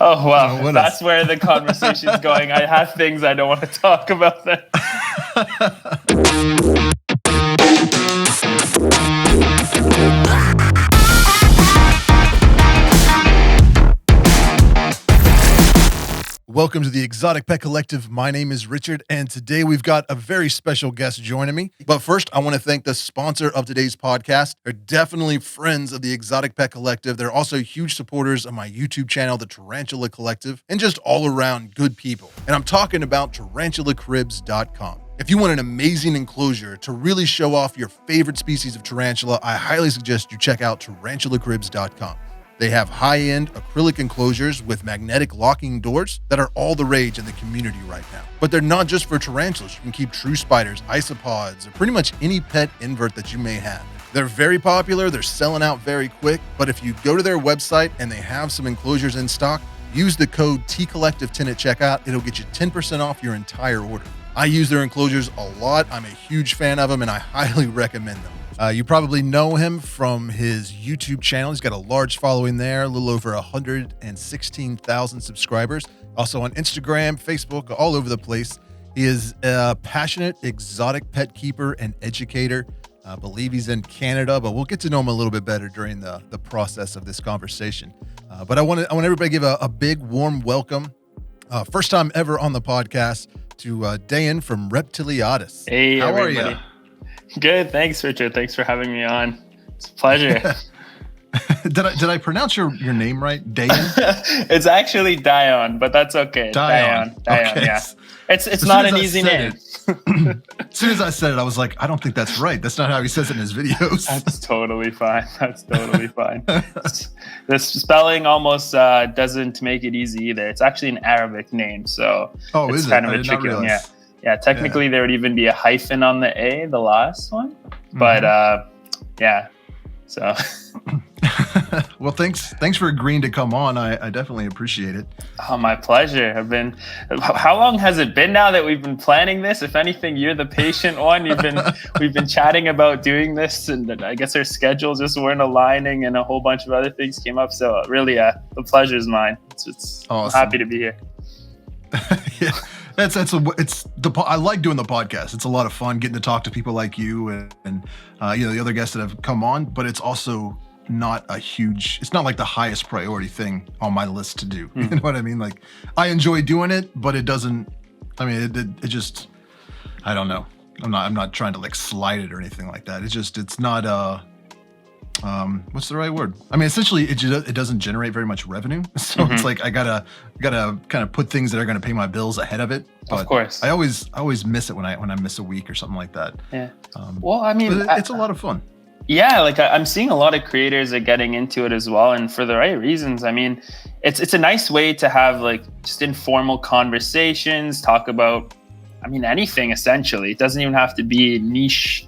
Oh, well, that's where the conversation's going. I have things I don't want to talk about then. Welcome to the Exotic Pet Collective. My name is Richard, and today we've got a very special guest joining me. But first, I want to thank the sponsor of today's podcast. They're definitely friends of the Exotic Pet Collective. They're also huge supporters of my YouTube channel, the Tarantula Collective, and just all around good people. And I'm talking about tarantulacribs.com. If you want an amazing enclosure to really show off your favorite species of tarantula, I highly suggest you check out tarantulacribs.com. They have high-end acrylic enclosures with magnetic locking doors that are all the rage in the community right now. But they're not just for tarantulas. You can keep true spiders, isopods, or pretty much any pet invert that you may have. They're very popular, they're selling out very quick, but if you go to their website and they have some enclosures in stock, use the code TCollective10 at checkout. It'll get you 10% off your entire order. I use their enclosures a lot. I'm a huge fan of them, and I highly recommend them. You probably know him from his YouTube channel. He's got a large following there, a little over 116,000 subscribers. Also on Instagram, Facebook, all over the place. He is a passionate exotic pet keeper and educator. I believe he's in Canada, but we'll get to know him a little bit better during the process of this conversation. But I want everybody to give a big, warm welcome. First time ever on the podcast to Dayyan from Reptiliatus. Hey, how everybody. are you? Good. Thanks, Richard. Thanks for having me on. It's a pleasure. Did I pronounce your name right? Dayyan? It's actually Dion, but that's okay. Dion. Okay. Yeah. It's not an easy name. As soon as I said it, I was like, I don't think that's right. That's not how he says it in his videos. That's totally fine. The spelling almost doesn't make it easy either. It's actually an Arabic name, so it's kind of a tricky one. Yeah, technically there would even be a hyphen on the A, the last one. But yeah, so. Well, thanks for agreeing to come on. I definitely appreciate it. Oh, my pleasure. How long has it been now that we've been planning this? If anything, you're the patient one. We've been chatting about doing this, and I guess our schedules just weren't aligning, and a whole bunch of other things came up. So really, the pleasure is mine. It's awesome. I'm happy to be here. Yeah. I like doing the podcast. It's a lot of fun getting to talk to people like you and the other guests that have come on, but it's also not it's not like the highest priority thing on my list to do. You know what I mean? Like, I enjoy doing it, but it doesn't, it just, I don't know. I'm not trying to like slide it or anything like that. It's not, what's the right word? Essentially it doesn't generate very much revenue. So it's like, I gotta kind of put things that are going to pay my bills ahead of it. But of course. I always miss it when I miss a week or something like that. Yeah. But it's a lot of fun. Yeah. Like I'm seeing a lot of creators are getting into it as well. And for the right reasons. It's a nice way to have like just informal conversations, talk about, anything essentially. It doesn't even have to be niche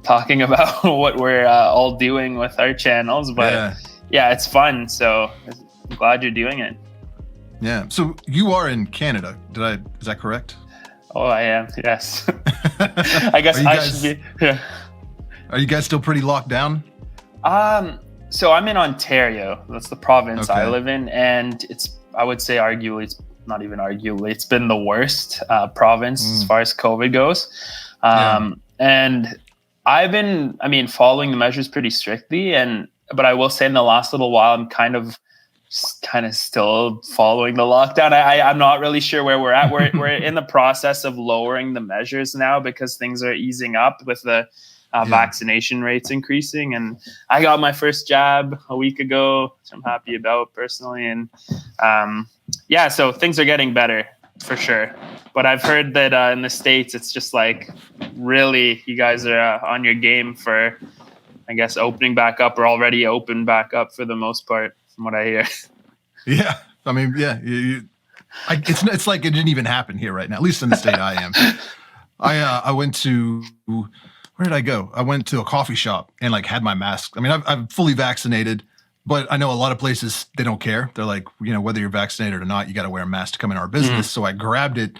talking about what we're all doing with our channels, but yeah, it's fun. So I'm glad you're doing it. Yeah. So you are in Canada. Is that correct? Oh, I am. Yes. I guess should be. Yeah. Are you guys still pretty locked down? So I'm in Ontario. That's the province I live in. And I would say it's not even arguably, it's been the worst province as far as COVID goes. And I've been, following the measures pretty strictly, but I will say in the last little while, I'm kind of still following the lockdown. I'm not really sure where we're at. We're in the process of lowering the measures now because things are easing up with the vaccination rates increasing. And I got my first jab a week ago, which I'm happy about personally. And so things are getting better for sure. But I've heard that in the States, it's just like, really, you guys are on your game for, I guess, opening back up or already opened back up for the most part, from what I hear. Yeah. It's like it didn't even happen here right now, at least in the state I am. I went to, where did I go? I went to a coffee shop and like had my mask. I'm fully vaccinated, but I know a lot of places, they don't care. They're like, whether you're vaccinated or not, you got to wear a mask to come in our business. So I grabbed it.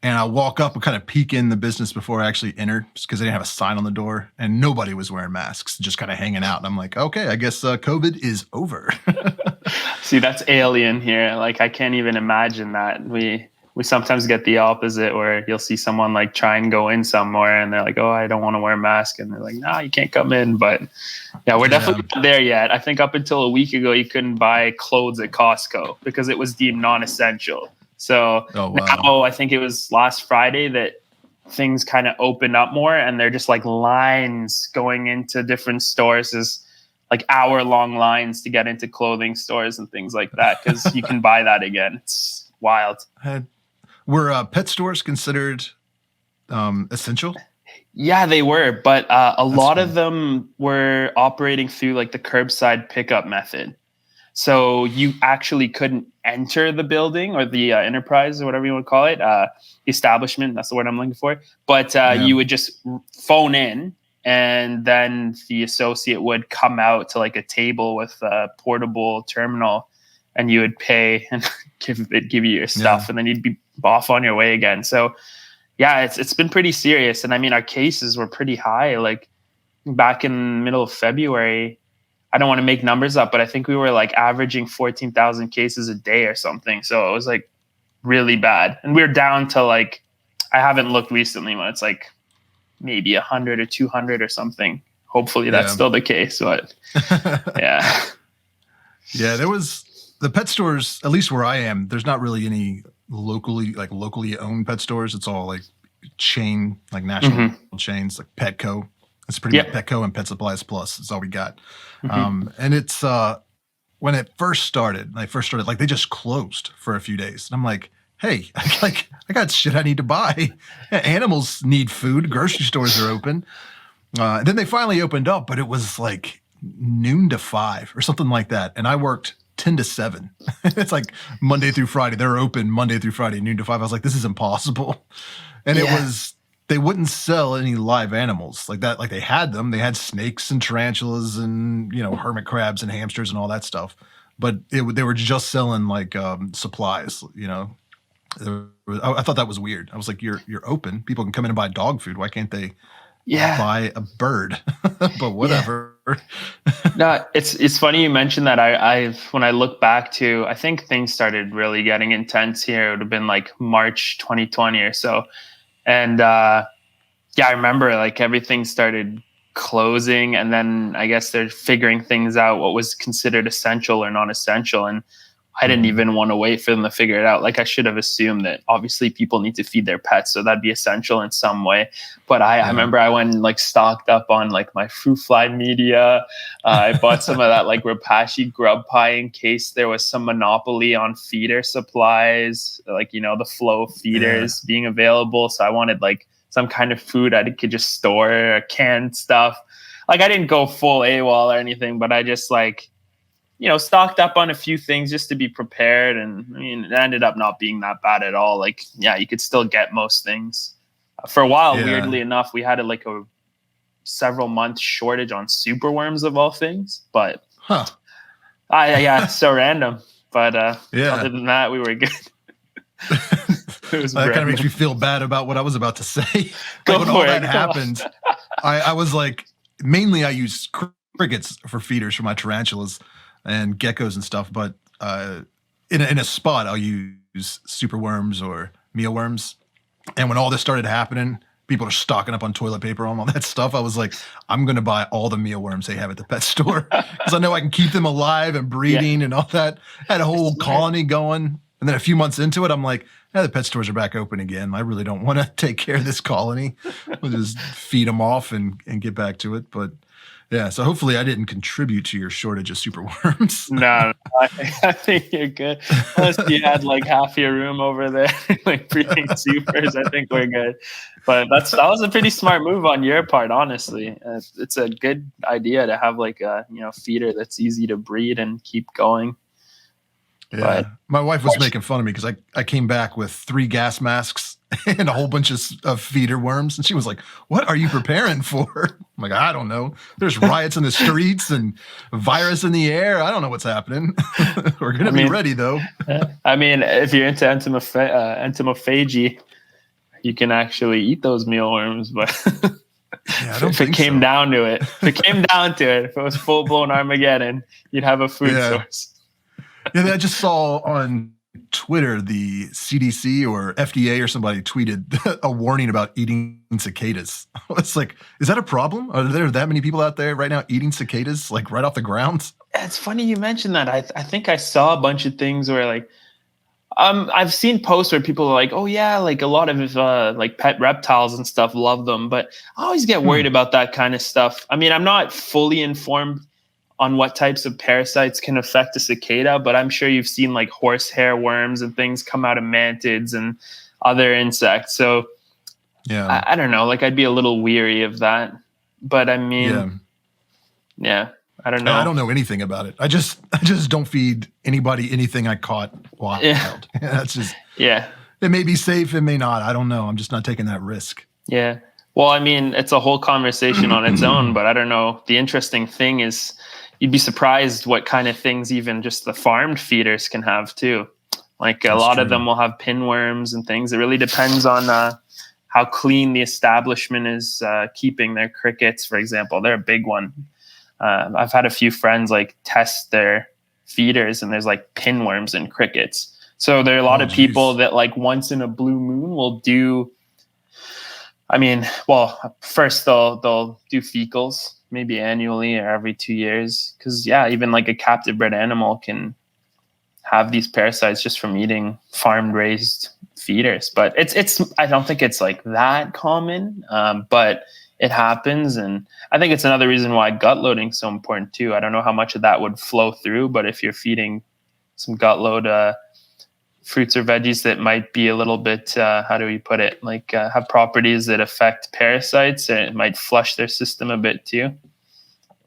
And I walk up and kind of peek in the business before I actually enter, just because they didn't have a sign on the door and nobody was wearing masks, just kind of hanging out. And I'm like, okay, I guess COVID is over. See, that's alien here. Like, I can't even imagine that. We sometimes get the opposite where you'll see someone like try and go in somewhere and they're like, oh, I don't want to wear a mask. And they're like, no, you can't come in. But yeah, we're definitely not there yet. I think up until a week ago, you couldn't buy clothes at Costco because it was deemed non-essential. So now I think it was last Friday that things kind of open up more, and they're just like lines going into different stores. Is like hour-long lines to get into clothing stores and things like that because you can buy that again. It's wild. Were pet stores considered essential? Yeah, they were, but a lot of them were operating through like the curbside pickup method. So you actually couldn't enter the building or the enterprise or whatever you want to call it, establishment. That's the word I'm looking for. But you would just phone in, and then the associate would come out to like a table with a portable terminal, and you would pay and give you your stuff, and then you'd be off on your way again. So yeah, it's been pretty serious. And I mean, our cases were pretty high. Like back in middle of February, I don't want to make numbers up, but I think we were like averaging 14,000 cases a day or something. So it was like really bad. And we're down to like, I haven't looked recently, but it's like maybe 100 or 200 or something. Hopefully that's still the case, but yeah. Yeah, there was the pet stores, at least where I am, there's not really any locally owned pet stores. It's all like chain, like national chains, like Petco. It's pretty much Petco and Pet Supplies Plus. That's all we got. And it's when it first started, like they just closed for a few days. And I'm like, hey, I got shit I need to buy. Animals need food. Grocery stores are open. And then they finally opened up, but it was like noon to 5 or something like that. And I worked 10 to 7. It's like Monday through Friday. They're open Monday through Friday, noon to 5. I was like, this is impossible. And it was, they wouldn't sell any live animals like that. Like they had them. They had snakes and tarantulas and, hermit crabs and hamsters and all that stuff. But they were just selling like supplies, I thought that was weird. I was like, you're open. People can come in and buy dog food. Why can't they buy a bird? But whatever. No, it's funny you mentioned that. When I look back to, I think things started really getting intense here. It would have been like March 2020 or so. And I remember like everything started closing, and then I guess they're figuring things out, what was considered essential or non-essential. And I didn't even want to wait for them to figure it out. Like I should have assumed that obviously people need to feed their pets, so that'd be essential in some way. But I remember I went and like stocked up on like my fruit fly media. I bought some of that like Rapashi grub pie in case there was some monopoly on feeder supplies, like, the flow feeders being available. So I wanted like some kind of food I could just store, canned stuff. Like I didn't go full AWOL or anything, but I just like, stocked up on a few things just to be prepared. And I mean, it ended up not being that bad at all. Like, you could still get most things. For a while, weirdly enough, we had like a several month shortage on superworms of all things. But it's so random. But other than that, we were good. That kind of makes me feel bad about what I was about to say. When all that happened, I was like, mainly I use crickets for feeders for my tarantulas and geckos and stuff, but in a spot I'll use superworms or mealworms. And when all this started happening, people are stocking up on toilet paper and all that stuff. I was like, I'm going to buy all the mealworms they have at the pet store because I know I can keep them alive and breeding and all that. Had a whole colony going. And then a few months into it, I'm like, the pet stores are back open again. I really don't want to take care of this colony. We'll just feed them off and get back to it. But yeah, so hopefully I didn't contribute to your shortage of superworms. No, I think you're good. Unless you had like half your room over there, like breeding supers, I think we're good. But that was a pretty smart move on your part, honestly. It's a good idea to have like a feeder that's easy to breed and keep going. Yeah, but my wife was making fun of me because I came back with 3 gas masks and a whole bunch of feeder worms. And she was like, what are you preparing for? I'm like, I don't know. There's riots in the streets and virus in the air. I don't know what's happening. We're going to be ready, though. I mean, if you're into entomophagy, you can actually eat those mealworms. But if it came down to it, if it was full-blown Armageddon, you'd have a food source. Yeah, I just saw on Twitter the CDC or FDA or somebody tweeted a warning about eating cicadas. It's like, is that a problem? Are there that many people out there right now eating cicadas like right off the ground? It's funny you mentioned that. I think I saw a bunch of things where like I've seen posts where people are like, oh yeah, like a lot of like pet reptiles and stuff love them, but I always get worried about that kind of stuff. I mean, I'm not fully informed on what types of parasites can affect a cicada, but I'm sure you've seen like horsehair worms and things come out of mantids and other insects. So yeah, I don't know, like I'd be a little weary of that. But I mean, yeah, I don't know. I don't know anything about it. I just don't feed anybody anything I caught wild. Yeah. That's just yeah. It may be safe, it may not. I don't know. I'm just not taking that risk. Yeah. Well, I mean, it's a whole conversation on its own, but I don't know. The interesting thing is you'd be surprised what kind of things even just the farmed feeders can have too. Like a lot of them will have pinworms and things. It really depends on how clean the establishment is keeping their crickets, for example. They're a big one. I've had a few friends like test their feeders and there's like pinworms in crickets. So there are a lot of people that like once in a blue moon will do, I mean, well, first they'll do fecals maybe annually or every 2 years. Cause yeah, even like a captive bred animal can have these parasites just from eating farmed raised feeders. But it's I don't think it's like that common, but it happens. And I think it's another reason why gut loading is so important too. I don't know how much of that would flow through, but if you're feeding some gut load fruits or veggies that might be a little bit, how do we put it? Like have properties that affect parasites, and it might flush their system a bit too.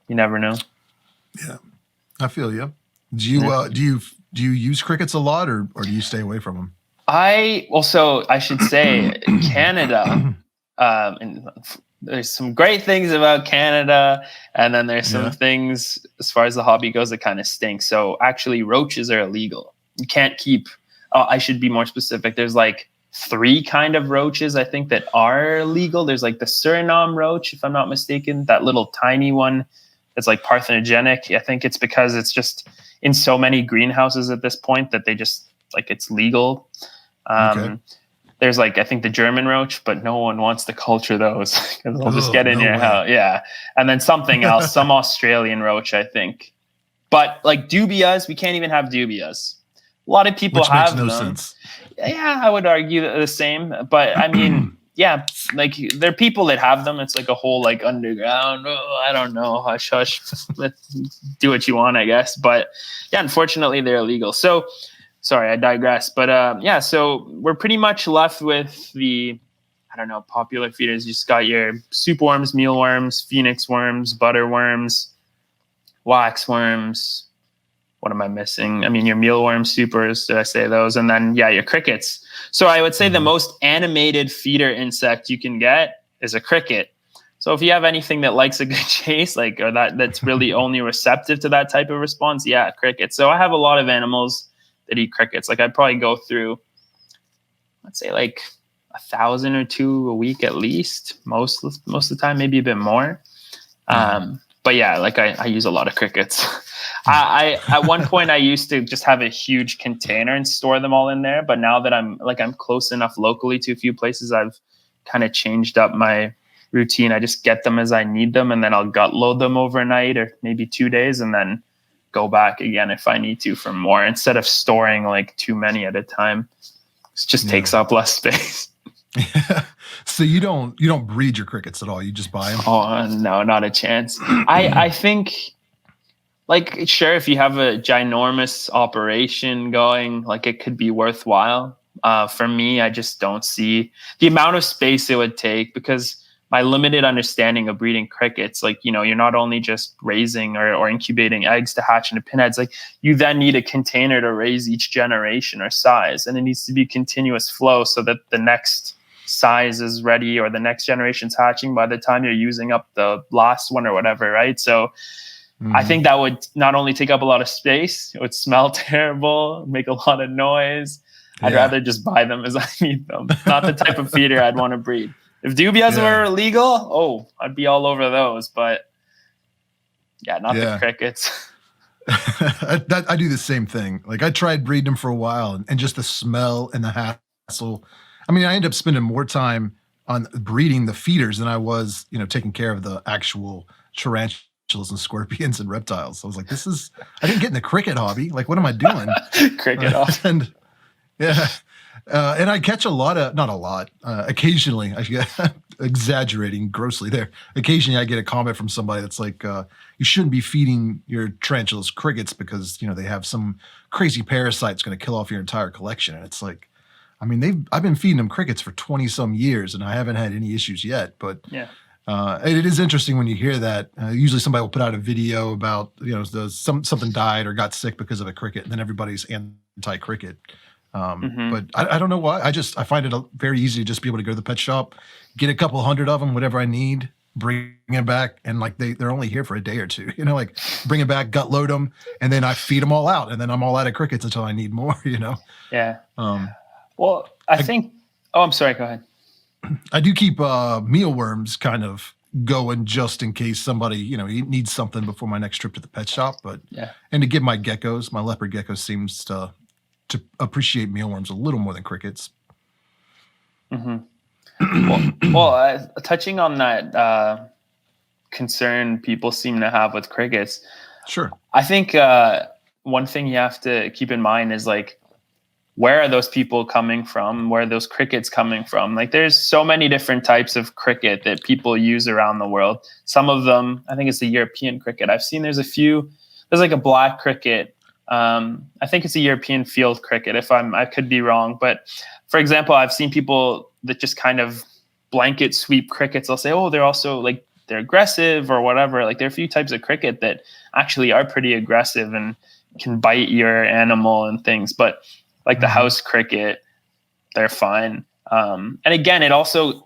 You never know. Yeah, I feel you. Do you use crickets a lot, or do you stay away from them? So I should say Canada, and there's some great things about Canada, and then there's some things as far as the hobby goes that kind of stink. So actually, roaches are illegal. You can't keep. I should be more specific. There's like 3 kind of roaches I think that are legal. There's like the Suriname roach, if I'm not mistaken, that little tiny one that's like parthenogenic. I think it's because it's just in so many greenhouses at this point that they just like it's legal. There's like I think the German roach, but no one wants to culture those because they'll just get in your house. Yeah, and then something else, some Australian roach, I think. But like dubias, we can't even have dubias. A lot of people have them. Sense. Yeah, I would argue the same. But I mean, yeah, like there are people that have them. It's like a whole like underground. Oh, I don't know, hush hush. Let's do what you want, I guess. But yeah, unfortunately, they're illegal. So sorry, I digress. But yeah, so we're pretty much left with the popular feeders. You just got your superworms, mealworms, phoenix worms, butterworms, waxworms. What am I missing? I mean, your mealworm supers, did I say those? And then, yeah, your crickets. So I would say the most animated feeder insect you can get is a cricket. So if you have anything that likes a good chase, like, or that's really only receptive to that type of response, yeah, crickets. So I have a lot of animals that eat crickets. Like I'd probably go through, let's say like 1,000 or 2 a week at least, most of the time, maybe a bit more. But yeah, like I use a lot of crickets. I at one point I used to just have a huge container and store them all in there. But now that I'm close enough locally to a few places, I've kind of changed up my routine. I just get them as I need them, and then I'll gut load them overnight or maybe 2 days, and then go back again if I need to for more, instead of storing like too many at a time. It just takes up less space. So you don't breed your crickets at all. You just buy them? Oh no, not a chance. I think like sure, if you have a ginormous operation going, like it could be worthwhile. For me, I just don't see the amount of space it would take, because my limited understanding of breeding crickets, like, you're not only just raising or incubating eggs to hatch into pinheads, like you then need a container to raise each generation or size. And it needs to be continuous flow so that the next size is ready or the next generation's hatching by the time you're using up the last one or whatever, right? So I think that would not only take up a lot of space, it would smell terrible, make a lot of noise. I'd rather just buy them as I need them. Not the type of feeder I'd want to breed. If dubias were illegal, I'd be all over those. But yeah, not the crickets. I do the same thing. Like I tried breeding them for a while, and just the smell and the hassle. I mean, I ended up spending more time on breeding the feeders than I was, taking care of the actual tarantulas and scorpions and reptiles. So I was like, I didn't get in the cricket hobby. Like, what am I doing? Cricket hobby. And yeah. And I catch not a lot. Occasionally, I get exaggerating grossly there. Occasionally, I get a comment from somebody that's like, "You shouldn't be feeding your tarantulas crickets because they have some crazy parasite's going to kill off your entire collection." And it's like, I mean, I've been feeding them crickets for 20 some years, and I haven't had any issues yet. But yeah. It is interesting when you hear that. Usually, somebody will put out a video about something died or got sick because of a cricket, and then everybody's anti-cricket. But I don't know why. I find it very easy to just be able to go to the pet shop, get a couple hundred of them, whatever I need, bring it back, and like they're only here for a day or two. Like bring it back, gut load them, and then I feed them all out, and then I'm all out of crickets until I need more. Yeah. Well, I think. Oh, I'm sorry. Go ahead. I do keep mealworms kind of going just in case somebody needs something before my next trip to the pet shop. But yeah, and to give my leopard geckos seems to appreciate mealworms a little more than crickets. Touching on that concern people seem to have with crickets. Sure. I think one thing you have to keep in mind is like, where are those people coming from? Where are those crickets coming from? Like there's so many different types of cricket that people use around the world. Some of them, I think it's the European cricket. I've seen there's like a black cricket. I think it's a European field cricket. I could be wrong. But for example, I've seen people that just kind of blanket sweep crickets. They'll say, oh, they're also like, they're aggressive or whatever. Like there are a few types of cricket that actually are pretty aggressive and can bite your animal and things. But like the house cricket, they're fine. And again, it also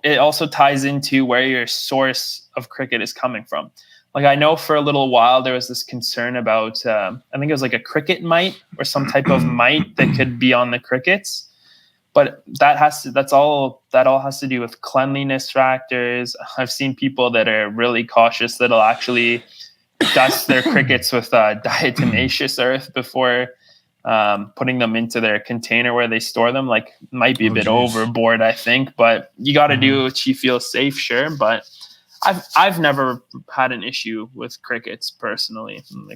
ties into where your source of cricket is coming from. Like I know for a little while there was this concern about I think it was like a cricket mite or some type of mite that could be on the crickets, but that all has to do with cleanliness factors. I've seen people that are really cautious that'll actually dust their crickets with diatomaceous earth before putting them into their container where they store them. Like might be a bit overboard, I think, but you got to do what you feel safe, sure. But I've never had an issue with crickets personally. And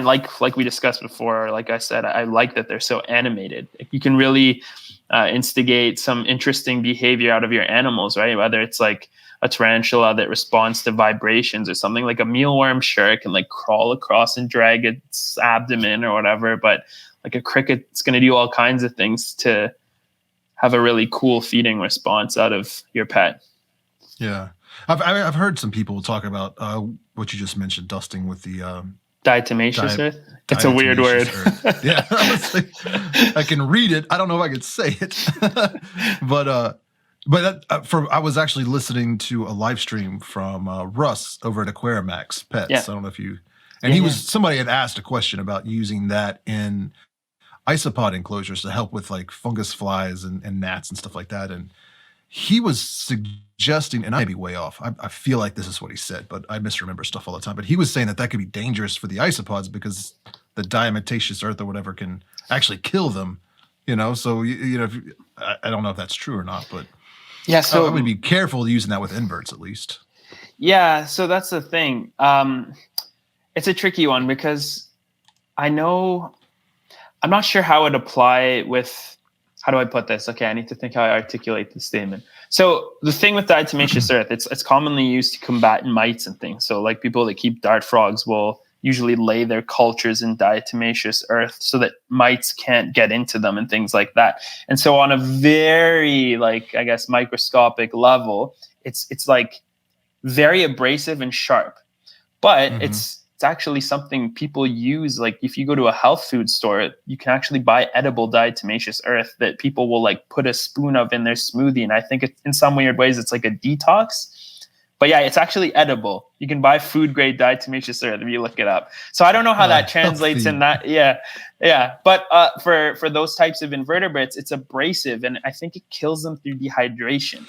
like we discussed before, like I said, I like that they're so animated. Like you can really instigate some interesting behavior out of your animals, right? Whether it's like a tarantula that responds to vibrations or something. Like a mealworm, sure, it can like crawl across and drag its abdomen or whatever, but like a cricket, it's going to do all kinds of things to have a really cool feeding response out of your pet. Yeah. I've heard some people talk about what you just mentioned, dusting with the diatomaceous earth. It's a weird word. Yeah. I can read it. I don't know if I could say it. But I was actually listening to a live stream from Russ over at Aquarimax Pets. Yeah. I don't know if you, and somebody had asked a question about using that in isopod enclosures to help with like fungus flies and gnats and stuff like that. And he was suggesting, and I may be way off, I feel like this is what he said, but I misremember stuff all the time. But he was saying that could be dangerous for the isopods because the diatomaceous earth or whatever can actually kill them. So I don't know if that's true or not, but yeah, so I would be careful using that with inverts at least. Yeah, so that's the thing. It's a tricky one because I'm not sure how it would apply with, how do I put this? Okay, I need to think how I articulate this statement. So the thing with diatomaceous earth, it's commonly used to combat mites and things. So like people that keep dart frogs will usually lay their cultures in diatomaceous earth so that mites can't get into them and things like that. And so on a very microscopic level, it's like very abrasive and sharp, but it's actually something people use. Like if you go to a health food store, you can actually buy edible diatomaceous earth that people will like put a spoon of in their smoothie. And I think in some weird ways, it's like a detox. But yeah, it's actually edible. You can buy food grade diatomaceous earth if you look it up. So I don't know how that translates in that. Yeah. But for those types of invertebrates, it's abrasive, and I think it kills them through dehydration.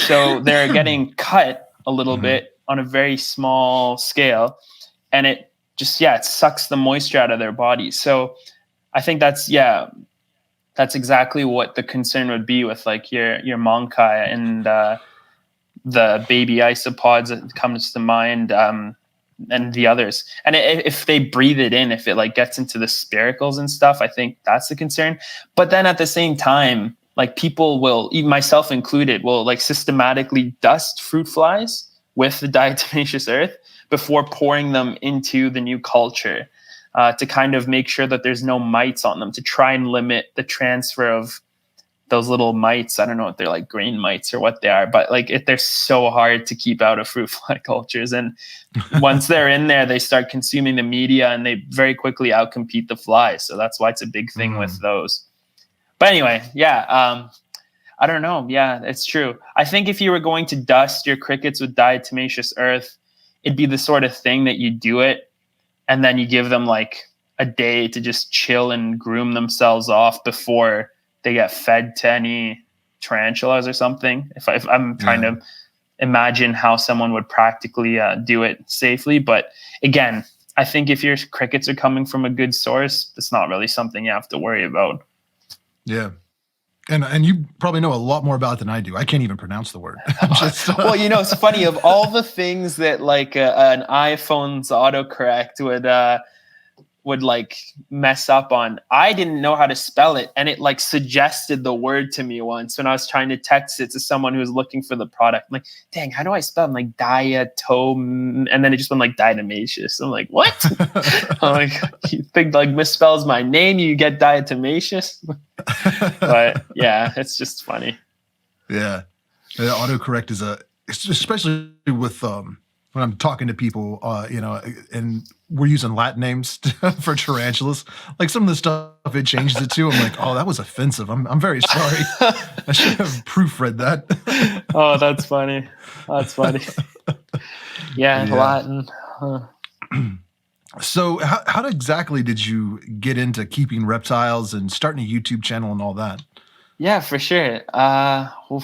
So they're getting cut a little bit on a very small scale. and it just, it sucks the moisture out of their body. So I think that's exactly what the concern would be with like your monkai and the baby isopods that comes to mind, and the others. And if they breathe it in, if it like gets into the spiracles and stuff, I think that's the concern. But then at the same time, like people will, even myself included, will like systematically dust fruit flies with the diatomaceous earth before pouring them into the new culture, to kind of make sure that there's no mites on them, to try and limit the transfer of those little mites. I don't know if they're like grain mites or what they are, but like they're so hard to keep out of fruit fly cultures. And once they're in there, they start consuming the media and they very quickly outcompete the flies. So that's why it's a big thing with those. But anyway, I don't know. Yeah, it's true. I think if you were going to dust your crickets with diatomaceous earth, it'd be the sort of thing that you do it and then you give them like a day to just chill and groom themselves off before they get fed to any tarantulas or something. If I'm trying to imagine how someone would practically do it safely. But again, I think if your crickets are coming from a good source, it's not really something you have to worry about. Yeah. And you probably know a lot more about it than I do. I can't even pronounce the word. Well, it's funny, of all the things that like an iPhone's autocorrect would like mess up on, I didn't know how to spell it, and it like suggested the word to me once when I was trying to text it to someone who was looking for the product. I'm like, dang, how do I spell it? I'm like diatom, and then it just went like diatomaceous. I'm like, what? I'm like, you think like misspells my name, you get diatomaceous? But yeah, it's just funny. Yeah, the autocorrect is especially with when I'm talking to people, and we're using Latin names for tarantulas. Like some of the stuff it changes it to, I'm like, oh, that was offensive. I'm very sorry. I should have proofread that. Oh, that's funny. That's funny. Yeah. Latin. Huh. So how exactly did you get into keeping reptiles and starting a YouTube channel and all that? Yeah, for sure.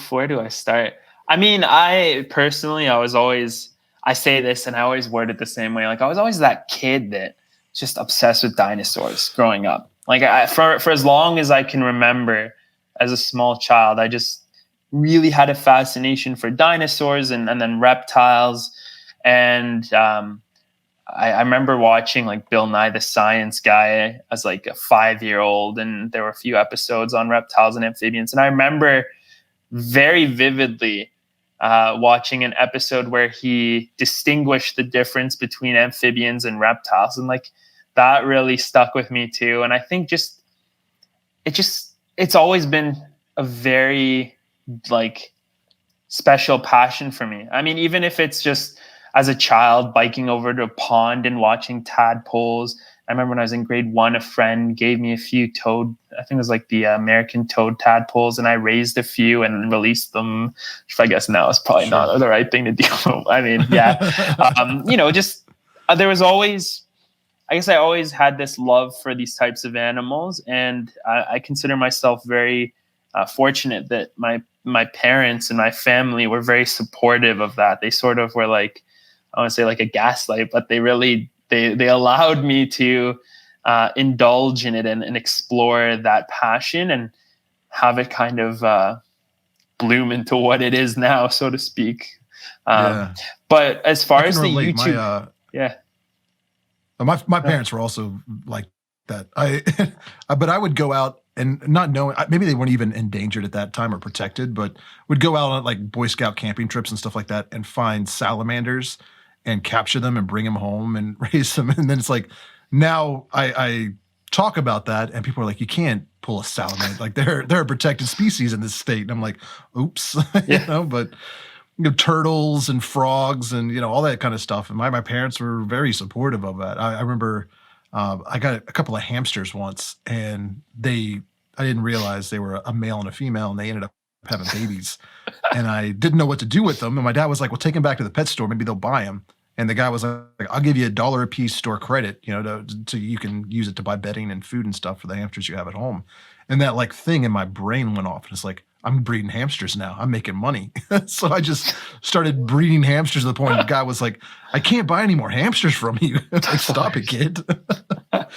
Where do I start? I mean, I personally, I say this and I always word it the same way. Like I was always that kid that just obsessed with dinosaurs growing up. Like for as long as I can remember as a small child, I just really had a fascination for dinosaurs and then reptiles. And I remember watching like Bill Nye the Science Guy as like a 5-year-old, and there were a few episodes on reptiles and amphibians. And I remember very vividly watching an episode where he distinguished the difference between amphibians and reptiles, and like that really stuck with me too. And I think it's always been a very like special passion for me. I mean, even if it's just as a child biking over to a pond and watching tadpoles. I remember when I was in grade 1, a friend gave me a few toad, I think it was like the American toad tadpoles, and I raised a few and released them, which I guess now is probably not the right thing to do. I mean, yeah. There was always, I guess I always had this love for these types of animals, and I consider myself very fortunate that my parents and my family were very supportive of that. They sort of were like, I want to say like a gaslight, but they really, they allowed me to indulge in it and explore that passion and have it kind of bloom into what it is now, so to speak. But as far as the YouTube, my parents were also like that. But I would go out and not knowing, maybe they weren't even endangered at that time or protected, but would go out on like Boy Scout camping trips and stuff like that and find salamanders and capture them and bring them home and raise them. And then it's like, now I talk about that and people are like, you can't pull a salamander. Like they're a protected species in this state. And I'm like, oops, but turtles and frogs and, all that kind of stuff. And my parents were very supportive of that. I remember I got a couple of hamsters once, and I didn't realize they were a male and a female, and they ended up having babies. And I didn't know what to do with them. And my dad was like, well, take them back to the pet store. Maybe they'll buy them. And the guy was like, I'll give you $1 a piece store credit, so you can use it to buy bedding and food and stuff for the hamsters you have at home. And that like thing in my brain went off. And it's like, I'm breeding hamsters now. I'm making money. So I just started breeding hamsters to the point the guy was like, I can't buy any more hamsters from you. Like, stop it, kid. But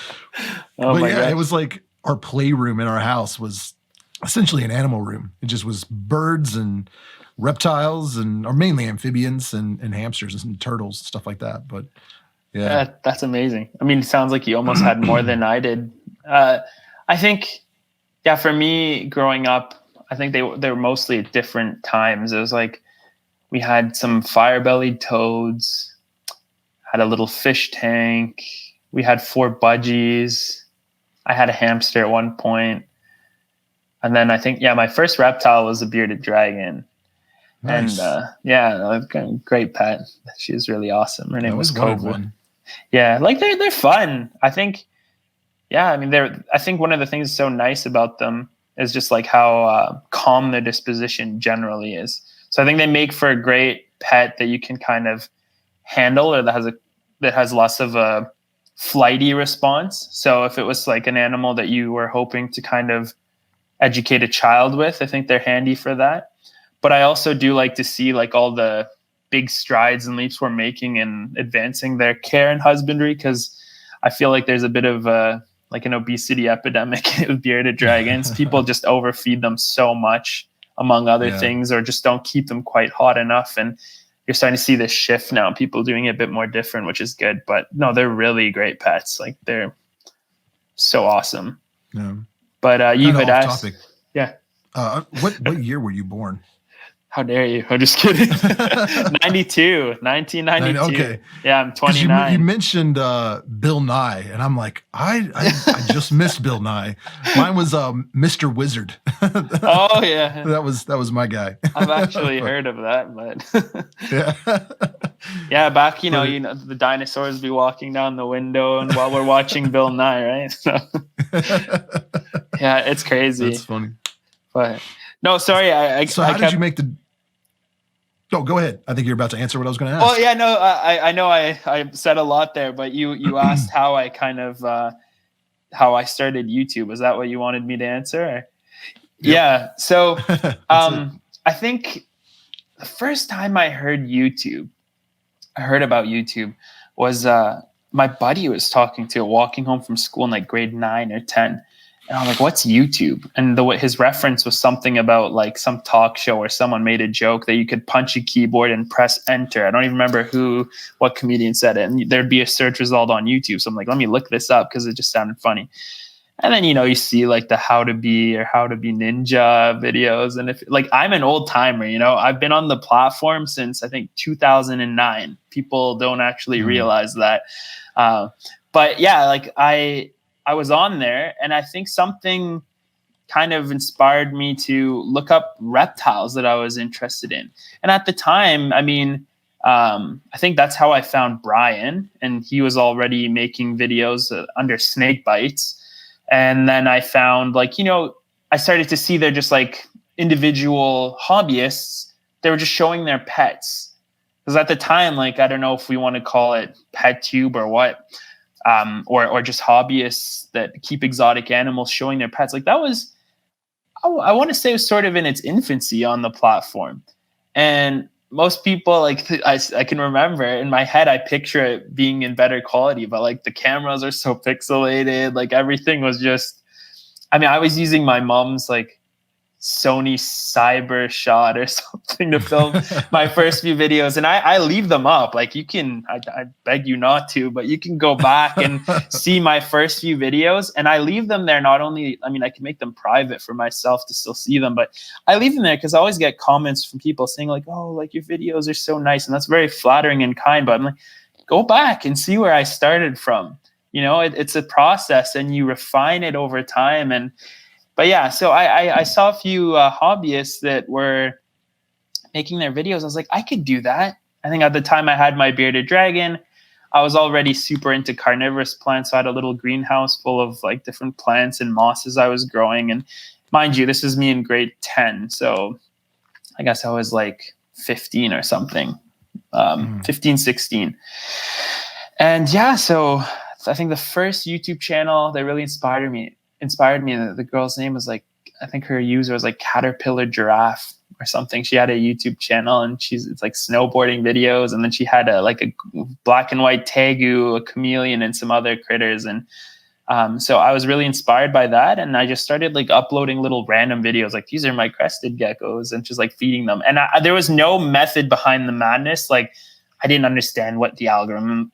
yeah, gosh. it was like our playroom in our house was essentially an animal room. It just was birds and reptiles or mainly amphibians and hamsters and turtles, stuff like that. But yeah. That's amazing. I mean, it sounds like you almost had more than I did. I think, yeah, for me growing up, I think they were mostly at different times. It was like we had some fire-bellied toads, had a little fish tank. We had 4 budgies. I had a hamster at one point. And then I think, my first reptile was a bearded dragon. Nice. And great pet. She was really awesome. Her name was Cobra. One. Yeah, like they're fun. I think, I mean, I think one of the things so nice about them is just like how calm their disposition generally is. So I think they make for a great pet that you can kind of handle, or that has less of a flighty response. So if it was like an animal that you were hoping to kind of educate a child with, I think they're handy for that. But I also do like to see like all the big strides and leaps we're making in advancing their care and husbandry, because I feel like there's a bit of like an obesity epidemic with bearded dragons. People just overfeed them so much, among other things, or just don't keep them quite hot enough. And you're starting to see this shift now, people doing it a bit more different, which is good. But no, they're really great pets. Like, they're so awesome. Yeah. But you had asked. Topic. Yeah. What year were you born? How dare you? I'm just kidding. 1992. Okay. Yeah, I'm 29. You mentioned Bill Nye, and I'm like, I just missed Bill Nye. Mine was Mr. Wizard. Oh yeah. That was my guy. I've actually heard of that, but yeah, back the dinosaurs be walking down the window, and while we're watching Bill Nye, right? So, yeah, it's crazy. That's funny. But no, sorry. How did you make the? Oh, go ahead. I think you're about to answer what I was going to ask. Oh yeah, no, I know I said a lot there, but you asked how I kind of how I started YouTube. Was that what you wanted me to answer? Yep. Yeah. So I think the first time I heard about YouTube was my buddy was walking home from school in like grade 9 or 10. And I'm like, what's YouTube? And his reference was something about like some talk show where someone made a joke that you could punch a keyboard and press enter. I don't even remember what comedian said it. And there'd be a search result on YouTube. So I'm like, let me look this up because it just sounded funny. And then, you see like the how to be ninja videos. And if like, I'm an old timer, I've been on the platform since I think 2009. People don't actually realize that. But yeah, like I was on there, and I think something kind of inspired me to look up reptiles that I was interested in. And at the time, I mean, I think that's how I found Brian, and he was already making videos under snake bites. And then I found I started to see they're just like individual hobbyists. They were just showing their pets. Because at the time, like, I don't know if we want to call it pet tube or what. Or just hobbyists that keep exotic animals showing their pets. Like, that was, I want to say, it was sort of in its infancy on the platform. And most people, like, I can remember in my head, I picture it being in better quality, but like the cameras are so pixelated, like everything was just, I mean, I was using my mom's like Sony Cyber Shot or something to film my first few videos, and I leave them up. Like, you can, I beg you not to, but you can go back and see my first few videos, and I leave them there. Not only, I mean, I can make them private for myself to still see them, but I leave them there because I always get comments from people saying like, oh, like, your videos are so nice, and that's very flattering and kind. But I'm like, go back and see where I started from. It's a process, and you refine it over time. But yeah, so I saw a few hobbyists that were making their videos. I was like, I could do that. I think at the time I had my bearded dragon. I was already super into carnivorous plants. So I had a little greenhouse full of like different plants and mosses I was growing. And mind you, this is me in grade 10. So I guess I was like 15 or something, 15, 16. And yeah, so I think the first YouTube channel that really inspired me, the girl's name was like I think her user was like Caterpillar Giraffe or something. She had a YouTube channel, and it's like snowboarding videos. And then she had a black and white tegu, a chameleon, and some other critters. And so I was really inspired by that. And I just started like uploading little random videos, like these are my crested geckos, and just like feeding them. And there was no method behind the madness. Like I didn't understand what the algorithm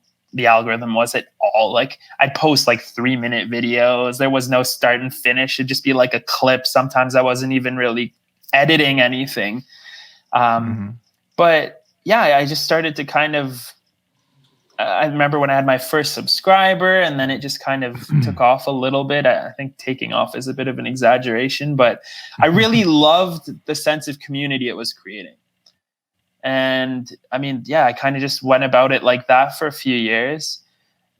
was at all. Like I'd post like 3-minute videos. There was no start and finish. It'd just be like a clip. Sometimes I wasn't even really editing anything. But yeah, I just started to kind of, I remember when I had my first subscriber, and then it just kind of took off a little bit. I think taking off is a bit of an exaggeration, but I really loved the sense of community it was creating. And I mean, yeah, I kind of just went about it like that for a few years.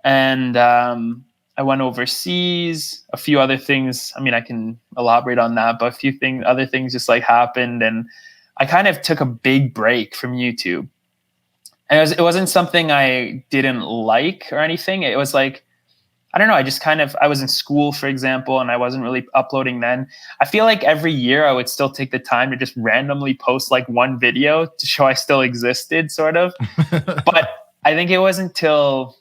And I went overseas, a few other things. I mean, I can elaborate on that, but other things just like happened. And I kind of took a big break from YouTube. And it wasn't something I didn't like or anything. It was like, I don't know. I was in school, for example, and I wasn't really uploading then. I feel like every year I would still take the time to just randomly post like one video to show I still existed, sort of. But I think it wasn't until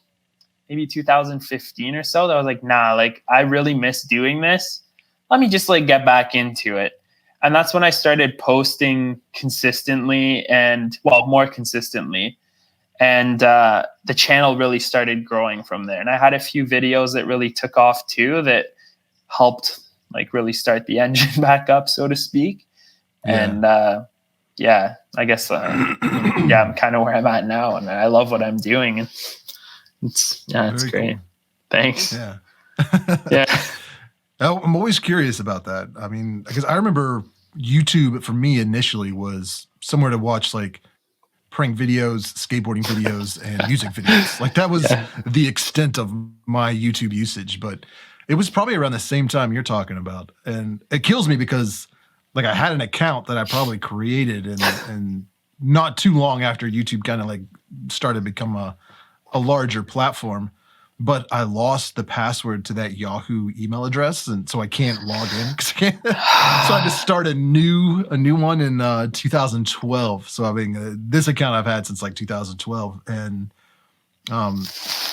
maybe 2015 or so that I was like, nah, like I really miss doing this. Let me just like get back into it. And that's when I started posting consistently more consistently. And the channel really started growing from there. And I had a few videos that really took off too, that helped like really start the engine back up, so to speak. Yeah. And I guess I'm kind of where I'm at now, and I love what I'm doing. And it's great. Cool. Thanks. Yeah. Yeah. I'm always curious about that. I mean, because I remember YouTube for me initially was somewhere to watch like prank videos, skateboarding videos, and music videos. Like that was the extent of my YouTube usage, but it was probably around the same time you're talking about. And it kills me because like I had an account that I probably created and not too long after YouTube kind of like started to become a larger platform, but I lost the password to that Yahoo email address, and so I can't log in. So I just started a new one in 2012. So I mean, this account I've had since like 2012, and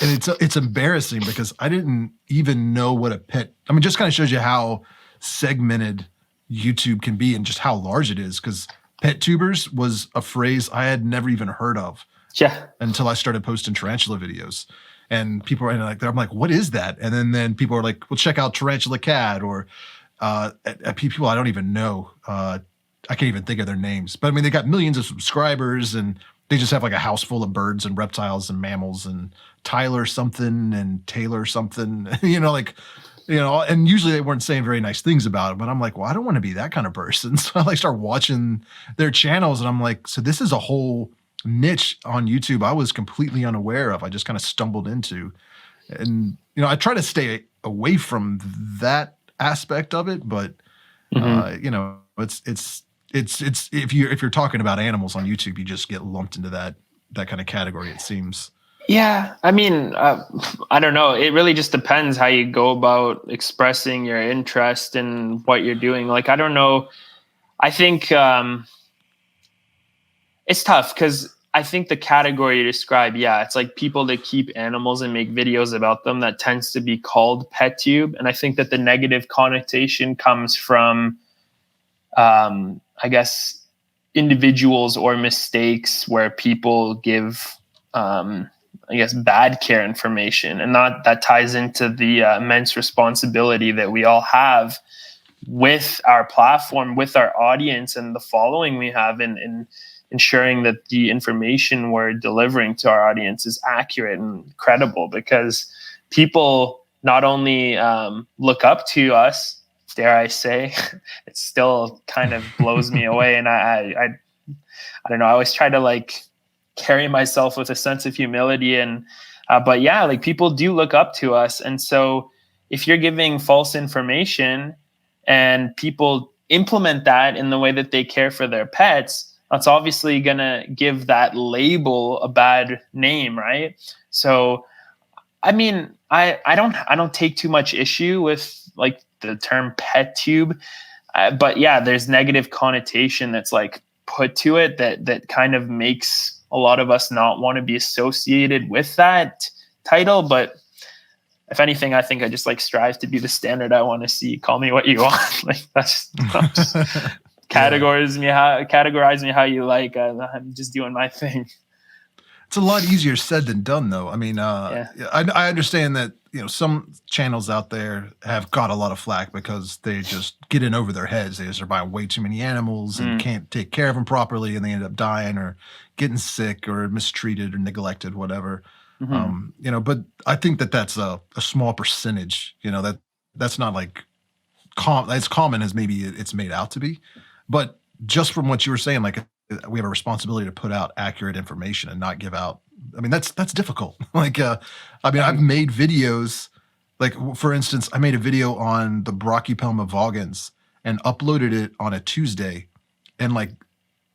it's embarrassing because I didn't even know what a pet. I mean, just kind of shows you how segmented YouTube can be and just how large it is. Because pet tubers was a phrase I had never even heard of. Yeah. Until I started posting tarantula videos. And people are like, I'm like, what is that? And then people are like, well, check out Tarantula Cat or people I don't even know. I can't even think of their names. But I mean, they got millions of subscribers and they just have like a house full of birds and reptiles and mammals and Tyler something and Taylor something, and usually they weren't saying very nice things about it. But I'm like, well, I don't want to be that kind of person. So I like start watching their channels and I'm like, so this is a whole niche on YouTube I was completely unaware of. I just kind of stumbled into, and I try to stay away from that aspect of it. But it's if you're talking about animals on YouTube, you just get lumped into that kind of category. It seems. Yeah, I mean, I don't know. It really just depends how you go about expressing your interest in what you're doing. Like, I don't know. I think it's tough because I think the category you describe, it's like people that keep animals and make videos about them. That tends to be called pet tube. And I think that the negative connotation comes from, I guess, individuals or mistakes where people give, bad care information. And that ties into the immense responsibility that we all have with our platform, with our audience and the following we have in ensuring that the information we're delivering to our audience is accurate and credible, because people not only look up to us, dare I say, it still kind of blows me away. And I don't know, I always try to like carry myself with a sense of humility but like people do look up to us. And so if you're giving false information and people implement that in the way that they care for their pets, that's obviously going to give that label a bad name, right? So, I mean, I don't take too much issue with like the term pet tube. But yeah, there's negative connotation that's like put to it that kind of makes a lot of us not want to be associated with that title. But if anything, I think I just like strive to be the standard I want to see. Call me what you want. Like that's just categorize me how you like. I'm just doing my thing. It's a lot easier said than done, though. I mean, I understand that, you know, some channels out there have got a lot of flack because they just get in over their heads. They just are buying way too many animals and can't take care of them properly, and they end up dying or getting sick or mistreated or neglected, whatever. You know, but I think that that's a small percentage. You know, that's not like as common as maybe it's made out to be. But just from what you were saying, like, we have a responsibility to put out accurate information and not give out. I mean, that's difficult. Like, I mean, I've made videos, like, for instance, I made a video on the Brachypelma vagans and uploaded it on a Tuesday. And like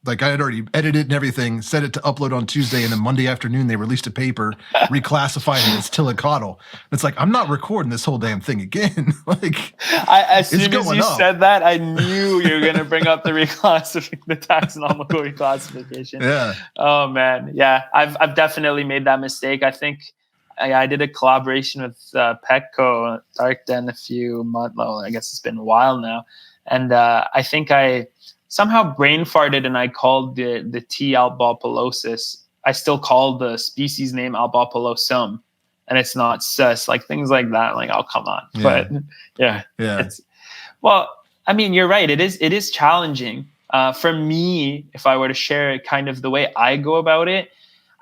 I had already edited and everything, set it to upload on Tuesday, and then Monday afternoon they released a paper reclassifying it as Tillicatl. It's like, I'm not recording this whole damn thing again. Like, as soon as you said that, I knew you were going to bring up the taxonomical reclassification. Yeah. Oh man, yeah. I've definitely made that mistake. I think I did a collaboration with Petco Dark Den a few months. Well, I guess it's been a while now, and I think I somehow brain farted and I called the T. albopolosis. I still call the species name albopolosum, and it's not sus. Like things like that. Like, oh, come on. Yeah. But yeah. Well, I mean, you're right. It is challenging. For me, if I were to share it kind of the way I go about it,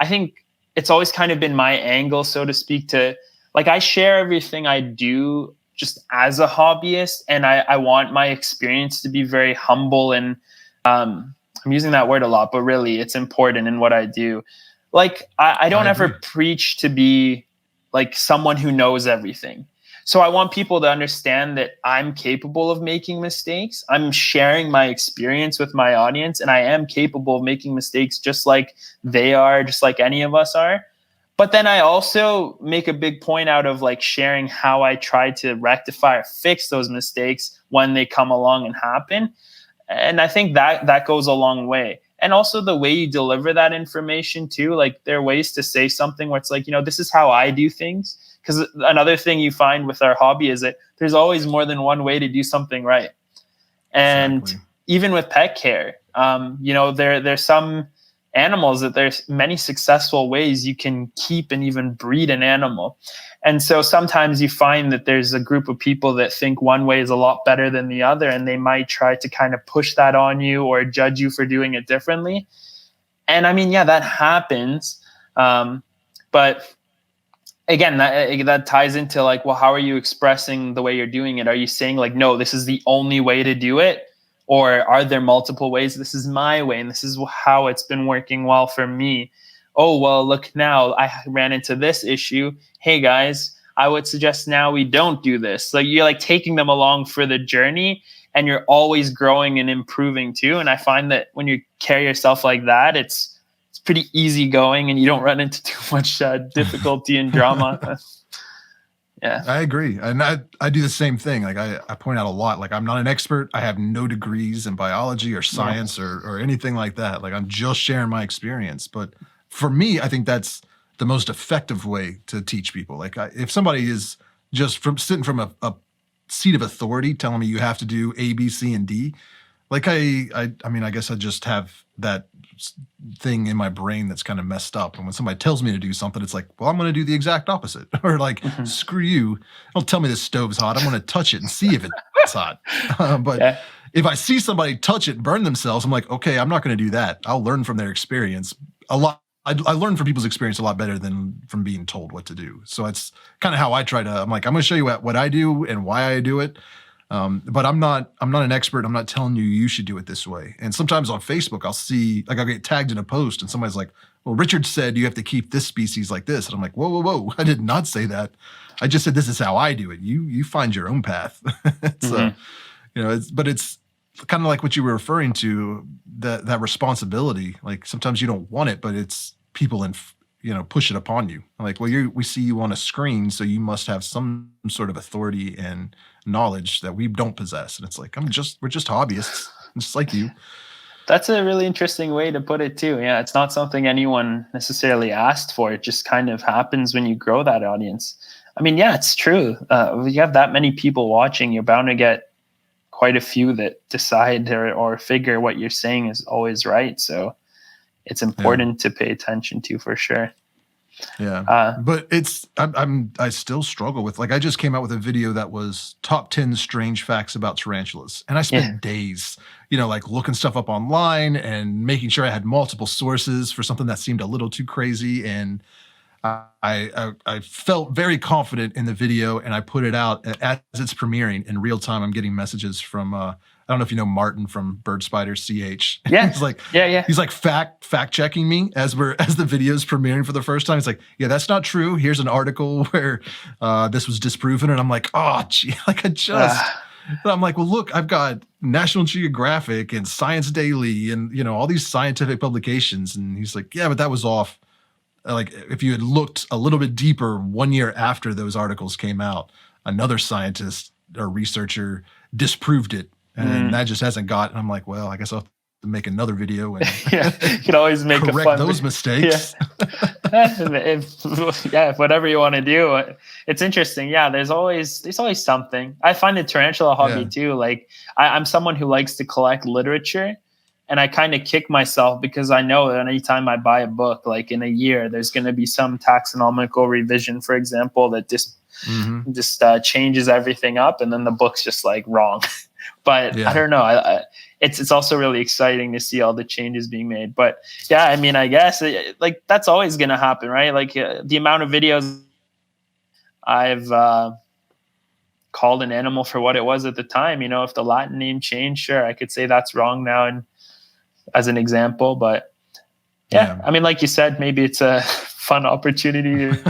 I think it's always kind of been my angle, so to speak, to like, I share everything I do just as a hobbyist, and I want my experience to be very humble, and I'm using that word a lot, but really it's important in what I do. Like, I don't ever preach to be like someone who knows everything. So I want people to understand that I'm capable of making mistakes. I'm sharing my experience with my audience, and I am capable of making mistakes just like they are, just like any of us are. But then I also make a big point out of like sharing how I try to rectify or fix those mistakes when they come along and happen. And I think that goes a long way. And also the way you deliver that information too. Like, there are ways to say something where it's like, you know, this is how I do things. Because another thing you find with our hobby is that there's always more than one way to do something right. And even with pet care, you know, there's some animals that there's many successful ways you can keep and even breed an animal. And so sometimes you find that there's a group of people that think one way is a lot better than the other, and they might try to kind of push that on you or judge you for doing it differently. And I mean, yeah, that happens. But again, that ties into like, well, how are you expressing the way you're doing it? Are you saying like, no, this is the only way to do it? Or are there multiple ways? This is my way, and this is how it's been working well for me. Oh, well, look, now I ran into this issue. Hey, guys, I would suggest now we don't do this. So you're like taking them along for the journey, and you're always growing and improving too. And I find that when you carry yourself like that, it's pretty easy going, and you don't run into too much difficulty and drama. Yeah, I agree. And I do the same thing. Like I point out a lot, like, I'm not an expert. I have no degrees in biology or science or anything like that. Like, I'm just sharing my experience. But for me, I think that's the most effective way to teach people. Like, if somebody is just sitting from a seat of authority telling me you have to do A, B, C, and D, like, I mean, I guess I just have that thing in my brain that's kind of messed up. And when somebody tells me to do something, it's like, well, I'm going to do the exact opposite. Or like, screw you. Don't tell me this stove's hot. I'm going to touch it and see if it's hot. But if I see somebody touch it and burn themselves, I'm like, okay, I'm not going to do that. I'll learn from their experience a lot. I learn from people's experience a lot better than from being told what to do. So it's kind of how I try to, I'm like, I'm going to show you what I do and why I do it. But I'm not an expert. I'm not telling you should do it this way. And sometimes on Facebook, I'll see, like, I'll get tagged in a post and somebody's like, well, Richard said you have to keep this species like this. And I'm like, whoa. I did not say that. I just said, this is how I do it. You find your own path. So, you know, it's kind of like what you were referring to, that responsibility. Like, sometimes you don't want it, but it's people push it upon you. Like, well, we see you on a screen, so you must have some sort of authority and knowledge that we don't possess. And it's like, we're just hobbyists, just like you. That's a really interesting way to put it too. Yeah, it's not something anyone necessarily asked for. It just kind of happens when you grow that audience. I mean, yeah, it's true. When you have that many people watching, you're bound to get quite a few that decide or figure what you're saying is always right. So it's important to pay attention to, for sure. Yeah. But I still struggle with, like, I just came out with a video that was top 10 strange facts about tarantulas. And I spent days, like looking stuff up online and making sure I had multiple sources for something that seemed a little too crazy. And I felt very confident in the video, and I put it out as it's premiering in real time. I'm getting messages from I don't know if you know Martin from Bird Spider CH. Yeah, he's like, yeah. He's like fact checking me as the video's premiering for the first time. He's like, yeah, that's not true. Here's an article where this was disproven, and I'm like, oh, gee, like But I'm like, well, look, I've got National Geographic and Science Daily and all these scientific publications, and he's like, yeah, but that was off. Like, if you had looked a little bit deeper 1 year after those articles came out, another scientist or researcher disproved it, and that just hasn't got. And I'm like, well, I guess I'll have to make another video and you can always make correct those mistakes. If whatever you want to do. It's interesting. Yeah, there's always something. I find the tarantula hobby too. Like, I'm someone who likes to collect literature. And I kind of kick myself because I know that anytime I buy a book, like in a year, there's going to be some taxonomical revision, for example, that just changes everything up, and then the book's just like wrong. But I don't know. It's also really exciting to see all the changes being made. But yeah, I mean, I guess like that's always going to happen, right? Like the amount of videos I've called an animal for what it was at the time. If the Latin name changed, sure, I could say that's wrong now and as an example. But yeah, I mean, like you said, maybe it's a fun opportunity.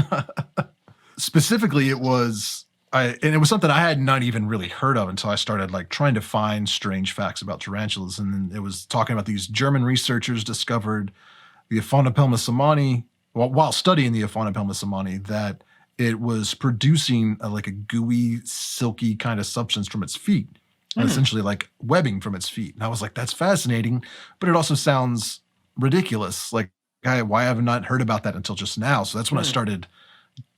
Specifically, it was something I had not even really heard of until I started like trying to find strange facts about tarantulas. And then it was talking about these German researchers discovered the Aphonopelma samani, while studying the Aphonopelma samani, that it was producing like a gooey, silky kind of substance from its feet. Essentially like webbing from its feet. And I was like, that's fascinating, but it also sounds ridiculous. Like, why have I not heard about that until just now? So that's when I started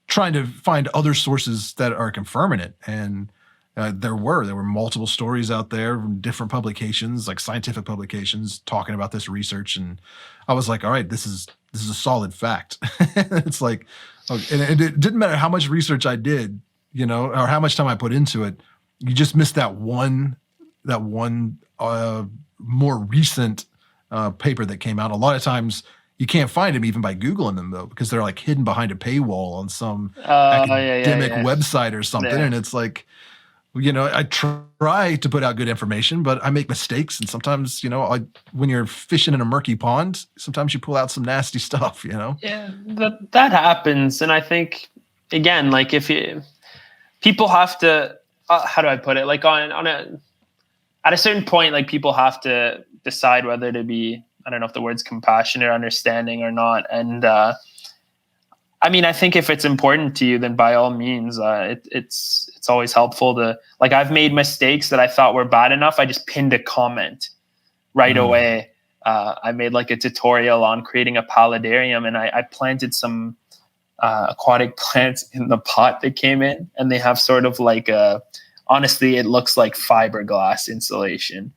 trying to find other sources that are confirming it. And there were multiple stories out there from different publications, like scientific publications, talking about this research. And I was like, all right, this is a solid fact. It's like, and it didn't matter how much research I did, or how much time I put into it. You just missed that one more recent paper that came out. A lot of times you can't find them even by Googling them, though, because they're like hidden behind a paywall on some academic website or something. And it's like, I try to put out good information, but I make mistakes. And sometimes, when you're fishing in a murky pond, sometimes you pull out some nasty stuff, Yeah, that happens. And I think, again, like people have to, how do I put it? Like at a certain point, like people have to decide whether to be, I don't know if the word's compassionate or understanding or not. And I mean, I think if it's important to you, then by all means, it's always helpful to, like, I've made mistakes that I thought were bad enough. I just pinned a comment right away. I made like a tutorial on creating a paludarium, and I planted some aquatic plants in the pot that came in, and they have sort of like honestly, it looks like fiberglass insulation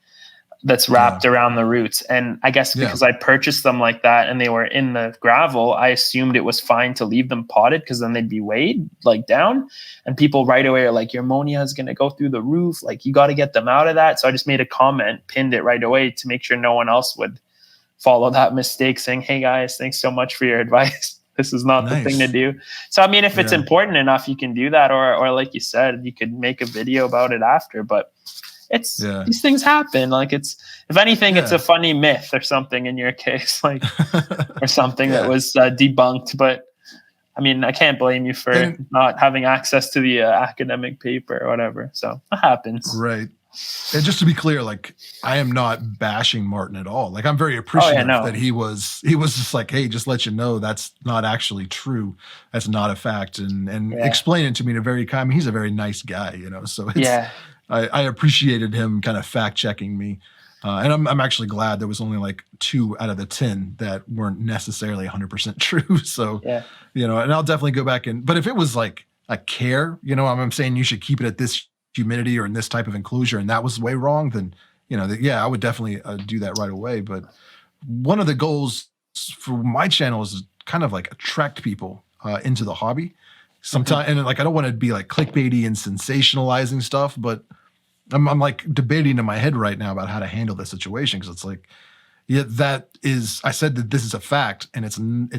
that's wrapped around the roots. And I guess because I purchased them like that and they were in the gravel, I assumed it was fine to leave them potted because then they'd be weighed like down. And people right away are like, your ammonia is going to go through the roof. Like, you got to get them out of that. So I just made a comment, pinned it right away to make sure no one else would follow that mistake, saying, hey guys, thanks so much for your advice. This is not the thing to do. So, I mean, if it's important enough, you can do that. Or like you said, you could make a video about it after, but these things happen. Like, it's, if anything, it's a funny myth or something in your case, like, or something that was debunked. But I mean, I can't blame you for not having access to the academic paper or whatever. So it happens. Right. And just to be clear, like I am not bashing Martin at all. Like I'm very appreciative that he was just like, hey, just let you know that's not actually true. That's not a fact. And explain it to me in a very kind. I mean, he's a very nice guy, you know. So it's I appreciated him kind of fact checking me. And I'm actually glad there was only like 2 out of the 10 that weren't necessarily 100% true. So you know, and I'll definitely go back but if it was like a care, you know, I'm saying you should keep it at this humidity or in this type of enclosure, and that was way wrong, then, you know, I would definitely do that right away. But one of the goals for my channel is to kind of like attract people into the hobby. Sometimes, and like I don't want to be like clickbaity and sensationalizing stuff, but I'm like debating in my head right now about how to handle this situation, because it's like, I said that this is a fact and it's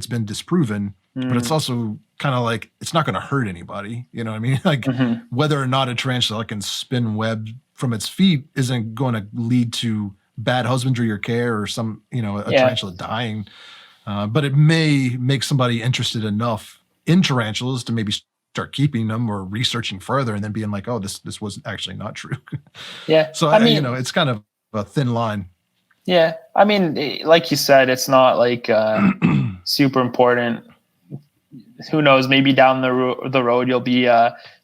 been disproven, but it's also kind of like it's not going to hurt anybody. You know what I mean? Like whether or not a tarantula can spin web from its feet isn't going to lead to bad husbandry or care or some, you know, a tarantula dying. But it may make somebody interested enough in tarantulas to maybe start keeping them or researching further and then being like, oh, this was actually not true. So I mean, you know, it's kind of a thin line. Yeah. I mean, like you said, it's not like super important. Who knows? Maybe down the road, you'll be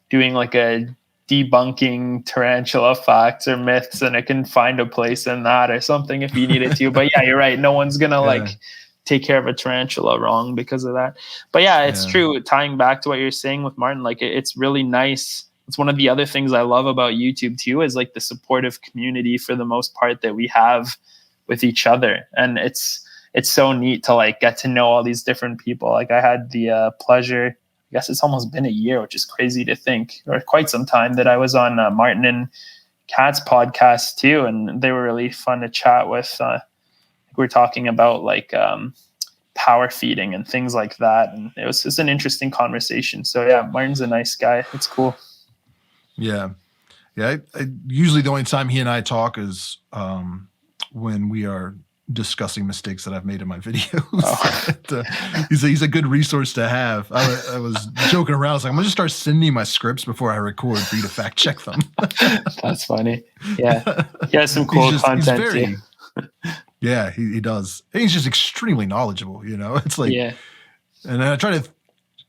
doing like a debunking tarantula facts or myths, and it can find a place in that or something if you need it to. But yeah, you're right. No one's going to like take care of a tarantula wrong because of that. But yeah, it's true. Tying back to what you're saying with Martin, like it's really nice. It's one of the other things I love about YouTube too, is like the supportive community for the most part that we have with each other. And it's so neat to like get to know all these different people. Like I had the pleasure, I guess it's almost been a year, which is crazy to think, or quite some time, that I was on Martin and Kat's podcast too. And they were really fun to chat with. We were talking about like power feeding and things like that. And it was just an interesting conversation. So yeah, Martin's a nice guy. It's cool. Yeah. I usually the only time he and I talk is when we are discussing mistakes that I've made in my videos. He's a good resource to have. I was joking around. I was like, I'm gonna just start sending you my scripts before I record for you to fact check them. That's funny. Yeah. He has some cool content too. Yeah, he does. He's just extremely knowledgeable, you know? It's like, and I try to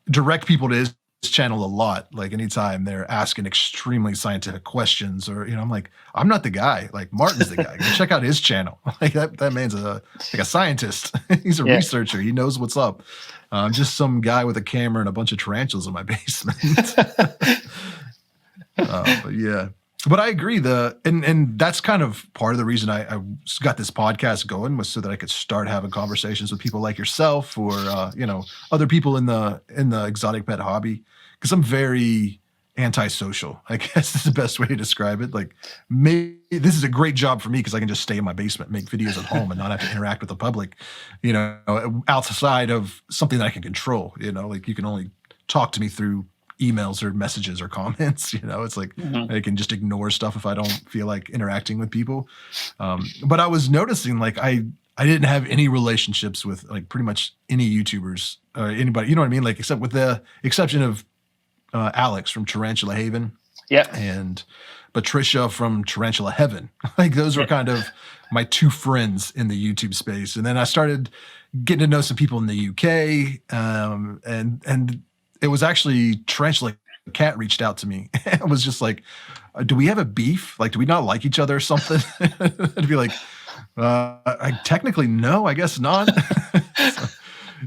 direct people to his channel a lot. Like anytime they're asking extremely scientific questions, or, you know, I'm like, I'm not the guy. Like Martin's the guy. Go check out his channel. Like that man's like a scientist. He's a researcher. He knows what's up. Just some guy with a camera and a bunch of tarantulas in my basement. But yeah. But I agree. And that's kind of part of the reason I got this podcast going, was so that I could start having conversations with people like yourself, or you know, other people in the exotic pet hobby. Because I'm very antisocial, I guess is the best way to describe it. Like, maybe this is a great job for me because I can just stay in my basement, make videos at home, and not have to interact with the public, you know, outside of something that I can control. You know, like you can only talk to me through emails or messages or comments. You know, it's like I can just ignore stuff if I don't feel like interacting with people. But I was noticing, like, I didn't have any relationships with like pretty much any YouTubers or anybody, you know what I mean? Like, except with the exception of Alex from Tarantula Haven, and Patricia from Tarantula Heaven. Like, those were kind of my 2 friends in the YouTube space. And then I started getting to know some people in the UK, and it was actually Tarantula Cat reached out to me. It was just like, do we have a beef? Like, do we not like each other or something? I'd be like, I technically no, I guess not. So,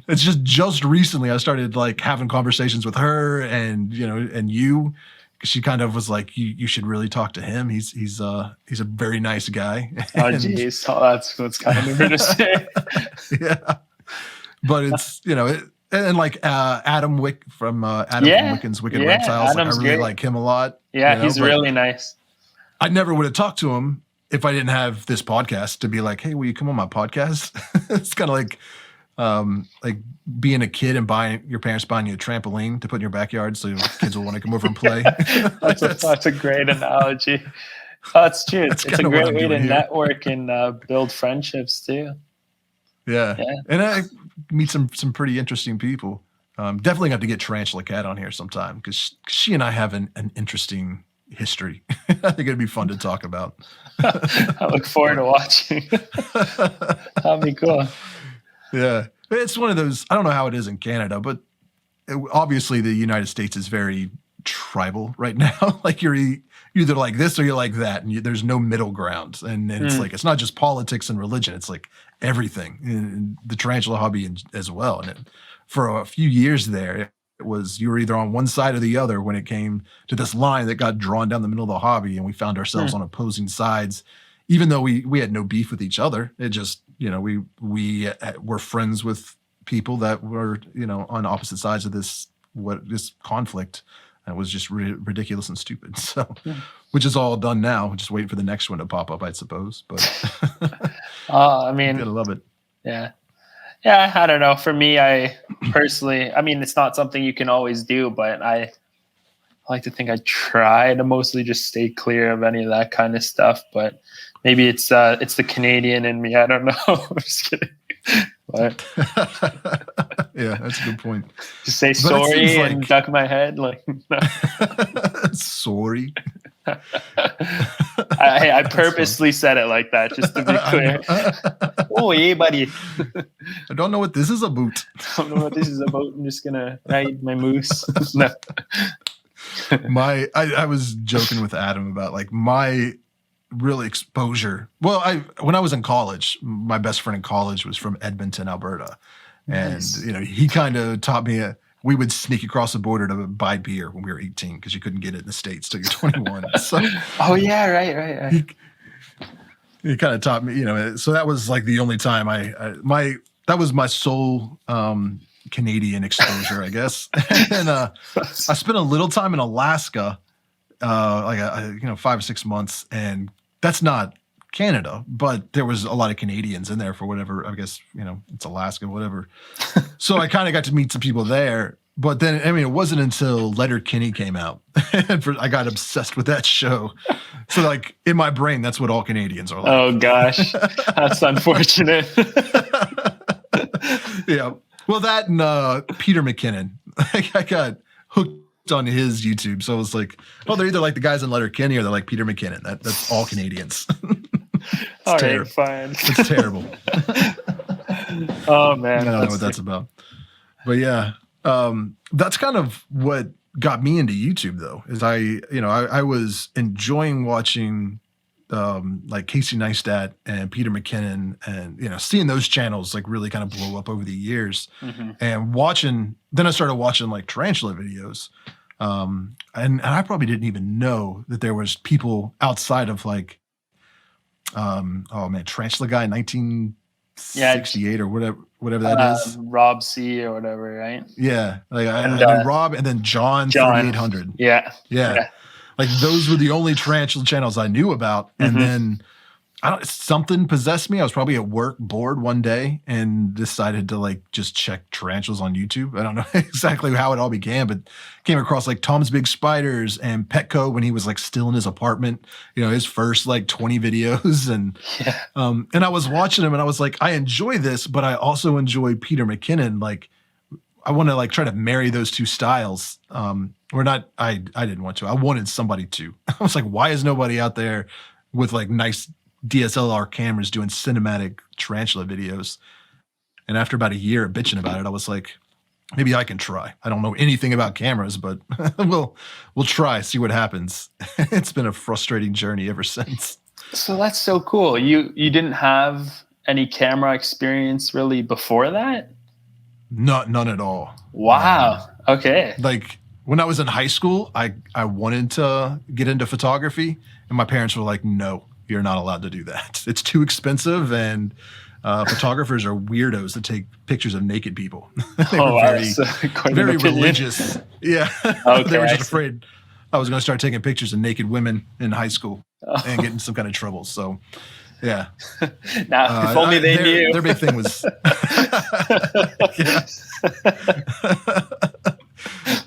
it's just recently I started like having conversations with her, and you know, and you, because she kind of was like, you should really talk to him. He's a very nice guy. Oh geez, that's kind of weird to say. Yeah, but it's, you know, and like Adam Wick from from Wiccan's Wicked Reptiles. Like, I really great. Like him a lot. Yeah, you know? He's really nice. I never would have talked to him if I didn't have this podcast to be like, hey, will you come on my podcast? It's kind of like being a kid and your parents buying you a trampoline to put in your backyard so your kids will want to come over and play. That's a great analogy. Oh, it's true. It's a great way to network and build friendships too. Yeah. And I meet some pretty interesting people. Definitely have to get Tarantula Cat on here sometime, because she and I have an interesting history. I think it'd be fun to talk about. I look forward to watching. That'd be cool. Yeah. It's one of those, I don't know how it is in Canada, but obviously the United States is very tribal right now. Like you're either like this or you're like that, and there's no middle ground. And it's like, it's not just politics and religion. It's like everything, and the tarantula hobby as well. And for a few years there, it was, you were either on one side or the other when it came to this line that got drawn down the middle of the hobby, and we found ourselves on opposing sides, even though we had no beef with each other. It just, we were friends with people that were, on opposite sides of this conflict. That was just ridiculous and stupid. So, which is all done now. Just waiting for the next one to pop up, I suppose. But I mean, gotta love it. Yeah. Yeah, I don't know. For me, I personally, it's not something you can always do, but I like to think I try to mostly just stay clear of any of that kind of stuff. But maybe it's the Canadian in me. I don't know. I'm just kidding. But yeah, that's a good point. Just say sorry and duck my head. Like, no. Sorry. I purposely said it like that, just to be clear. Oh, yeah, buddy. I don't know what this is about. I don't know what this is about. I'm just gonna ride my moose. No. I was joking with Adam about like my real exposure. Well, when I was in college, my best friend in college was from Edmonton, Alberta. Nice. And, he kind of taught me we would sneak across the border to buy beer when we were 18 because you couldn't get it in the States till you're 21. So, oh, yeah, right. He kind of taught me, so that was like the only time that was my sole Canadian exposure, I guess. And I spent a little time in Alaska, 5 or 6 months, and that's not Canada, but there was a lot of Canadians in there for whatever, I guess, it's Alaska, whatever. So I kind of got to meet some people there. But then, it wasn't until Letterkenny came out. I got obsessed with that show. So, like, in my brain, that's what all Canadians are like. Oh, gosh. That's unfortunate. Yeah. Well, that and Peter McKinnon. I got hooked on his YouTube. So I was like, oh, they're either like the guys in Letterkenny or they're like Peter McKinnon. That's all Canadians. All right, fine. It's terrible. Oh, man. I don't know what that's about. But, yeah. That's kind of what got me into YouTube, though, is I was enjoying watching like Casey Neistat and Peter McKinnon, and seeing those channels like really kind of blow up over the years, and then I started watching like tarantula videos, and I probably didn't even know that there was people outside of like Tarantula Guy 1968 or whatever that is. Rob C or whatever, right? Yeah. Like I knew Rob, and then John 3800. Yeah. Like those were the only tarantula channels I knew about. And then something possessed me. I was probably at work bored one day and decided to like just check tarantulas on YouTube. I don't know exactly how it all began, but came across like Tom's Big Spiders and Petco when he was like still in his apartment, his first like 20 videos. And I was watching him and I was like, I enjoy this, but I also enjoy Peter McKinnon. Like I want to like try to marry those two styles. Or not, I didn't want to. I wanted somebody to. I was like, why is nobody out there with like nice DSLR cameras doing cinematic tarantula videos? And after about a year of bitching about it, I was like, maybe I can try. I don't know anything about cameras, but we'll try, see what happens. It's been a frustrating journey ever since. So that's so cool. You didn't have any camera experience really before that? None at all. Wow. Okay. Like when I was in high school, I wanted to get into photography, and my parents were like, no, you're not allowed to do that. It's too expensive, and photographers are weirdos that take pictures of naked people. They were very religious. Yeah. Okay, they were just afraid I was going to start taking pictures of naked women in high school and get in some kind of trouble. So, yeah. Now, if only they knew. Their big thing was...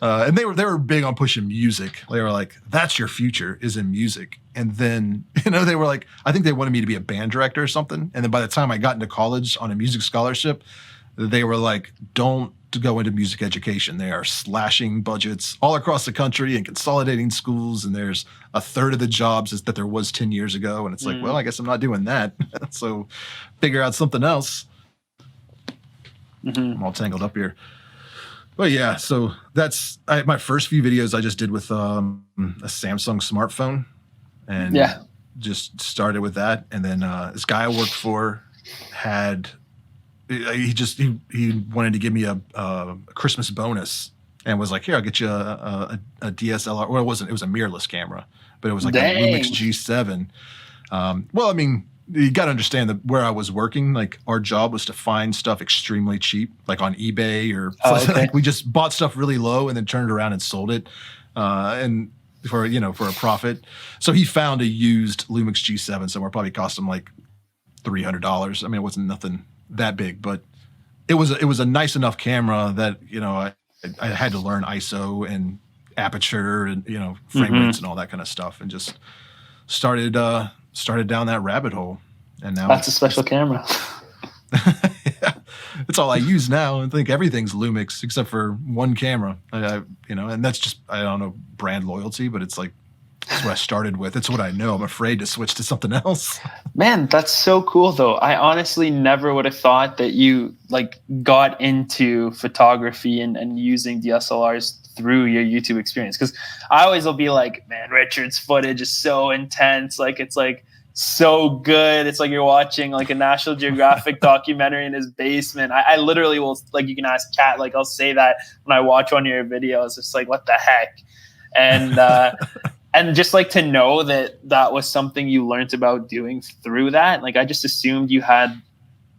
and they were big on pushing music. They were like, that's your future, is in music. And then, they were like, I think they wanted me to be a band director or something. And then by the time I got into college on a music scholarship, they were like, don't to go into music education. They are slashing budgets all across the country and consolidating schools. And there's a third of the jobs that there was 10 years ago. And it's like, well, I guess I'm not doing that. So figure out something else. I'm all tangled up here. But yeah, so that's my first few videos I just did with a Samsung smartphone. And just started with that. And then this guy I worked for he wanted to give me a Christmas bonus and was like, here, I'll get you a DSLR. Well, it was a mirrorless camera, but it was like a Lumix G7. Well, I mean, you got to understand that where I was working, like our job was to find stuff extremely cheap, like on eBay or like we just bought stuff really low and then turned around and sold it. And for a profit. So he found a used Lumix G7 somewhere, probably cost him like $300. I mean, it wasn't nothing that big, but it was a nice enough camera that, I had to learn ISO and aperture and, frame rates and all that kind of stuff, and just started down that rabbit hole. And now that's a special camera. Yeah, it's all I use now. I think everything's Lumix except for one camera. And that's just, I don't know, brand loyalty, but it's like, that's what I started with. It's what I know. I'm afraid to switch to something else. Man, that's so cool though. I honestly never would have thought that you got into photography and using DSLRs through your YouTube experience. Cause I always will be like, man, Richard's footage is so intense. It's so good. It's like you're watching a National Geographic documentary in his basement. I literally will, you can ask Kat, I'll say that when I watch one of your videos. It's like, what the heck? And and just to know that was something you learned about doing through that. I just assumed you had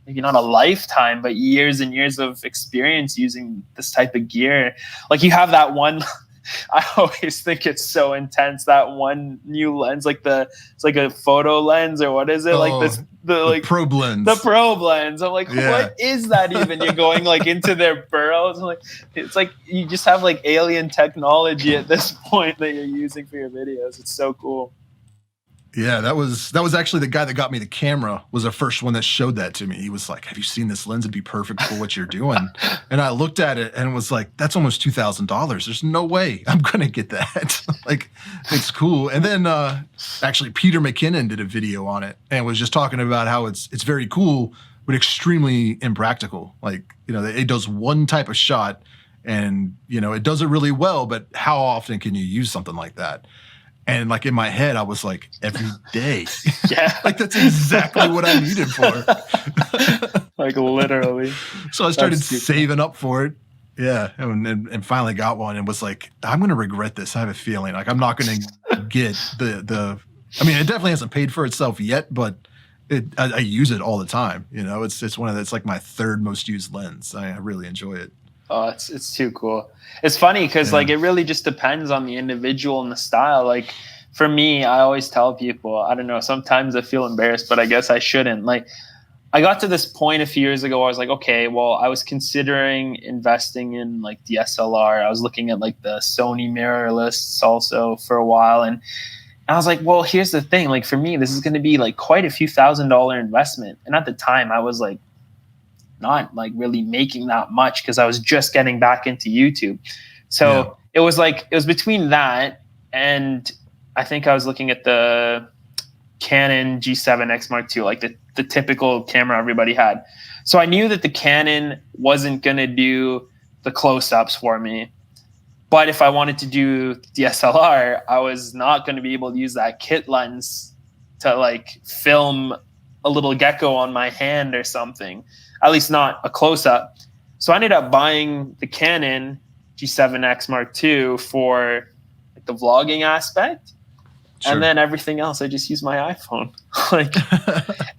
maybe not a lifetime, but years and years of experience using this type of gear. You have that one. I always think it's so intense, that one new lens, it's like a photo lens, or what is it? The probe lens. The probe lens. I'm like, what is that even? You're going into their burrows. It's like you just have alien technology at this point that you're using for your videos. It's so cool. Yeah, that was actually the guy that got me the camera, was the first one that showed that to me. He was like, have you seen this lens? It'd be perfect for what you're doing. And I looked at it and was like, that's almost $2,000. There's no way I'm going to get that. It's cool. And then actually Peter McKinnon did a video on it and was just talking about how it's very cool, but extremely impractical. It does one type of shot and, it does it really well, but how often can you use something like that? And in my head, I was like, every day. Yeah. That's exactly what I needed for. Literally. So I started saving up for it. Yeah. And finally got one and was like, I'm going to regret this. I have a feeling I'm not going to get the I mean, it definitely hasn't paid for itself yet, but I use it all the time. It's one of it's my third most used lens. I really enjoy it. Oh, it's too cool. It's funny because it really just depends on the individual and the style. For me, I always tell people, I don't know, sometimes I feel embarrassed, but I guess I shouldn't. I got to this point a few years ago where I was like, okay, well, I was considering investing in DSLR. I was looking at the Sony mirrorless also for a while. And I was like, well, here's the thing. For me, this is going to be quite a few $1,000 investment. And at the time I was not really making that much because I was just getting back into YouTube. So it was between that and I think I was looking at the Canon G7X Mark II, the typical camera everybody had. So I knew that the Canon wasn't going to do the close-ups for me. But if I wanted to do DSLR, I was not going to be able to use that kit lens to film a little gecko on my hand or something. At least not a close-up. So I ended up buying the Canon G7X Mark II for the vlogging aspect. Sure. And then everything else, I just use my iPhone.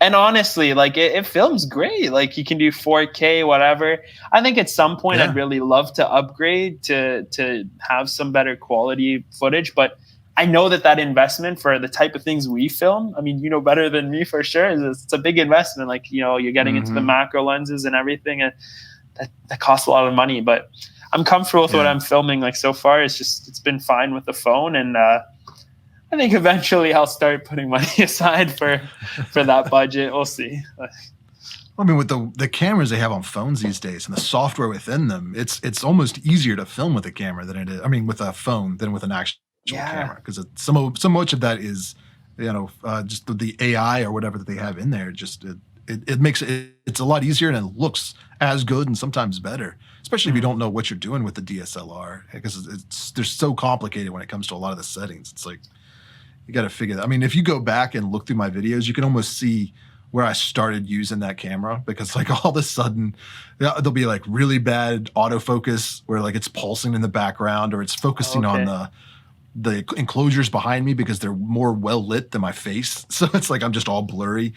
And honestly, it films great. You can do 4K, whatever. I think at some point I'd really love to upgrade to have some better quality footage. But I know that investment for the type of things we film, I mean, better than me for sure, it's a big investment. You're getting into the macro lenses and everything, and that costs a lot of money. But I'm comfortable with what I'm filming. So far, it's been fine with the phone, and I think eventually I'll start putting money aside for that budget. We'll see. I mean, with the cameras they have on phones these days and the software within them, it's almost easier to film with a camera than it is. I mean, with a phone than with an actual camera, because so much of that is, just the AI or whatever that they have in there. Just it makes it's a lot easier, and it looks as good and sometimes better, especially if you don't know what you're doing with the DSLR, because they're so complicated when it comes to a lot of the settings. It's like you got to figure that. I mean, if you go back and look through my videos, you can almost see where I started using that camera, because like all of a sudden there'll be like really bad autofocus where like it's pulsing in the background, or it's focusing on the enclosures behind me because they're more well lit than my face. So it's like I'm just all blurry,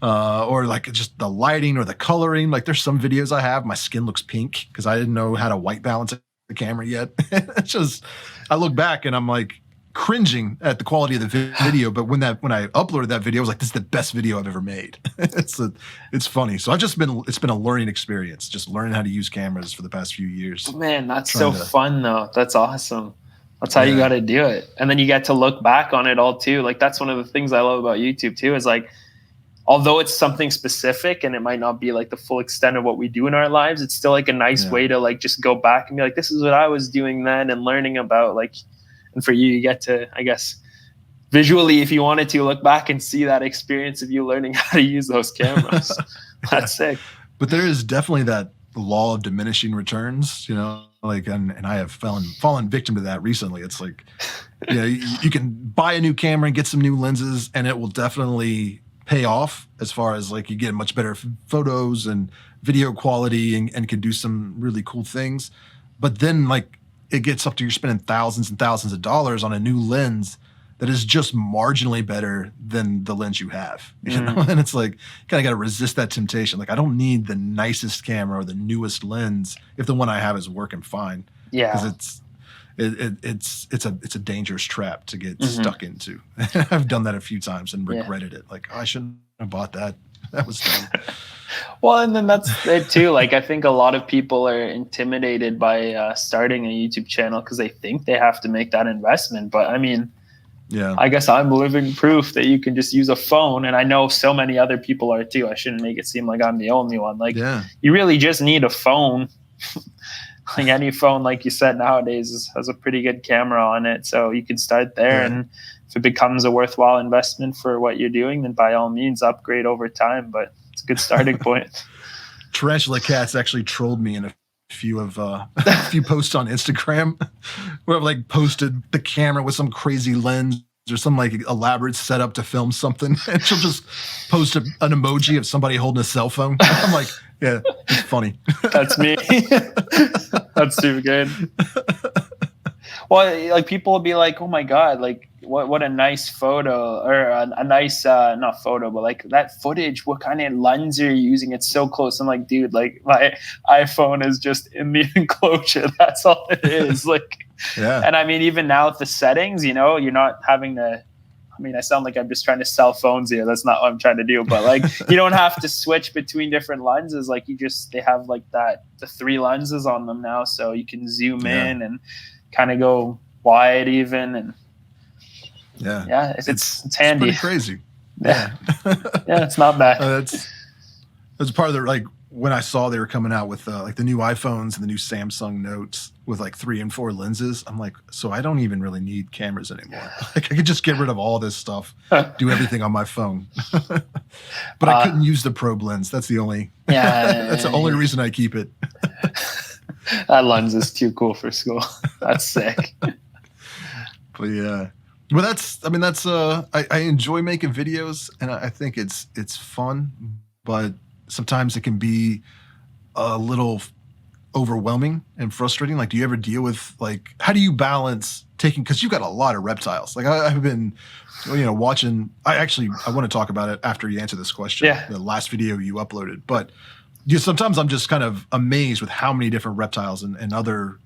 or like just the lighting or the coloring. Like there's some videos I have, my skin looks pink because I didn't know how to white balance the camera yet. It's just, I look back and I'm like, cringing at the quality of the video, but when I uploaded that video, I was like, this is the best video I've ever made. It's funny. So it's been a learning experience, just learning how to use cameras for the past few years. Man, that's so fun though. That's awesome. That's how you got to do it. And then you get to look back on it all too. Like that's one of the things I love about YouTube too, is like, although it's something specific and it might not be like the full extent of what we do in our lives, it's still like a nice way to like just go back and be like, this is what I was doing then, and learning about like. And for you get to, I guess, visually, if you wanted to, look back and see that experience of you learning how to use those cameras. That's sick. But there is definitely that law of diminishing returns, like, and I have fallen victim to that recently. It's like, you can buy a new camera and get some new lenses, and it will definitely pay off as far as like you get much better photos and video quality and can do some really cool things. But then like, it gets up to you're spending thousands and thousands of dollars on a new lens that is just marginally better than the lens you have, And it's like, kind of got to resist that temptation. Like, I don't need the nicest camera or the newest lens if the one I have is working fine. Yeah. Because it's a dangerous trap to get stuck into. I've done that a few times and regretted it. Like, I shouldn't have bought that. That was dumb. Well, and then that's it too. Like, I think a lot of people are intimidated by starting a YouTube channel because they think they have to make that investment. But I mean, I guess I'm living proof that you can just use a phone. And I know so many other people are too. I shouldn't make it seem like I'm the only one. Like, you really just need a phone. Like any phone, like you said, nowadays has a pretty good camera on it. So you can start there. And if it becomes a worthwhile investment for what you're doing, then by all means upgrade over time. But it's a good starting point. Tarantula Cats actually trolled me in a few posts on Instagram where I've like posted the camera with some crazy lens or some like elaborate setup to film something, and she'll just post an emoji of somebody holding a cell phone. I'm like, yeah, it's funny. That's me. That's too good. Well, like people will be like, "Oh my god, like what a nice photo, or a nice not photo, but like that footage. What kind of lens are you using? It's so close." I'm like, dude, like my iPhone is just in the enclosure. That's all it is. Like, and I mean, even now with the settings, you're not having to. I mean, I sound like I'm just trying to sell phones here. That's not what I'm trying to do. But like, you don't have to switch between different lenses. Like they have like the 3 lenses on them now, so you can zoom in and kind of go wide even, and it's handy. It's pretty crazy. Yeah. It's not bad. That's part of the, like, when I saw they were coming out with like the new iPhones and the new Samsung Notes with like 3 and 4 lenses, I'm like, so I don't even really need cameras anymore. Like I could just get rid of all this stuff, do everything on my phone. But I couldn't use the probe lens. That's the only that's the only reason I keep it. That lens is too cool for school. That's sick. But yeah. Well, I enjoy making videos, and I think it's fun, but sometimes it can be a little overwhelming and frustrating. Like, do you ever deal with, like, how do you balance because you've got a lot of reptiles. Like I've been, watching, I want to talk about it after you answer this question. Yeah. The last video you uploaded, but sometimes I'm just kind of amazed with how many different reptiles and other,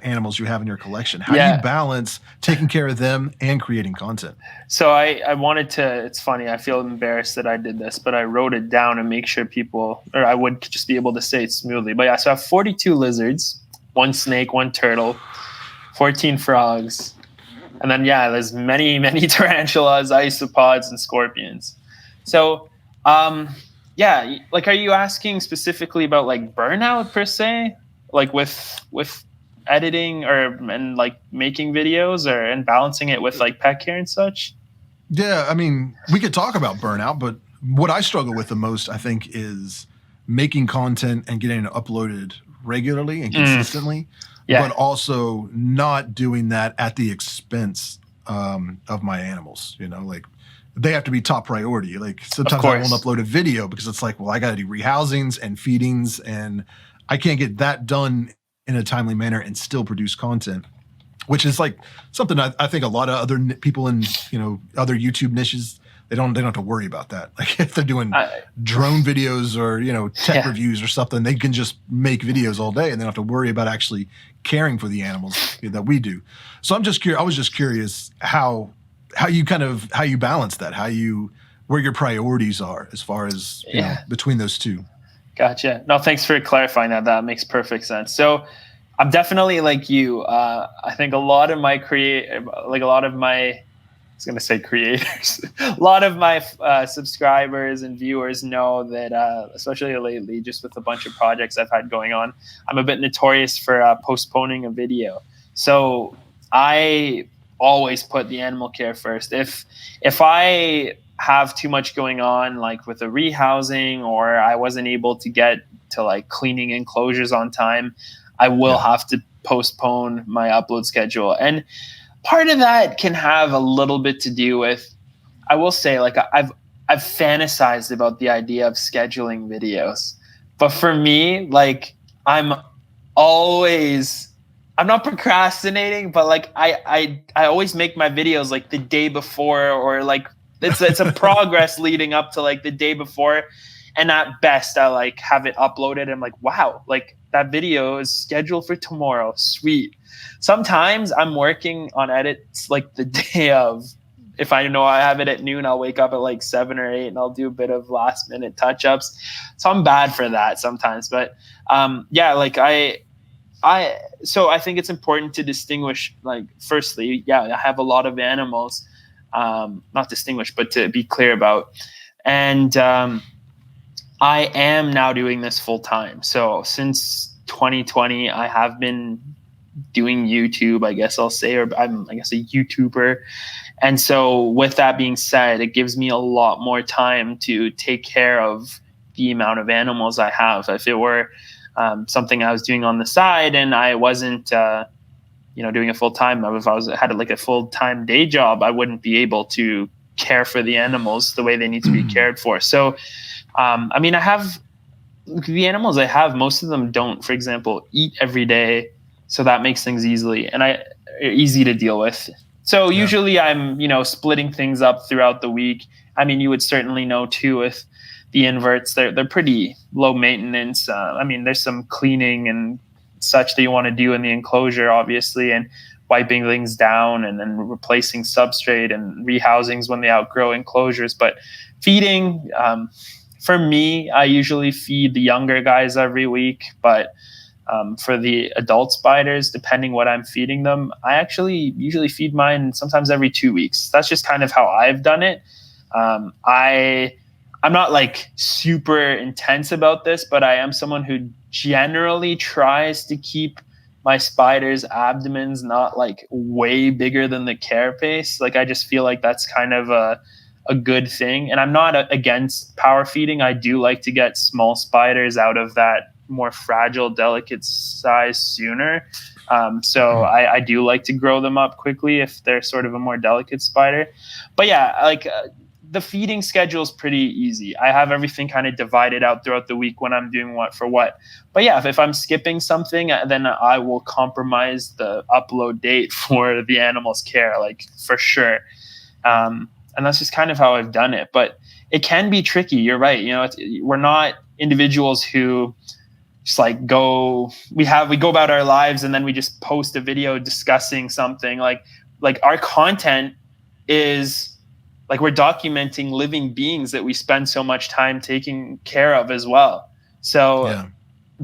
animals you have in your collection. How do you balance taking care of them and creating content? So I wanted to, it's funny, I feel embarrassed that I did this, but I wrote it down and make sure I would just be able to say it smoothly. But yeah, so I have 42 lizards, 1 snake, 1 turtle, 14 frogs. And then, there's many, many tarantulas, isopods, and scorpions. So, yeah, like, are you asking specifically about like burnout per se, like with editing and like making videos and balancing it with like pet care and such? Yeah, I mean, we could talk about burnout, but what I struggle with the most, I think, is making content and getting it uploaded regularly and consistently, but also not doing that at the expense of my animals. You know, like they have to be top priority. Like sometimes I won't upload a video because it's like, well, I got to do rehousings and feedings, and I can't get that done in a timely manner and still produce content. Which is like something I think a lot of other people in, you know, other YouTube niches, they don't have to worry about that. Like if they're doing drone videos or, you know, tech reviews or something, they can just make videos all day and they don't have to worry about actually caring for the animals that we do. So I'm just curious. I was just curious how you balance that, where your priorities are as far as you know, between those two. Gotcha. No, thanks for clarifying that. That makes perfect sense. So I'm definitely like you. I think a lot of my creators, a lot of my subscribers and viewers know that, especially lately, just with a bunch of projects I've had going on, I'm a bit notorious for postponing a video. So I always put the animal care first. If I have too much going on, like with a rehousing, or I wasn't able to get to like cleaning enclosures on time, I will have to postpone my upload schedule. And part of that can have a little bit to do with, I will say, like I've fantasized about the idea of scheduling videos. But for me, like I'm not procrastinating, but like I always make my videos like the day before, or like it's a progress leading up to like the day before. And at best, I like have it uploaded. I'm like, wow, like that video is scheduled for tomorrow. Sweet. Sometimes I'm working on edits like the day of. If I know I have it at noon, I'll wake up at like 7 or 8 and I'll do a bit of last minute touch ups. So I'm bad for that sometimes. But like so I think it's important to distinguish, like, firstly, I have a lot of animals, not distinguish, but to be clear about. And I am now doing this full time. So since 2020, I have been doing YouTube, I guess I'll say, or I'm, I guess, a YouTuber. And so with that being said, it gives me a lot more time to take care of the amount of animals I have. If it were something I was doing on the side and I wasn't, doing a full time, if I had like a full time day job, I wouldn't be able to care for the animals the way they need to be cared for. So, I have the animals I have, most of them don't, for example, eat every day. So that makes things easy to deal with. So usually I'm, splitting things up throughout the week. You would certainly know too with the inverts, they're pretty low maintenance. There's some cleaning and such that you want to do in the enclosure, obviously, and wiping things down and then replacing substrate and rehousings when they outgrow enclosures. But feeding, for me, I usually feed the younger guys every week, but for the adult spiders, depending what I'm feeding them, I actually usually feed mine sometimes every 2 weeks. That's just kind of how I've done it. I'm not like super intense about this, but I am someone who generally tries to keep my spiders' abdomens not like way bigger than the carapace. Like I just feel like that's kind of a good thing. And I'm not against power feeding. I do like to get small spiders out of that more fragile, delicate size sooner. So I do like to grow them up quickly if they're sort of a more delicate spider. But the feeding schedule is pretty easy. I have everything kind of divided out throughout the week when I'm doing what for what. But if I'm skipping something, then I will compromise the upload date for the animal's care, like for sure. And that's just kind of how I've done it. But it can be tricky. You're right. We're not individuals who just like we go about our lives and then we just post a video discussing something. Like our content is like we're documenting living beings that we spend so much time taking care of as well. So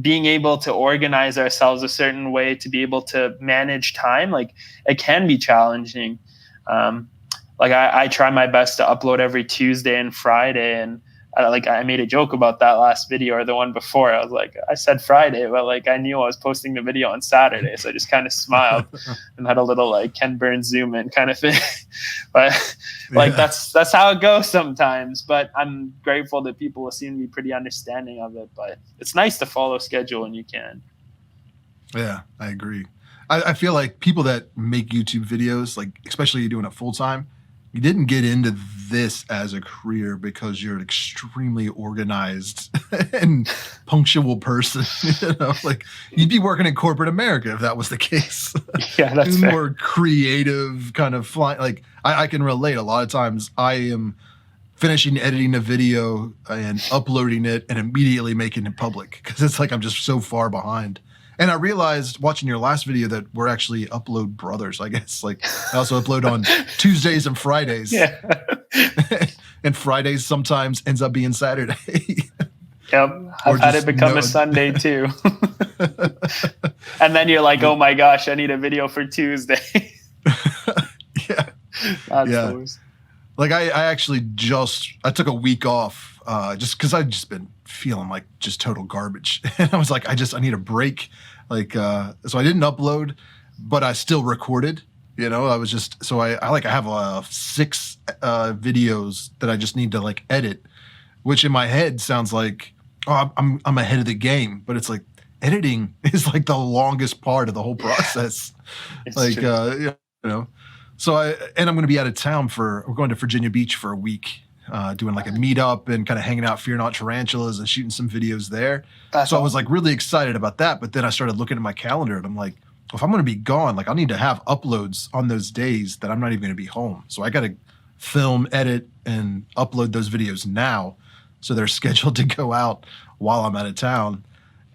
being able to organize ourselves a certain way to be able to manage time, like it can be challenging. I try my best to upload every Tuesday and Friday, and I made a joke about that last video or the one before. I was like, I said Friday, but like I knew I was posting the video on Saturday, so I just kind of smiled and had a little like Ken Burns zoom in kind of thing. But like that's how it goes sometimes. But I'm grateful that people seem to be pretty understanding of it. But it's nice to follow schedule when you can. Yeah, I agree. I feel like people that make YouTube videos, like especially doing it full time, you didn't get into this as a career because you're an extremely organized and punctual person. You know, like you'd be working in corporate America if that was the case. Yeah, that's fair. More creative kind of fly. Like I can relate. A lot of times I am finishing editing a video and uploading it and immediately making it public because it's like I'm just so far behind. And I realized watching your last video that we're actually upload brothers, I guess. Like I also upload on Tuesdays and Fridays. Yeah. And Fridays sometimes ends up being Saturday. Yep. I've had it become a Sunday too. And then you're like, oh my gosh, I need a video for Tuesday. Yeah. That's the worst. Like I actually I took a week off just because I've just been feeling like just total garbage. And I was like, I need a break. Like, so I didn't upload, but I still recorded, you know, I was just, so I have 6 videos that I just need to like edit, which in my head sounds like, oh, I'm ahead of the game, but it's like editing is like the longest part of the whole process. Like, you know, so I'm going to be out of town we're going to Virginia Beach for a week. Doing like a meetup and kind of hanging out Fear Not Tarantulas and shooting some videos there. So I was like really excited about that. But then I started looking at my calendar and I'm like, well, if I'm going to be gone, like I need to have uploads on those days that I'm not even going to be home. So I got to film, edit, and upload those videos now. So they're scheduled to go out while I'm out of town.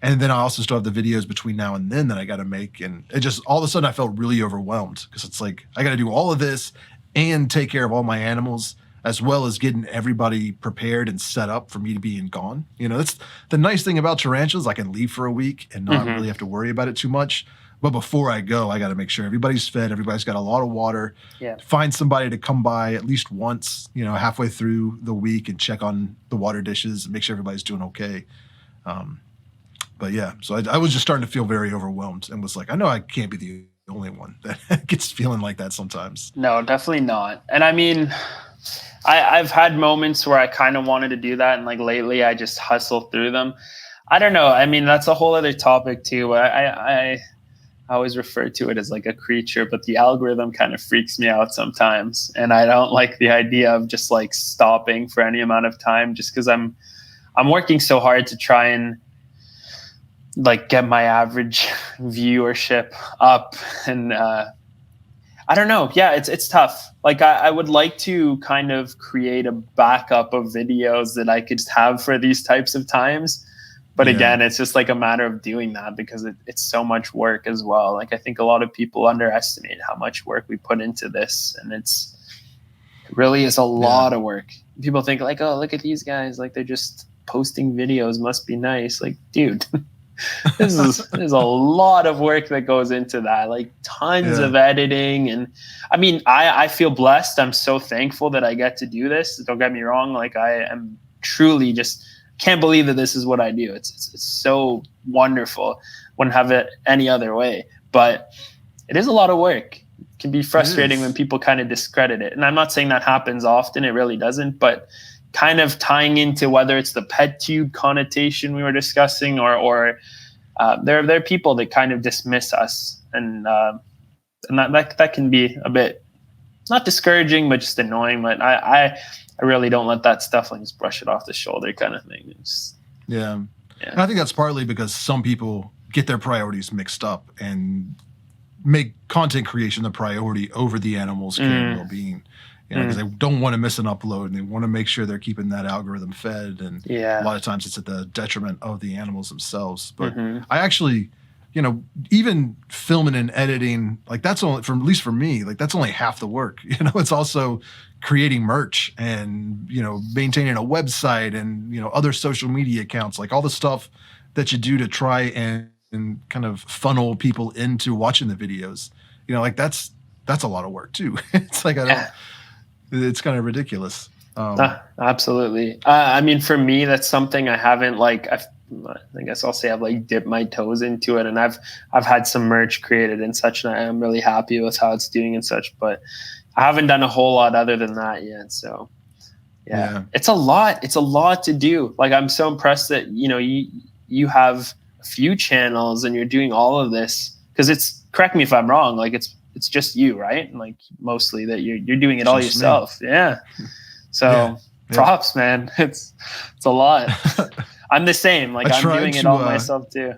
And then I also still have the videos between now and then that I got to make. And it just, all of a sudden I felt really overwhelmed because it's like, I got to do all of this and take care of all my animals, as well as getting everybody prepared and set up for me to be gone. You know, that's the nice thing about tarantulas. I can leave for a week and not really have to worry about it too much. But before I go, I got to make sure everybody's fed. Everybody's got a lot of water. Yeah. Find somebody to come by at least once, you know, halfway through the week and check on the water dishes and make sure everybody's doing okay. But yeah, so I was just starting to feel very overwhelmed and was like, I know I can't be the only one that gets feeling like that sometimes. No, definitely not. And I mean, I've had moments where I kind of wanted to do that, and like lately I just hustle through them. I don't know. I mean, that's a whole other topic too. I always refer to it as like a creature, but the algorithm kind of freaks me out sometimes, and I don't like the idea of just like stopping for any amount of time just because I'm working so hard to try and like get my average viewership up, and I don't know. Yeah, it's tough. Like I would like to kind of create a backup of videos that I could have for these types of times. But again, it's just like a matter of doing that because it's so much work as well. Like I think a lot of people underestimate how much work we put into this, and it really is a lot of work. People think like, oh, look at these guys. Like they're just posting videos, must be nice. Like, dude, there's a lot of work that goes into that, like tons of editing. And I mean, I feel blessed. I'm so thankful that I get to do this. Don't get me wrong. Like I am truly just can't believe that this is what I do. It's so wonderful. Wouldn't have it any other way, but it is a lot of work. It can be frustrating when people kind of discredit it. And I'm not saying that happens often. It really doesn't, but kind of tying into whether it's the pet tube connotation we were discussing or there are people that kind of dismiss us, and that can be a bit not discouraging, but just annoying. But I really don't let that stuff like just brush it off the shoulder kind of thing. And I think that's partly because some people get their priorities mixed up and make content creation the priority over the animal's care and well-being. You know, because they don't want to miss an upload and they want to make sure they're keeping that algorithm fed. And a lot of times it's at the detriment of the animals themselves. But I actually, you know, even filming and editing, like that's only, at least for me, like that's only half the work. You know, it's also creating merch and, you know, maintaining a website and, you know, other social media accounts, like all the stuff that you do to try and kind of funnel people into watching the videos. You know, like that's a lot of work too. It's like, it's kind of ridiculous. Absolutely. I mean, for me, that's something I haven't I guess I'll say I've like dipped my toes into it, and I've had some merch created and such, and I am really happy with how it's doing and such, but I haven't done a whole lot other than that yet. So yeah. It's a lot to do. Like, I'm so impressed that, you have a few channels and you're doing all of this, because correct me if I'm wrong, like it's just you, right? Like, mostly that you're doing it all yourself. Me. Yeah. So props, man. It's a lot. I'm the same. Like, I'm doing it all myself too.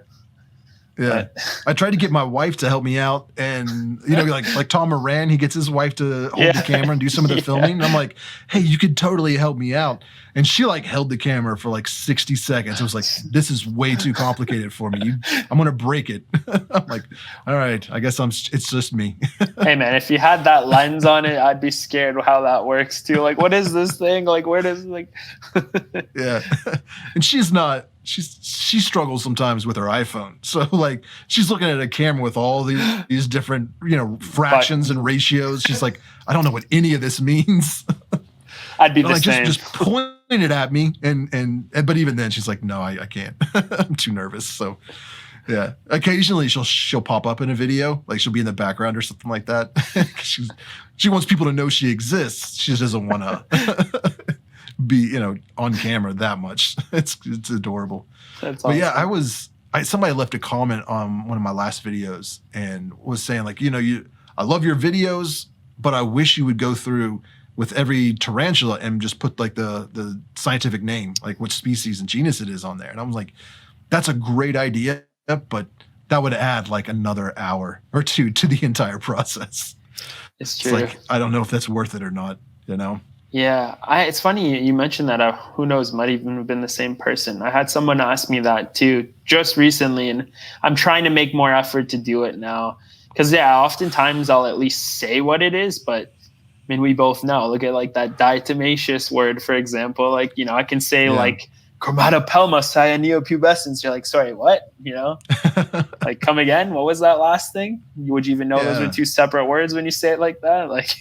Yeah. I tried to get my wife to help me out, and like Tom Moran, he gets his wife to hold the camera and do some of the filming. And I'm like, hey, you could totally help me out. And she like held the camera for like 60 seconds. It was like, this is way too complicated for me. I'm going to break it. I'm like, all right, I guess it's just me. Hey man, if you had that lens on it, I'd be scared how that works too. Like, what is this thing? Like, where does Yeah. And she struggles sometimes with her iPhone. So like, she's looking at a camera with all these different, fractions and ratios. She's like, I don't know what any of this means. I'd be the same. Just point it at me. But even then she's like, no, I can't. I'm too nervous. So yeah. Occasionally she'll pop up in a video. Like, she'll be in the background or something like that. She wants people to know she exists. She just doesn't want to be on camera that much. It's adorable. That's awesome. But yeah, somebody left a comment on one of my last videos and was saying like, I love your videos, but I wish you would go through with every tarantula and just put like the scientific name, like what species and genus it is on there. And I was like, that's a great idea, but that would add like another hour or two to the entire process. It's true. It's like, I don't know if that's worth it or not, Yeah, it's funny you mentioned that. Who knows, might even have been the same person. I had someone ask me that too just recently, and I'm trying to make more effort to do it now. Because oftentimes I'll at least say what it is, but I mean, we both know. Look at like that diatomaceous word, for example. Like, I can say like Chromatopelma cyanopubescens. You're like, sorry, what? Like, come again? What was that last thing? Would you even know those were two separate words when you say it like that? Like.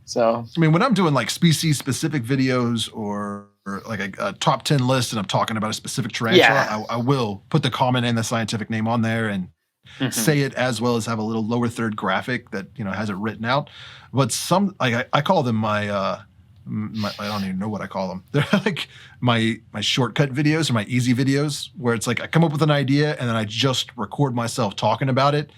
So, I mean, when I'm doing like species specific videos or like a top 10 list and I'm talking about a specific tarantula, I will put the comment and the scientific name on there and say it, as well as have a little lower third graphic that, has it written out. But some, like I call them my I don't even know what I call them. They're like my shortcut videos or my easy videos, where it's like I come up with an idea and then I just record myself talking about it.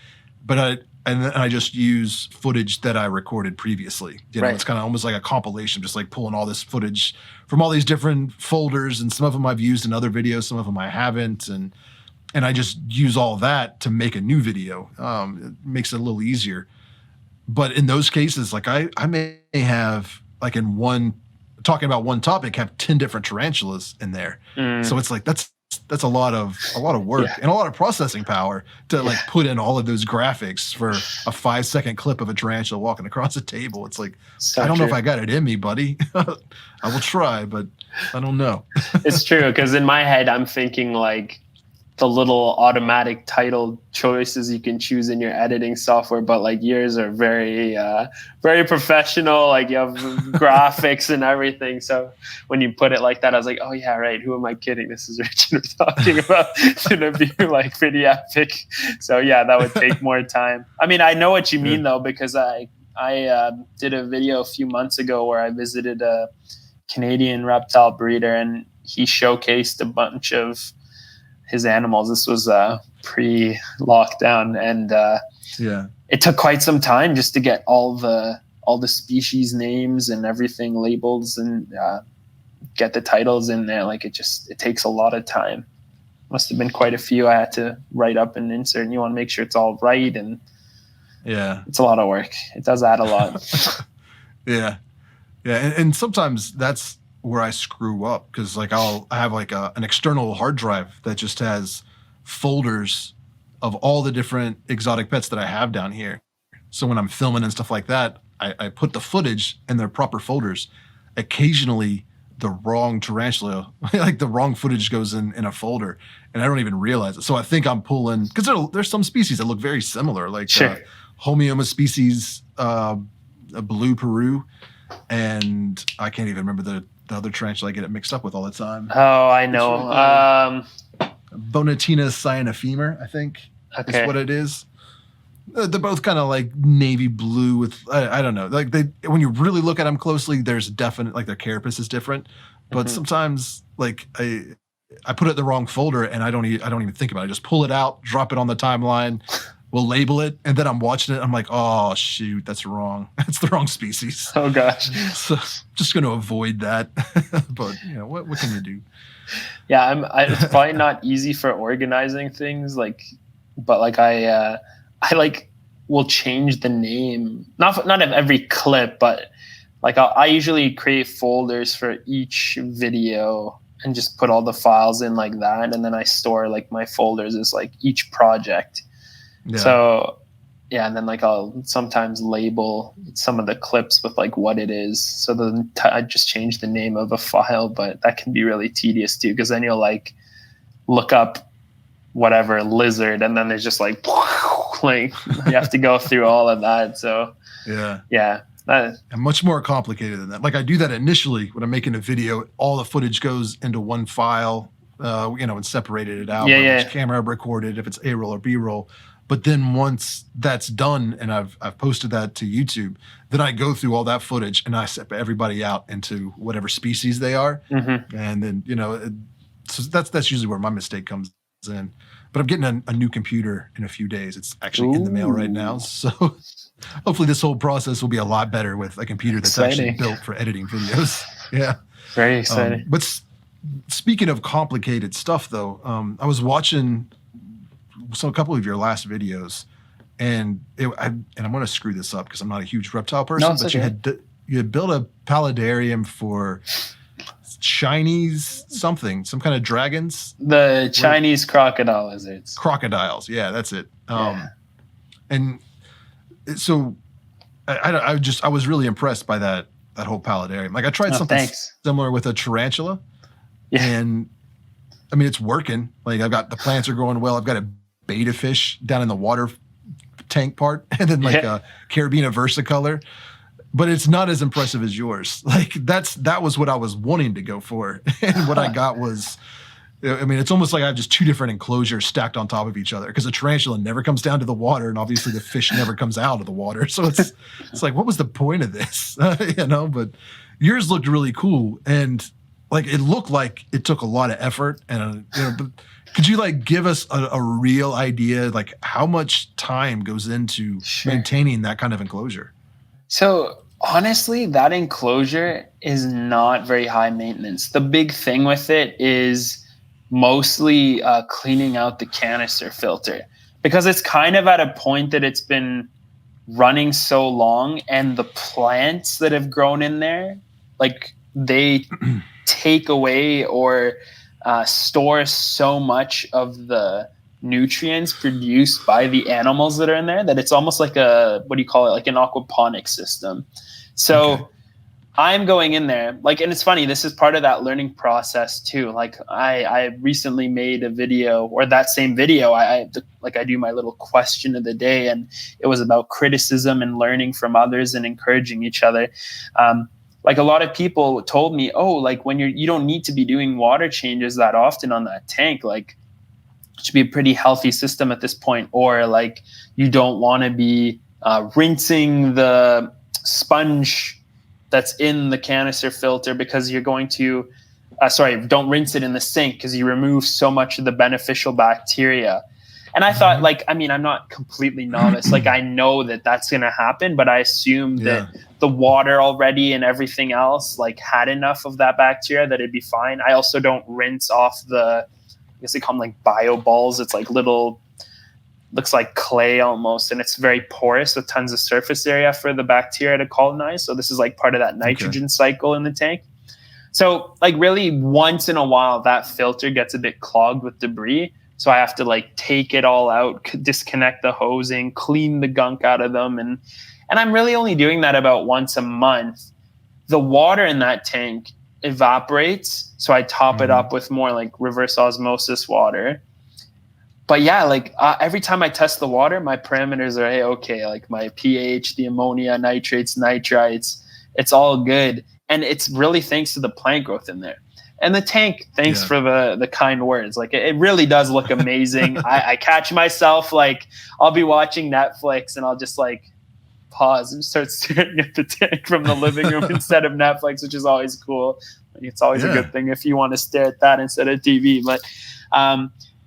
But and then I just use footage that I recorded previously. It's kind of almost like a compilation, just like pulling all this footage from all these different folders, and some of them I've used in other videos, some of them I haven't, and I just use all that to make a new video. It makes it a little easier. But in those cases, like I may have like in talking about one topic, have 10 different tarantulas in there. So it's like that's a lot of work and a lot of processing power to like put in all of those graphics for a 5-second clip of a tarantula walking across a table. It's like, I don't know if I got it in me, buddy. I will try, but I don't know. It's true, because in my head, I'm thinking like the little automatic title choices you can choose in your editing software, but like yours are very, very professional. Like, you have graphics and everything. So when you put it like that, I was like, oh yeah, right. Who am I kidding? This is Richard we're talking about. It's gonna be like pretty epic. So yeah, that would take more time. I mean, I know what you mean though, because I did a video a few months ago where I visited a Canadian reptile breeder, and he showcased a bunch of his animals. This was pre-lockdown, and it took quite some time just to get all the species names and everything labels and get the titles in there. Like, it takes a lot of time. Must have been quite a few I had to write up and insert, and you want to make sure it's all right, and it's a lot of work. It does add a lot. And sometimes that's where I screw up, because like I have like an external hard drive that just has folders of all the different exotic pets that I have down here. So when I'm filming and stuff like that, I put the footage in their proper folders. Occasionally the wrong tarantula, like the wrong footage goes in a folder, and I don't even realize it. So I think I'm pulling, because there's some species that look very similar, like Homeoma species, blue Peru. and I can't even remember the other tarantula. I get it mixed up with all the time. Oh, I know. Bonatina cyanophemer, I think, is what it is. They're both kind of like navy blue with I don't know. Like when you really look at them closely, there's definite like their carapace is different. But sometimes like I put it in the wrong folder and I don't even think about it. I just pull it out, drop it on the timeline. We'll label it, and then I'm watching it. I'm like, oh shoot, that's wrong. That's the wrong species. Oh gosh. So just going to avoid that. But what can you do? Yeah, it's probably not easy for organizing things. But I like will change the name. Not of every clip, but like I usually create folders for each video and just put all the files in like that, and then I store like my folders as like each project. Yeah. So, and then like I'll sometimes label some of the clips with like what it is. So then I just change the name of a file, but that can be really tedious too, because then you'll like look up whatever lizard, and then there's just like you have to go through all of that. So yeah. And much more complicated than that. Like I do that initially when I'm making a video. All the footage goes into one file, and separated it out. Which camera I recorded, if it's A-roll or B-roll. But then once that's done and I've posted that to YouTube, then I go through all that footage and I separate everybody out into whatever species they are. Mm-hmm. And then, so that's usually where my mistake comes in. But I'm getting a new computer in a few days. It's actually in the mail right now. So hopefully this whole process will be a lot better with a computer that's actually built for editing videos. Yeah. Very exciting. But speaking of complicated stuff, though, I was watching a couple of your last videos, and I'm going to screw this up because I'm not a huge reptile person, but okay. you had built a paludarium for Chinese some kind of dragons. The Chinese crocodile lizards. Crocodiles, yeah, that's it. And so I was really impressed by that whole paludarium. Like I tried something similar with a tarantula, and I mean it's working. Like the plants are growing well. I've got a beta fish down in the water tank part, and then like a Carabina versicolor, but it's not as impressive as yours. Like that was what I was wanting to go for, and what I got was, I mean, it's almost like I have just two different enclosures stacked on top of each other, because the tarantula never comes down to the water, and obviously the fish never comes out of the water. So it's like, what was the point of this? But yours looked really cool, and like it looked like it took a lot of effort, and but could you like give us a real idea, like how much time goes into maintaining that kind of enclosure? So honestly, that enclosure is not very high maintenance. The big thing with it is mostly cleaning out the canister filter, because it's kind of at a point that it's been running so long, and the plants that have grown in there, like they take away or store so much of the nutrients produced by the animals that are in there that it's almost like like an aquaponic system. So I'm going in there, like, and it's funny, this is part of that learning process too. Like I recently made a video, or that same video, I do my little question of the day, and it was about criticism and learning from others and encouraging each other. Like a lot of people told me, like when you don't need to be doing water changes that often on that tank. Like it should be a pretty healthy system at this point. Or like you don't want to be rinsing the sponge that's in the canister filter, because you're going to, don't rinse it in the sink, because you remove so much of the beneficial bacteria. And I thought, like, I mean, I'm not completely novice. Like, I know that that's going to happen, but I assumed that the water already and everything else, like, had enough of that bacteria that it'd be fine. I also don't rinse off I guess they call them, like, bio balls. It's like little, looks like clay almost, and it's very porous with tons of surface area for the bacteria to colonize. So this is, like, part of that nitrogen cycle in the tank. So, like, really, once in a while, that filter gets a bit clogged with debris. So I have to like take it all out, disconnect the hosing, clean the gunk out of them. And I'm really only doing that about once a month. The water in that tank evaporates. So I top it up with more like reverse osmosis water. But yeah, like every time I test the water, my parameters are okay. Like my pH, the ammonia, nitrates, nitrites, it's all good. And it's really thanks to the plant growth in there. And the tank, thanks for the kind words. Like it really does look amazing. I catch myself, like I'll be watching Netflix and I'll just like pause and start staring at the tank from the living room instead of Netflix, which is always cool. It's always a good thing if you want to stare at that instead of TV. But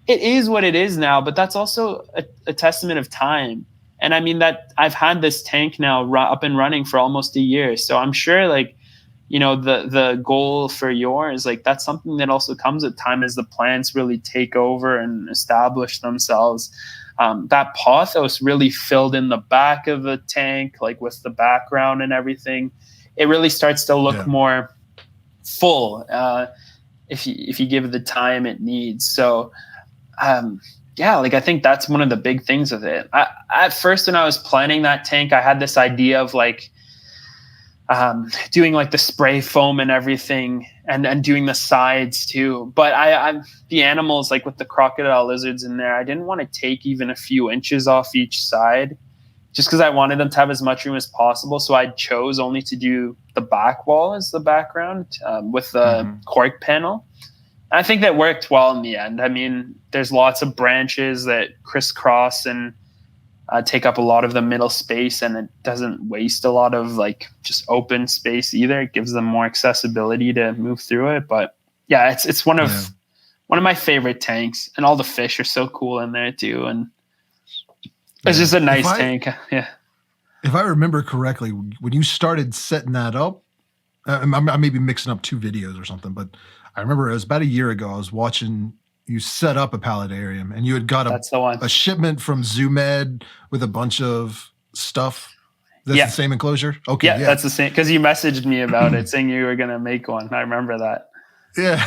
it is what it is now. But that's also a testament of time. And I mean that I've had this tank now up and running for almost a year. So I'm sure like, you know, the goal for yours, like that's something that also comes with time as the plants really take over and establish themselves. That pothos really filled in the back of the tank, like with the background and everything. It really starts to look more full if you give it the time it needs. So like I think that's one of the big things with it. At first, when I was planning that tank, I had this idea of like doing like the spray foam and everything and doing the sides too. But I the animals, like with the crocodile lizards in there, I didn't want to take even a few inches off each side just because I wanted them to have as much room as possible. So I chose only to do the back wall as the background with the cork panel. And I think that worked well in the end. I mean, there's lots of branches that crisscross and take up a lot of the middle space, and it doesn't waste a lot of like just open space either. It gives them more accessibility to move through it. But yeah, it's one of my favorite tanks, and all the fish are so cool in there too. And it's just a nice tank. Yeah. If I remember correctly, when you started setting that up, I may be mixing up two videos or something, but I remember it was about a year ago. I was watching you set up a paludarium, and you had got a shipment from ZooMed with a bunch of stuff. That's the same enclosure? Okay. Yeah, that's the same. Because you messaged me about it saying you were going to make one. I remember that. Yeah.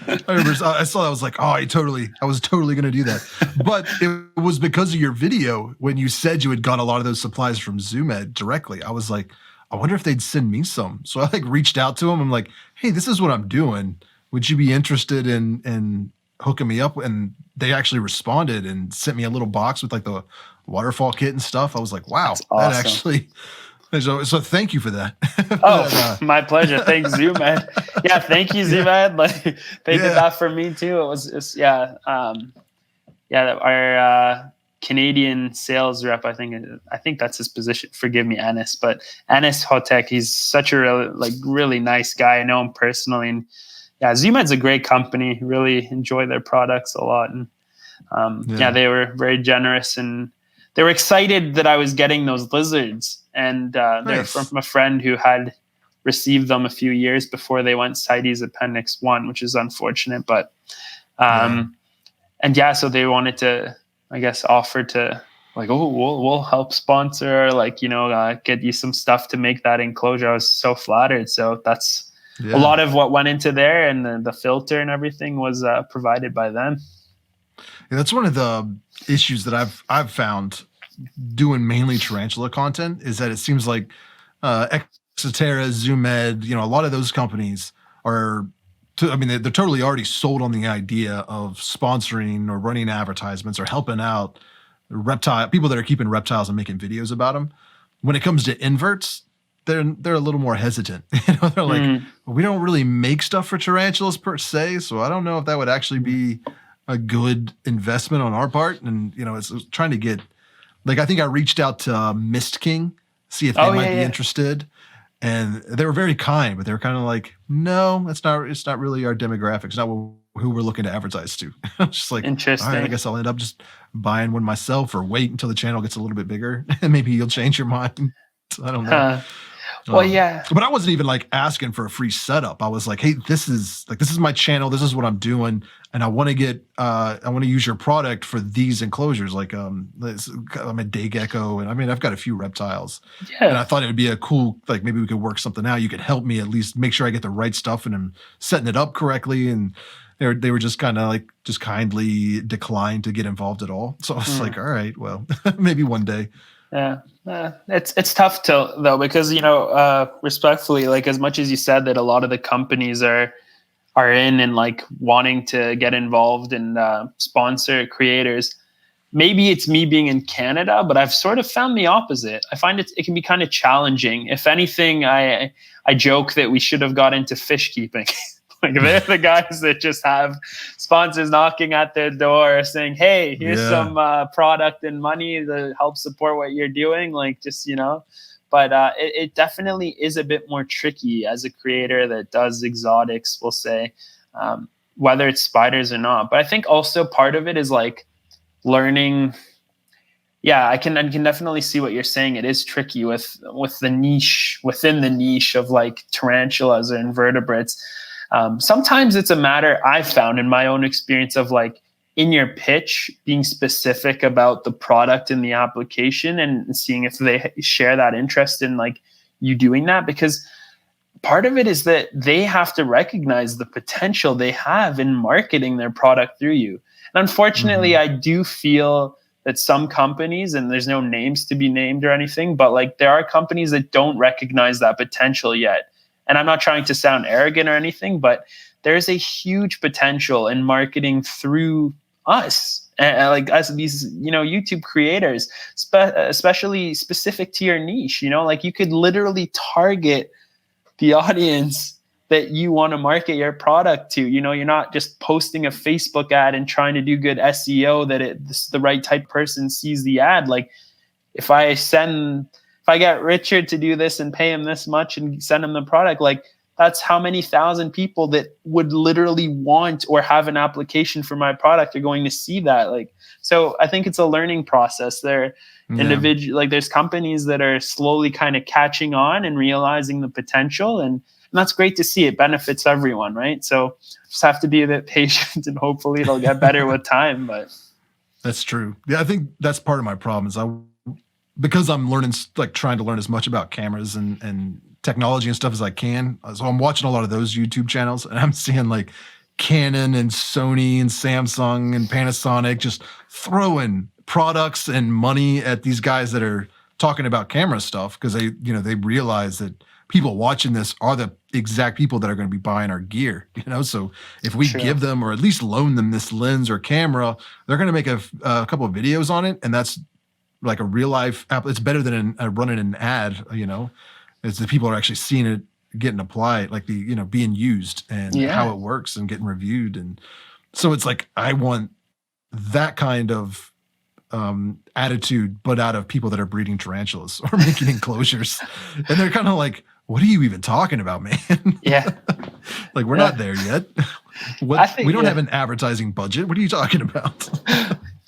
I remember. I saw that. I was like, I was totally going to do that. But it was because of your video when you said you had got a lot of those supplies from ZooMed directly. I was like, I wonder if they'd send me some. So I like reached out to them. I'm like, hey, this is what I'm doing. Would you be interested in hooking me up? And they actually responded and sent me a little box with like the waterfall kit and stuff. I was like, wow, that's awesome. That actually. So thank you for that. My pleasure. Thanks, ZooMed. Yeah, thank you, ZooMed. Like they did that for me too. It was our Canadian sales rep. I think that's his position. Forgive me, Anis, but Anis Hotek. He's such a really nice guy. I know him personally, and ZooMed's a great company. Really enjoy their products a lot, and they were very generous, and they were excited that I was getting those lizards. And they're from a friend who had received them a few years before they went CITES Appendix 1, which is unfortunate. But so they wanted to, I guess, offer to like, we'll help sponsor, get you some stuff to make that enclosure. I was so flattered. So that's a lot of what went into there, and the filter and everything was provided by them. Yeah, that's one of the issues that I've found doing mainly tarantula content is that it seems like Exoterra, ZooMed, a lot of those companies are, they're totally already sold on the idea of sponsoring or running advertisements or helping out people that are keeping reptiles and making videos about them. When it comes to inverts, they're a little more hesitant. They're like, we don't really make stuff for tarantulas per se, so I don't know if that would actually be a good investment on our part. And it's trying to get. Like, I think I reached out to Mist King, see if they might be interested. And they were very kind, but they were kind of like, no, it's not really our demographics. It's not who we're looking to advertise to. I was just like, interesting. All right, I guess I'll end up just buying one myself or wait until the channel gets a little bit bigger and maybe you'll change your mind. I don't know. But I wasn't even like asking for a free setup. I was like, hey, this is my channel. This is what I'm doing. And I want to use your product for these enclosures. Like, I'm a day gecko. And I've got a few reptiles. Yeah. And I thought it would be a cool, like maybe we could work something out. You could help me at least make sure I get the right stuff and I'm setting it up correctly. And they were just kind of like, just kindly declined to get involved at all. So I was like, all right, well, maybe one day. Yeah, it's tough though, because respectfully, like as much as you said that a lot of the companies are in and like wanting to get involved and sponsor creators, maybe it's me being in Canada, but I've sort of found the opposite. I find it can be kind of challenging. If anything, I joke that we should have got into fish keeping. Like they're the guys that just have sponsors knocking at their door saying, hey, here's some product and money to help support what you're doing. Like, just, but it definitely is a bit more tricky as a creator that does exotics, we'll say, whether it's spiders or not. But I think also part of it is like learning. Yeah, I can definitely see what you're saying. It is tricky with the niche, within the niche of like tarantulas or invertebrates. Sometimes it's a matter, I've found in my own experience, of like in your pitch being specific about the product and the application and seeing if they share that interest in like you doing that, because part of it is that they have to recognize the potential they have in marketing their product through you. And unfortunately, I do feel that some companies, and there's no names to be named or anything, but like there are companies that don't recognize that potential yet. And I'm not trying to sound arrogant or anything, but there's a huge potential in marketing through us, like us, these, YouTube creators, especially specific to your niche. Like you could literally target the audience that you want to market your product to. You're not just posting a Facebook ad and trying to do good SEO that the right type of person sees the ad. Like if I get Richard to do this and pay him this much and send him the product, like that's how many thousand people that would literally want or have an application for my product are going to see that. Like, so I think it's a learning process there. Individual, like there's companies that are slowly kind of catching on and realizing the potential, and that's great to see. It benefits everyone, right? So just have to be a bit patient and hopefully it'll get better with time. But that's true. Yeah, I think that's part of my problem is because I'm learning, like trying to learn as much about cameras and technology and stuff as I can. So I'm watching a lot of those YouTube channels and I'm seeing like Canon and Sony and Samsung and Panasonic just throwing products and money at these guys that are talking about camera stuff, because they realize that people watching this are the exact people that are going to be buying our gear, So if we give them, or at least loan them, this lens or camera, they're going to make a couple of videos on it, and that's like a real life app. It's better than running an ad, It's the people are actually seeing it getting applied, like being used and how it works and getting reviewed. And so it's like, I want that kind of attitude, but out of people that are breeding tarantulas or making enclosures. And they're kind of like, what are you even talking about, man? Yeah. Like, we're not there yet. We don't have an advertising budget. What are you talking about?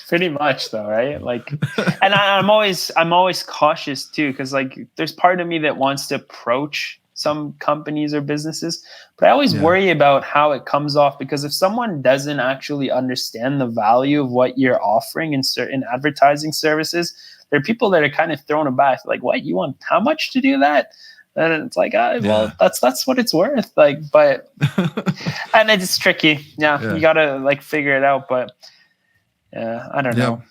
Pretty much though, right? Like, and I'm always cautious too, because like there's part of me that wants to approach some companies or businesses, but I always worry about how it comes off, because if someone doesn't actually understand the value of what you're offering in certain advertising services, there are people that are kind of thrown aback, like, what, you want how much to do that? And it's like, well, that's what it's worth. Like, but and it's tricky. You gotta like figure it out, but I don't know.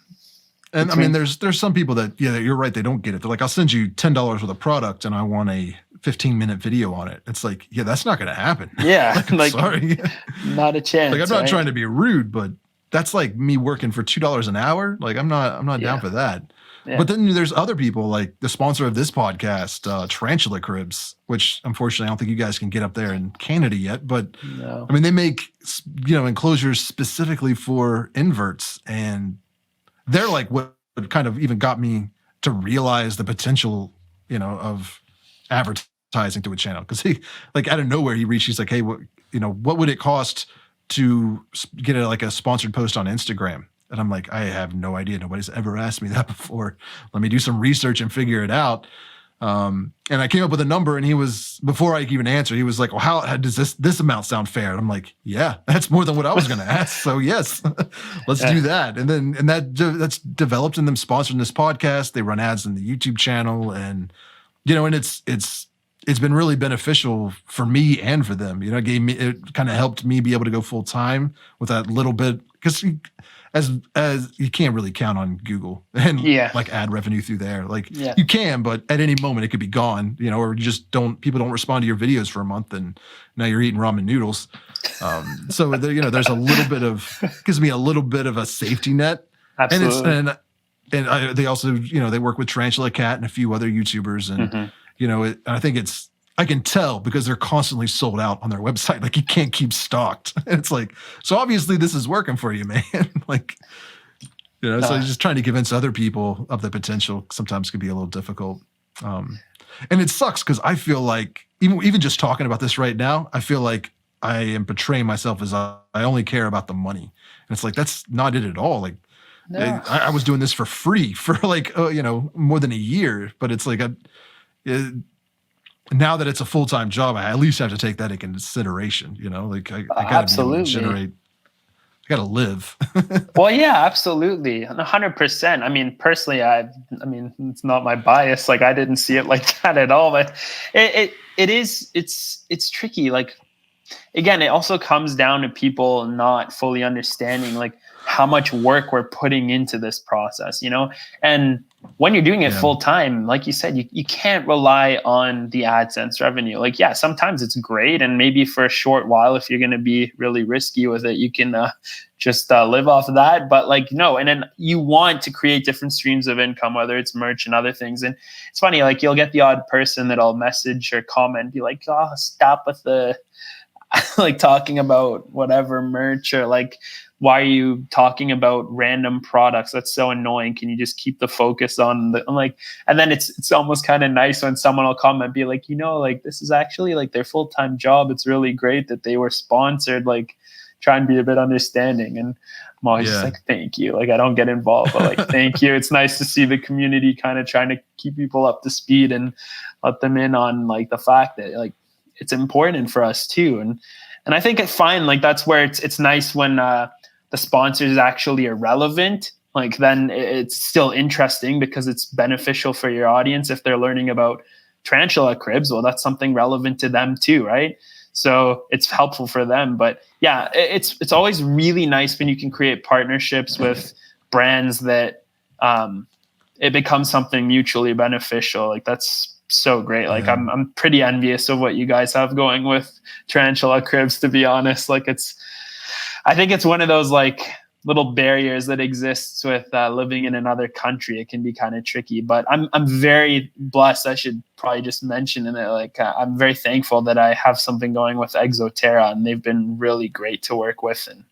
And I mean, there's some people that, you're right, they don't get it. They're like, I'll send you $10 worth of product and I want a 15-minute video on it. It's like, that's not going to happen. Yeah. Like, sorry. Not a chance. Like, I'm not trying to be rude, but that's like me working for $2 an hour. Like, I'm not down for that. Yeah. But then there's other people, like the sponsor of this podcast, Tarantula Cribs, which unfortunately I don't think you guys can get up there in Canada yet. But I mean, they make, enclosures specifically for inverts, and they're like what kind of even got me to realize the potential, of advertising to a channel. Because he, like, out of nowhere, he's like, hey, what would it cost to get a sponsored post on Instagram? And I'm like, I have no idea. Nobody's ever asked me that before. Let me do some research and figure it out. And I came up with a number, and before I even answered, he was like, well, how does this amount sound fair? And I'm like, yeah, that's more than what I was going to ask. So yes, let's do that. And that's developed in them sponsoring this podcast. They run ads in the YouTube channel, and, and it's been really beneficial for me and for them. It kind of helped me be able to go full time with that little bit, because as you can't really count on Google and like ad revenue through there. Like you can, but at any moment it could be gone, or you just people don't respond to your videos for a month, and now you're eating ramen noodles. So there's a little bit gives me a little bit of a safety net. Absolutely. And they also, they work with Tarantula Cat and a few other YouTubers, and I think I can tell because they're constantly sold out on their website. Like, you can't keep stocked. And it's like, so obviously this is working for you, man. Like, so just trying to convince other people of the potential sometimes can be a little difficult. And it sucks because I feel like even just talking about this right now, I feel like I am portraying myself as I only care about the money. And it's like, that's not it at all. Like, no. I was doing this for free for like, more than a year, but it's like, now that it's a full-time job, I at least have to take that into consideration, like I gotta be able to generate, I gotta live. Well, yeah, absolutely. 100%. I mean, personally, it's not my bias. Like, I didn't see it like that at all, but it's tricky. Like, again, it also comes down to people not fully understanding like how much work we're putting into this process, and when you're doing it full time, like you said, you can't rely on the AdSense revenue. Like, yeah, sometimes it's great. And maybe for a short while, if you're going to be really risky with it, you can just live off of that. But like, no. And then you want to create different streams of income, whether it's merch and other things. And it's funny, like you'll get the odd person that'll message or comment, be like, oh, stop with the like talking about whatever merch, or like, why are you talking about random products? That's so annoying. Can you just keep the focus on I'm like, and then it's almost kind of nice when someone will comment, be like, like this is actually like their full-time job. It's really great that they were sponsored. Like, try and be a bit understanding. And I'm always just like, thank you. Like, I don't get involved, but like, thank you. It's nice to see the community kind of trying to keep people up to speed and let them in on like the fact that like it's important for us too. And I think it's fine. Like, that's where it's nice when the sponsor is actually irrelevant. Like, then it's still interesting because it's beneficial for your audience. If they're learning about tarantula cribs, well, that's something relevant to them too, right? So it's helpful for them. But yeah, it's always really nice when you can create partnerships with brands that it becomes something mutually beneficial. Like, that's so great. Like, I'm pretty envious of what you guys have going with tarantula cribs, to be honest. Like, I think it's one of those like little barriers that exists with living in another country. It can be kind of tricky, but I'm very blessed. I should probably just mention in it, like I'm very thankful that I have something going with Exoterra, and they've been really great to work with, and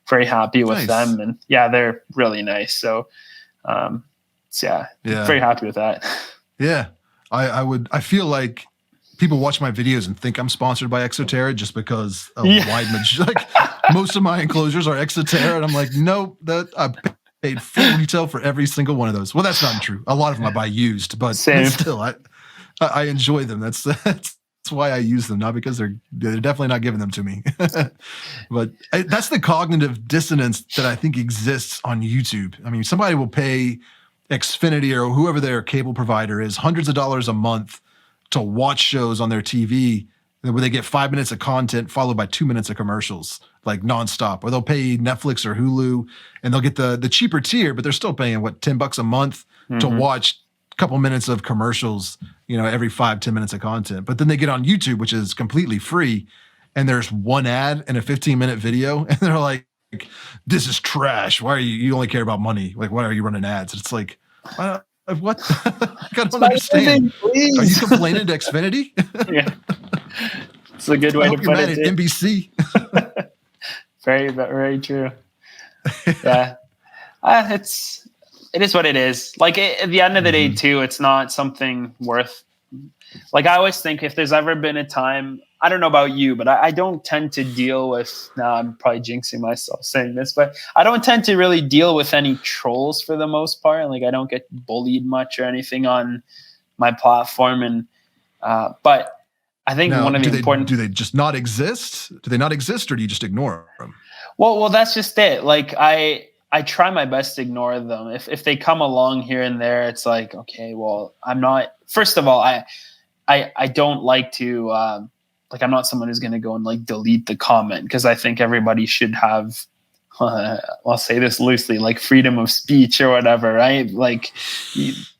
very happy with them. And yeah, they're really nice. So very happy with that. Yeah, I feel like people watch my videos and think I'm sponsored by Exoterra just because a wide majority, like most of my enclosures are Exoterra, and I'm like, no, that I paid full retail for every single one of those. Well, that's not true. A lot of them I buy used, but still, I enjoy them. That's why I use them, not because they're definitely not giving them to me. But that's the cognitive dissonance that I think exists on YouTube. I mean, somebody will pay Xfinity or whoever their cable provider is hundreds of dollars a month to watch shows on their TV where they get 5 minutes of content followed by 2 minutes of commercials, like nonstop. Or they'll pay Netflix or Hulu and they'll get the cheaper tier, but they're still paying $10 a month to watch a couple minutes of commercials, every 5-10 minutes of content. But then they get on YouTube, which is completely free, and there's one ad and a 15-minute video, and they're like, this is trash. Why are you only care about money? Like, why are you running ads? It's like, what? I don't understand. Are you complaining to Xfinity? Yeah, it's a good way to put it. NBC. Very, very true. Yeah, it is what it is. Like at the end of the day, too, it's not something worth. Like, I always think if there's ever been a time, I don't know about you, but I don't tend to deal with, now I'm probably jinxing myself saying this, but I don't tend to really deal with any trolls for the most part. Like, I don't get bullied much or anything on my platform. And, but I think one of the important... Do they just not exist? Do they not exist, or do you just ignore them? Well, that's just it. Like, I try my best to ignore them. If they come along here and there, it's like, okay, well, I'm not, first of all, I don't like to, like, I'm not someone who's going to go and like delete the comment, because I think everybody should have, I'll say this loosely, like freedom of speech or whatever, right? Like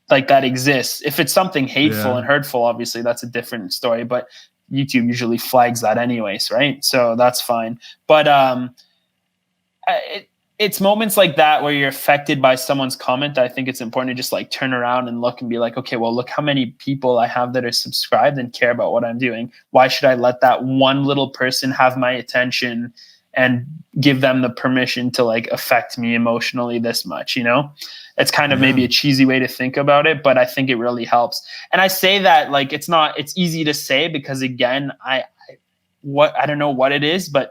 that exists. If it's something hateful and hurtful, obviously that's a different story, but YouTube usually flags that anyways, right? So that's fine. But it's moments like that where you're affected by someone's comment. I think it's important to just like turn around and look and be like, okay, well, look how many people I have that are subscribed and care about what I'm doing. Why should I let that one little person have my attention and give them the permission to like affect me emotionally this much? It's kind of maybe a cheesy way to think about it, but I think it really helps. And I say that like, it's easy to say because again, I don't know what it is, but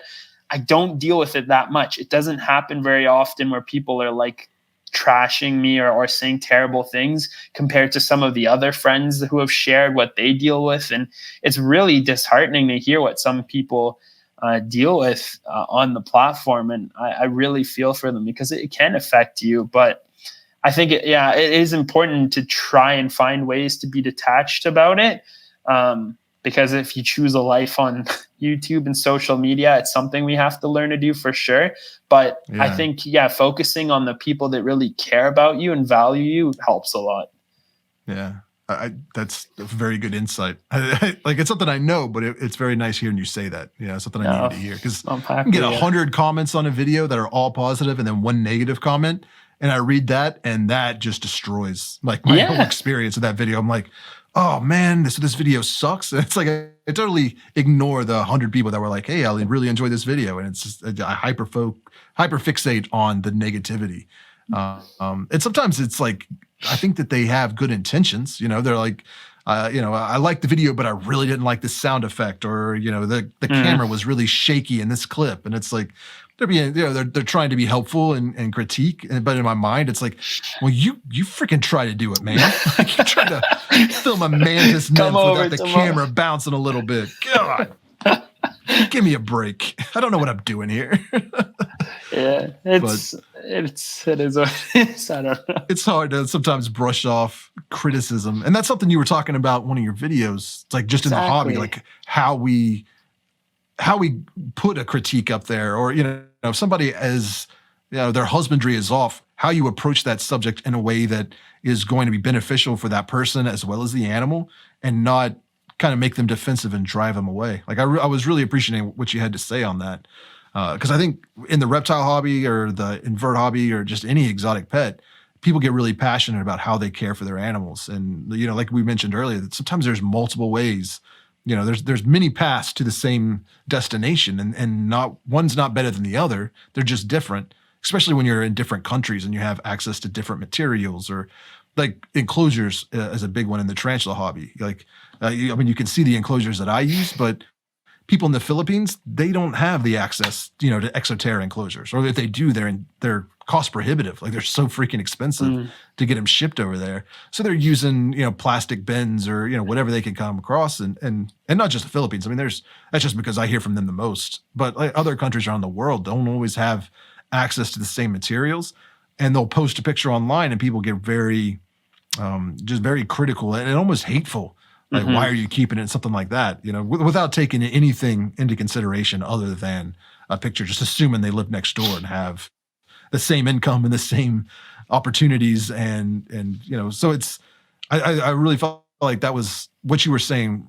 I don't deal with it that much. It doesn't happen very often where people are like trashing me or saying terrible things compared to some of the other friends who have shared what they deal with. And it's really disheartening to hear what some people deal with on the platform. And I really feel for them because it can affect you. But I think it is important to try and find ways to be detached about it. Because if you choose a life on YouTube and social media, it's something we have to learn to do for sure. But I think, focusing on the people that really care about you and value you helps a lot. Yeah, that's a very good insight. Like it's something I know, but it's very nice hearing you say that. Something I needed to hear because I can get 100 comments on a video that are all positive and then one negative comment. And I read that and that just destroys like my whole experience of that video. I'm like, oh man, this video sucks. And it's like I totally ignore the 100 people that were like, hey, I really enjoyed this video. And it's just I hyper fixate on the negativity. And sometimes it's like, I think that they have good intentions. They're like, I liked the video, but I really didn't like the sound effect, or the camera was really shaky in this clip. And it's like they're trying to be helpful and critique, but in my mind, it's like, well, you freaking try to do it, man. Like you try to film a mantis nymph without the camera bouncing a little bit. God, give me a break. I don't know what I'm doing here. Yeah, it is what it is. I don't know. It's hard to sometimes brush off criticism, and that's something you were talking about in one of your videos. It's like just in the hobby, like how we put a critique up there, or if somebody is their husbandry is off, how you approach that subject in a way that is going to be beneficial for that person as well as the animal, and not kind of make them defensive and drive them away. Like I was really appreciating what you had to say on that. Because I think in the reptile hobby or the invert hobby or just any exotic pet, people get really passionate about how they care for their animals. And, like we mentioned earlier, that sometimes there's multiple ways, there's many paths to the same destination, and not one's not better than the other. They're just different, especially when you're in different countries and you have access to different materials, or like enclosures is a big one in the tarantula hobby. Like, you can see the enclosures that I use, but people in the Philippines, they don't have the access, to Exoterra enclosures, or if they do, they're cost prohibitive. Like they're so freaking expensive to get them shipped over there. So they're using, plastic bins or, whatever they can come across, and not just the Philippines. I mean, that's just because I hear from them the most, but like other countries around the world don't always have access to the same materials, and they'll post a picture online and people get very, just very critical and almost hateful. Like, why are you keeping it? Something like that, without taking anything into consideration other than a picture, just assuming they live next door and have the same income and the same opportunities. And so I really felt like that was what you were saying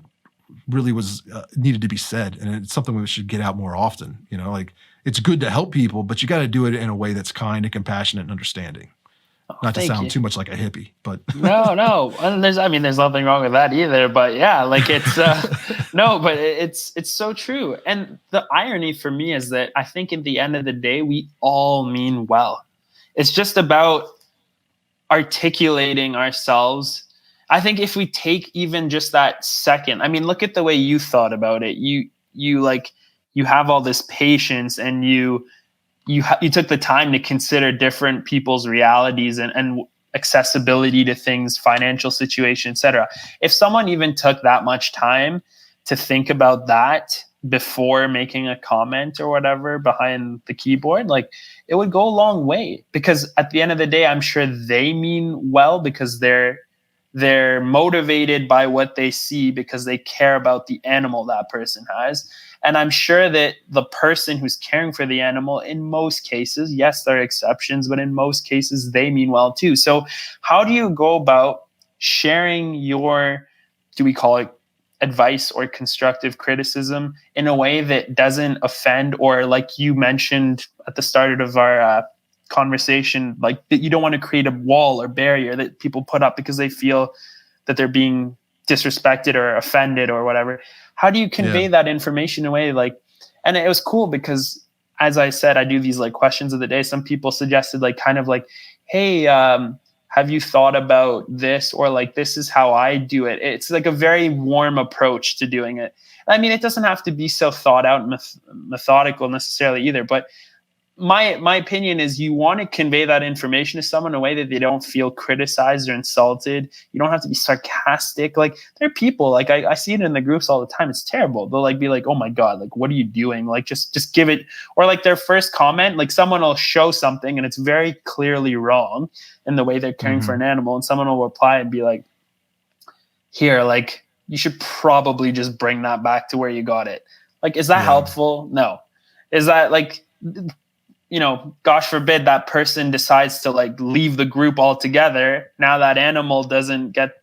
really was needed to be said. And it's something we should get out more often. Like it's good to help people, but you got to do it in a way that's kind and compassionate and understanding. Not to sound too much like a hippie, but no. And there's nothing wrong with that either. But yeah, like it's no, but it's so true. And the irony for me is that I think at the end of the day, we all mean well. It's just about articulating ourselves. I think if we take even just that second, look at the way you thought about it. You have all this patience, and you took the time to consider different people's realities and accessibility to things, financial situation, etc. If someone even took that much time to think about that before making a comment or whatever behind the keyboard, like it would go a long way, because at the end of the day, I'm sure they mean well because they're motivated by what they see because they care about the animal that person has. And I'm sure that the person who's caring for the animal, in most cases, yes, there are exceptions, but in most cases, they mean well too. So how do you go about sharing your, do we call it advice or constructive criticism, in a way that doesn't offend, or like you mentioned at the start of our conversation, like that you don't want to create a wall or barrier that people put up because they feel that they're being disrespected or offended or whatever. How do you convey that information away? Like, and it was cool because, as I said, I do these like questions of the day. Some people suggested like kind of like, hey, have you thought about this? Or like, this is how I do it. It's like a very warm approach to doing it. I mean, it doesn't have to be so thought out and methodical necessarily either, but my opinion is you want to convey that information to someone in a way that they don't feel criticized or insulted. You don't have to be sarcastic. Like, there are people, like I see it in the groups all the time. It's terrible. They'll like be like, oh my God, like, what are you doing? Like, just give it. Or like their first comment, like someone will show something and it's very clearly wrong in the way they're caring for an animal. And someone will reply and be like, here, like, you should probably just bring that back to where you got it. Like, is that helpful? No. Is that like, you know, gosh forbid that person decides to like leave the group altogether. Now that animal doesn't get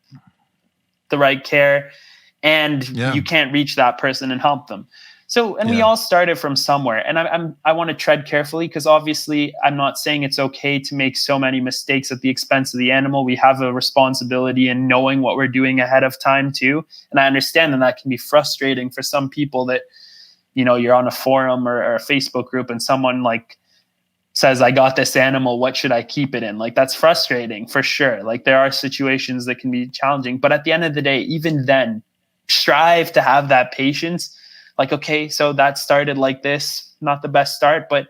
the right care and you can't reach that person and help them. So, and we all started from somewhere, and I want to tread carefully because obviously I'm not saying it's okay to make so many mistakes at the expense of the animal. We have a responsibility in knowing what we're doing ahead of time too. And I understand that can be frustrating for some people that, you know, you're on a forum or a Facebook group and someone like says, I got this animal, what should I keep it in? Like, that's frustrating for sure. Like, there are situations that can be challenging, but at the end of the day, even then, strive to have that patience. Like, okay, so that started like this, not the best start, but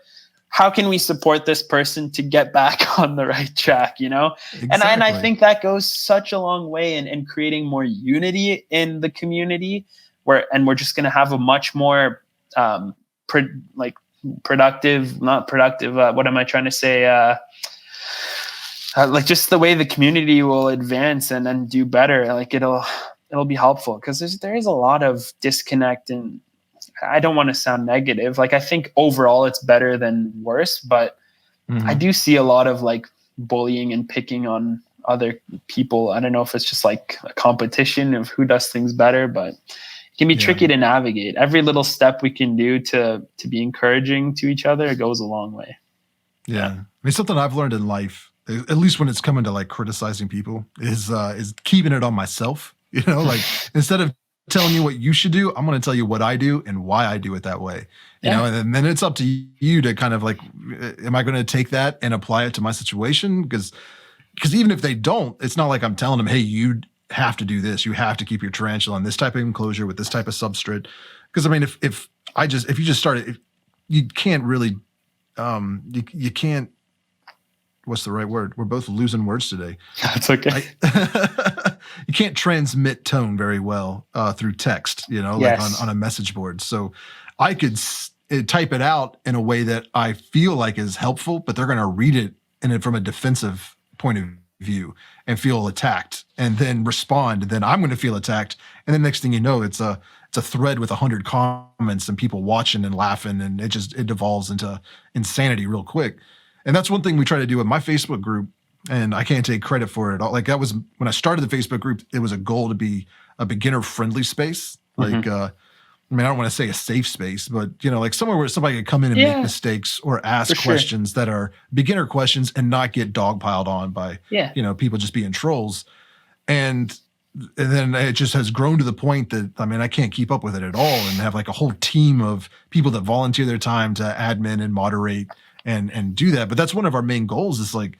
how can we support this person to get back on the right track, you know? Exactly. And I think that goes such a long way in creating more unity in the community we're just going to have a much more productive, not productive. What am I trying to say? Like just the way the community will advance and do better. Like it'll be helpful because there is a lot of disconnect, and I don't want to sound negative. Like I think overall it's better than worse, but I do see a lot of like bullying and picking on other people. I don't know if it's just like a competition of who does things better, but it can be tricky to navigate. Every little step we can do to be encouraging to each other, it goes a long way. Yeah. I mean, something I've learned in life, at least when it's coming to like criticizing people, is keeping it on myself. You know, like instead of telling you what you should do, I'm going to tell you what I do and why I do it that way. You know, and then it's up to you to kind of like, am I going to take that and apply it to my situation? Because even if they don't, it's not like I'm telling them, hey, you have to do this. You have to keep your tarantula in this type of enclosure with this type of substrate. Because I mean, if you just started, you can't really, you can't. What's the right word? We're both losing words today. That's okay. You can't transmit tone very well through text. You know, like on a message board. So I could type it out in a way that I feel like is helpful, but they're going to read it from a defensive point of view and feel attacked and then respond. Then I'm going to feel attacked. And then next thing you know, it's a thread with 100 comments and people watching and laughing. And it devolves into insanity real quick. And that's one thing we try to do with my Facebook group. And I can't take credit for it at all. Like that was when I started the Facebook group, it was a goal to be a beginner friendly space. Like, I mean, I don't want to say a safe space, but you know, like somewhere where somebody could come in and make mistakes or ask questions that are beginner questions and not get dogpiled on by, you know, people just being trolls. And then it just has grown to the point that, I mean, I can't keep up with it at all and have like a whole team of people that volunteer their time to admin and moderate and do that. But that's one of our main goals is like,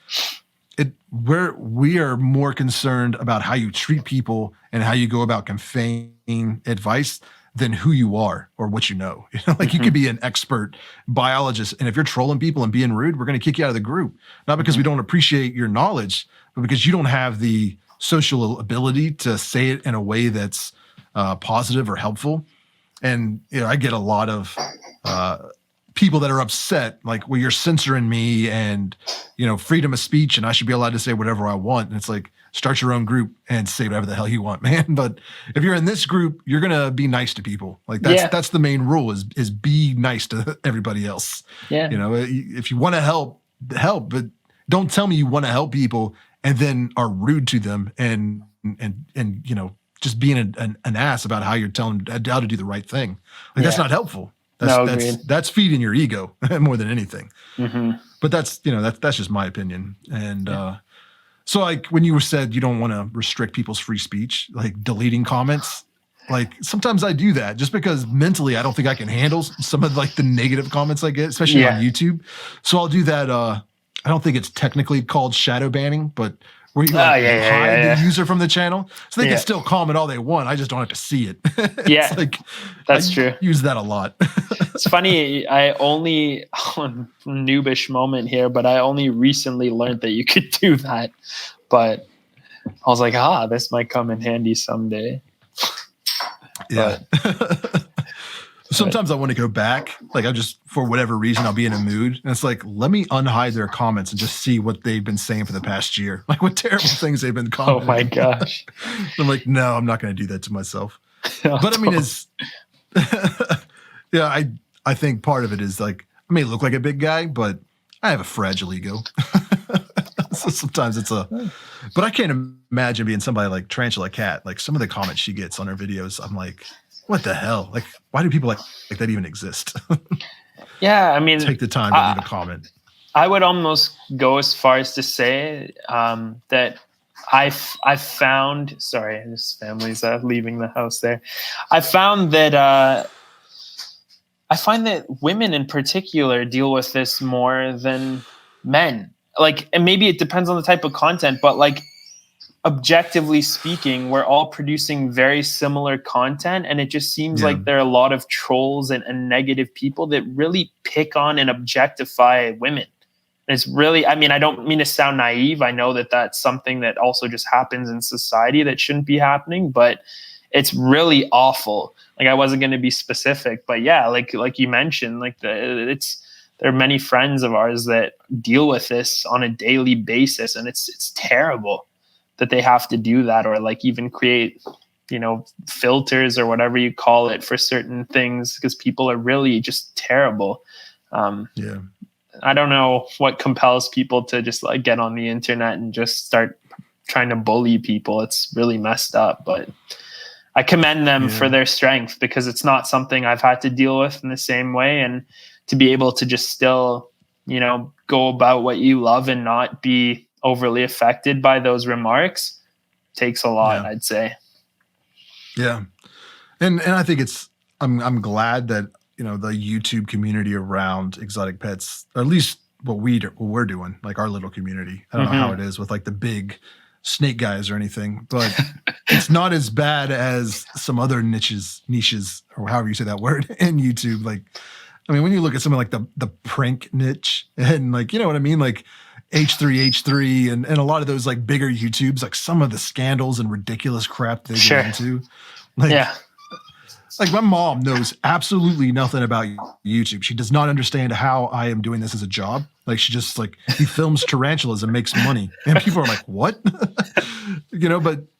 we are more concerned about how you treat people and how you go about conveying advice than who you are or what you know. You know, like you could be an expert biologist, and if you're trolling people and being rude, we're going to kick you out of the group. Not because we don't appreciate your knowledge, but because you don't have the social ability to say it in a way that's positive or helpful. And you know, I get a lot of people that are upset, like, well, you're censoring me and, you know, freedom of speech and I should be allowed to say whatever I want. And it's like, start your own group and say whatever the hell you want, man. But if you're in this group, you're going to be nice to people. Like that's the main rule is be nice to everybody else. Yeah. You know, if you want to help, but don't tell me you want to help people and then are rude to them and you know, just being an ass about how you're telling them how to do the right thing. Like that's not helpful. That's feeding your ego more than anything. Mm-hmm. But that's just my opinion. And so like when you said you don't want to restrict people's free speech, like deleting comments, like sometimes I do that just because mentally I don't think I can handle some of like the negative comments I get, especially on YouTube. So I'll do that. I don't think it's technically called shadow banning, but where you hide the user from the channel, so they can still comment all they want. I just don't have to see it. Yeah, like, that's true. Use that a lot. It's funny. I only noobish moment here, but I only recently learned that you could do that. But I was like, this might come in handy someday. Yeah. Sometimes I want to go back. Like I just, for whatever reason, I'll be in a mood. And it's like, let me unhide their comments and just see what they've been saying for the past year. Like what terrible things they've been commenting. Oh my gosh. I'm like, no, I'm not going to do that to myself. But I mean, it's, yeah, I think part of it is like, I may look like a big guy, but I have a fragile ego. So sometimes but I can't imagine being somebody like Tarantula Cat. Like some of the comments she gets on her videos, I'm like, what the hell? Like, why do people like that even exist? Yeah, I mean, take the time to leave a comment. I would almost go as far as to say that I've found. Sorry, this family's leaving the house there. I found that I find that women in particular deal with this more than men. Like, and maybe it depends on the type of content, but like, objectively speaking, we're all producing very similar content, and it just seems like there are a lot of trolls and negative people that really pick on and objectify women. And it's really, I mean, I don't mean to sound naive. I know that that's something that also just happens in society that shouldn't be happening, but it's really awful. Like I wasn't going to be specific, but yeah, like you mentioned, like there are many friends of ours that deal with this on a daily basis, and it's terrible that they have to do that, or like even create, filters or whatever you call it for certain things, because people are really just terrible. I don't know what compels people to just like get on the internet and just start trying to bully people. It's really messed up, but I commend them for their strength, because it's not something I've had to deal with in the same way. And to be able to just still, go about what you love and not be overly affected by those remarks takes a lot, I'd say. Yeah. And I think I'm glad that, the YouTube community around exotic pets, or at least what we're doing, like our little community. I don't know how it is with like the big snake guys or anything, but it's not as bad as some other niches, or however you say that word in YouTube. Like, I mean, when you look at something like the prank niche and like, you know what I mean? Like H3H3 and a lot of those like bigger YouTubes, like some of the scandals and ridiculous crap they get into. Like my mom knows absolutely nothing about YouTube. She does not understand how I am doing this as a job. Like she just like, he films tarantulas and makes money. And people are like, what?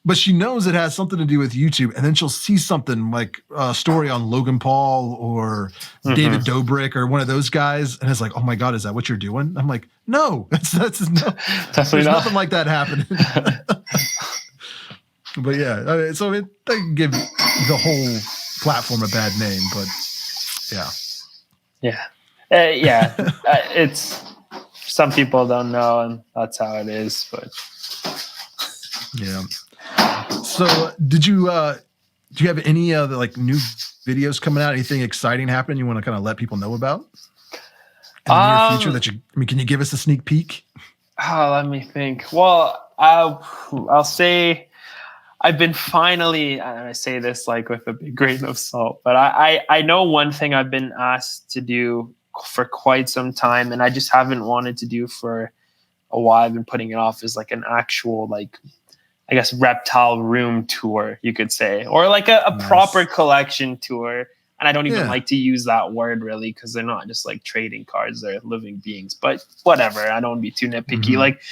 But she knows it has something to do with YouTube. And then she'll see something like a story on Logan Paul or David Dobrik or one of those guys. And it's like, oh my God, is that what you're doing? I'm like, no, that's no, there's nothing like that happening. But yeah, so they can give the whole platform a bad name, but it's some people don't know, and that's how it is. But so do you have any other like new videos coming out? Anything exciting happening you want to kind of let people know about in the near future? Can you give us a sneak peek? Let me think. Well, I'll say I've been finally, and I say this like with a big grain of salt, but I know one thing I've been asked to do for quite some time, and I just haven't wanted to do for a while. I've been putting it off, is like an actual, like, I guess, reptile room tour, you could say, or like a proper collection tour. And I don't even like to use that word really, because they're not just like trading cards, they're living beings, but whatever. I don't want to be too nitpicky. Like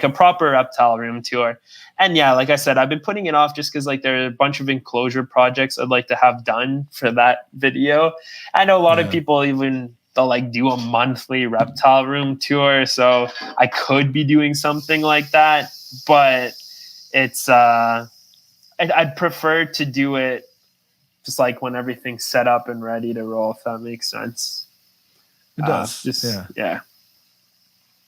a proper reptile room tour. And like I said, I've been putting it off just because like there are a bunch of enclosure projects I'd like to have done for that video. I know a lot of people they'll like do a monthly reptile room tour. So I could be doing something like that, but it's, I'd prefer to do it just like when everything's set up and ready to roll, if that makes sense. It does. Yeah.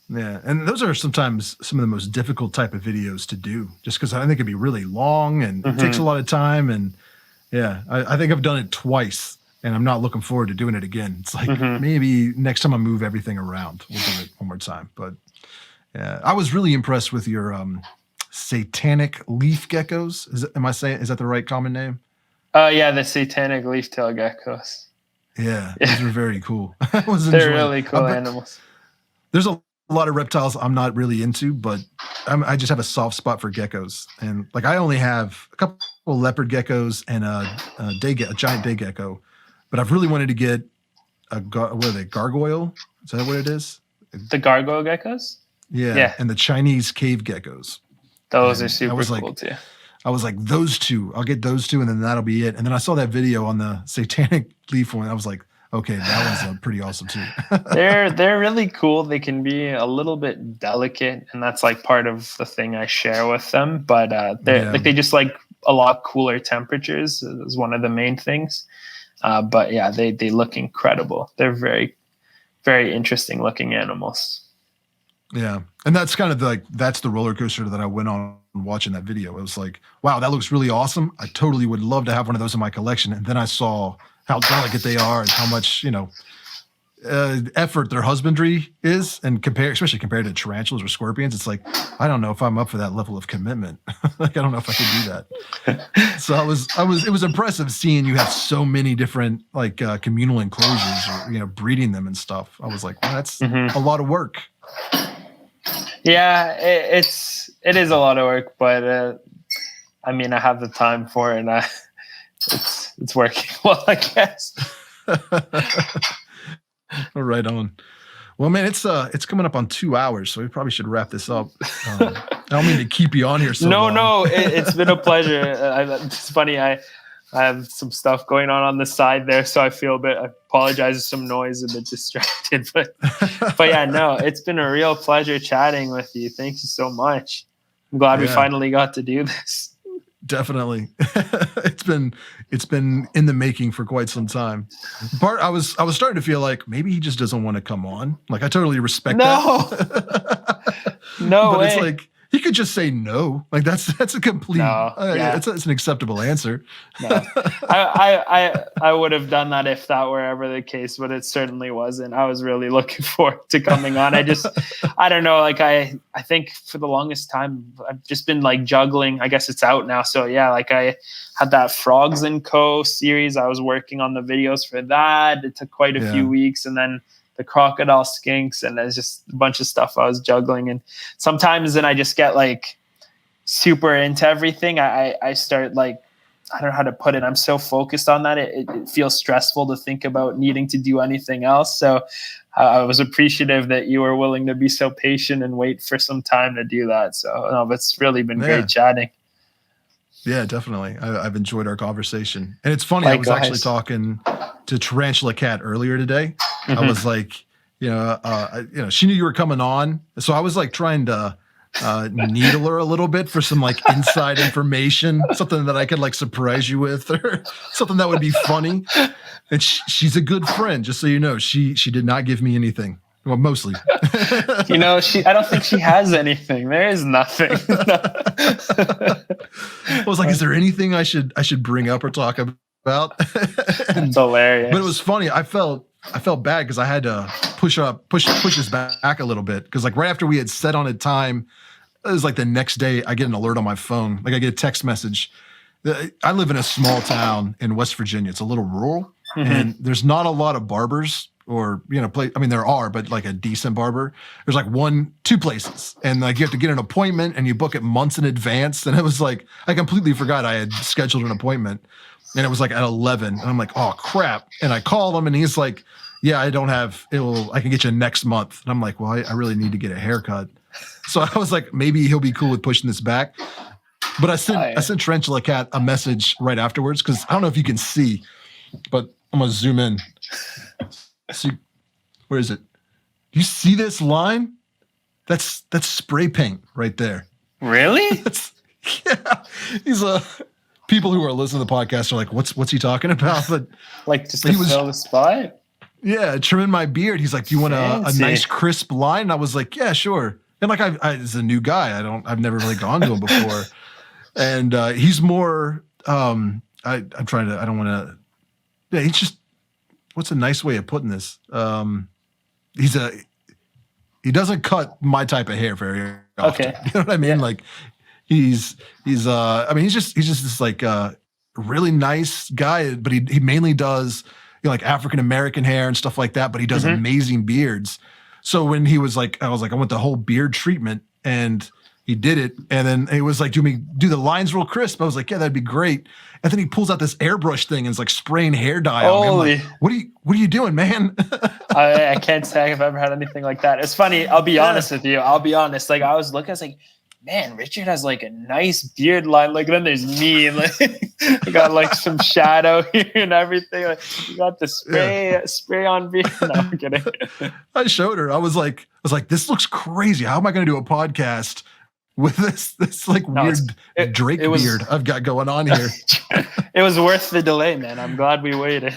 Yeah, and those are sometimes some of the most difficult type of videos to do, just because I think it'd be really long and it takes a lot of time. And yeah, I think I've done it twice, and I'm not looking forward to doing it again. It's like maybe next time I move everything around, we'll do it one more time. But yeah, I was really impressed with your satanic leaf geckos. Is that the right common name? Yeah, the satanic leaf-tail geckos. Yeah, those were very cool. They're really cool animals. There's a lot of reptiles I'm not really into, but I just have a soft spot for geckos. And like I only have a couple of leopard geckos and a giant day gecko, but I've really wanted to get what are they, gargoyle? Is that what it is? The gargoyle geckos? Yeah. And the Chinese cave geckos. Those are super cool too. I was like, those two, I'll get those two, and then that'll be it. And then I saw that video on the satanic leaf one. I was like, okay, that one's pretty awesome too. They're really cool. They can be a little bit delicate, and that's like part of the thing I share with them. But they just like a lot cooler temperatures is one of the main things. But yeah, they look incredible. They're very, very interesting looking animals. Yeah, and that's kind of that's the roller coaster that I went on watching that video. It was like, wow, that looks really awesome. I totally would love to have one of those in my collection. And then I saw how delicate they are and how much, effort their husbandry is, and especially compared to tarantulas or scorpions. It's like, I don't know if I'm up for that level of commitment. Like, I don't know if I could do that. So it was impressive seeing you have so many different communal enclosures or, breeding them and stuff. I was like, well, that's a lot of work. Yeah, it is a lot of work, but I mean, I have the time for it, and it's working well, I guess. Right on. Well, man, it's coming up on 2 hours, so we probably should wrap this up. I don't mean to keep you on here so long. No, it's been a pleasure. It's funny, I have some stuff going on the side there, so I apologize if some noise, a bit distracted, but yeah, no, it's been a real pleasure chatting with you. Thank you so much. I'm glad we finally got to do this. Definitely. It's been in the making for quite some time. Bart, I was starting to feel like maybe he just doesn't want to come on. Like, I totally respect that. No but way. It's like, he could just say no. Like, that's a complete, it's an acceptable answer. No. I would have done that if that were ever the case, but it certainly wasn't. I was really looking forward to coming on. I don't know. Like, I think for the longest time, I've just been like juggling. I guess it's out now. So yeah, like I had that Frogs & Co. series. I was working on the videos for that. It took quite a few weeks. And then the crocodile skinks, and there's just a bunch of stuff I was juggling. And sometimes then I just get like super into everything. I start like, I don't know how to put it. I'm so focused on that. It feels stressful to think about needing to do anything else. So I was appreciative that you were willing to be so patient and wait for some time to do that. So no, it's really been great chatting. Yeah, definitely. I've enjoyed our conversation. And it's funny, I was actually talking to Tarantula Cat earlier today. I was like, she knew you were coming on. So I was like trying to needle her a little bit for some like inside information, something that I could like surprise you with, or something that would be funny. And she's a good friend, just so you know. She did not give me anything. Well, mostly. I don't think she has anything. There is nothing. I was like, is there anything I should bring up or talk about? It's hilarious. But it was funny. I felt bad because I had to push this back a little bit, because like right after we had set on a time, it was like the next day I get an alert on my phone. Like I get a text message. I live in a small town in West Virginia. It's a little rural, and there's not a lot of barbers. Or, there are, but like a decent barber. There's like 1-2 places. And like you have to get an appointment and you book it months in advance. And it was like, I completely forgot I had scheduled an appointment. And it was like at 11. And I'm like, oh crap. And I called him and he's like, yeah, I can get you next month. And I'm like, well, I really need to get a haircut. So I was like, maybe he'll be cool with pushing this back. But I sent Tarantula Cat a message right afterwards, because I don't know if you can see, but I'm going to zoom in. See, where is it? Do you see this line? That's spray paint right there. Really? Yeah. He's a people who are listening to the podcast are like, what's he talking about? But like just to fill the spot. Yeah, trimming my beard. He's like, do you want a nice crisp line? And I was like, yeah, sure. And like, I as a new guy, I've never really gone to him before. And he's more, I'm trying to, I don't want to, yeah, he's just, what's a nice way of putting this? He doesn't cut my type of hair very often. Okay. You know what I mean? Yeah. Like he's just this like really nice guy, but he mainly does, you know, like African-American hair and stuff like that, but he does amazing beards. So when he was like, I was like, I want the whole beard treatment, and he did it. And then it was like, do the lines real crisp. I was like, yeah, that'd be great. And then he pulls out this airbrush thing and is like spraying hair dye on me. I'm like, what are you doing, man? I can't say I've ever had anything like that. It's funny. I'll be honest with you. I'll be honest. Like I was looking, I was like, man, Richard has like a nice beard line. Like then there's me, and like I got like some shadow here and everything. Like, you got the spray on beard. No, I'm kidding. I showed her. I was like, this looks crazy. How am I going to do a podcast with this like weird Drake beard I've got going on here? It was worth the delay, man. I'm glad we waited.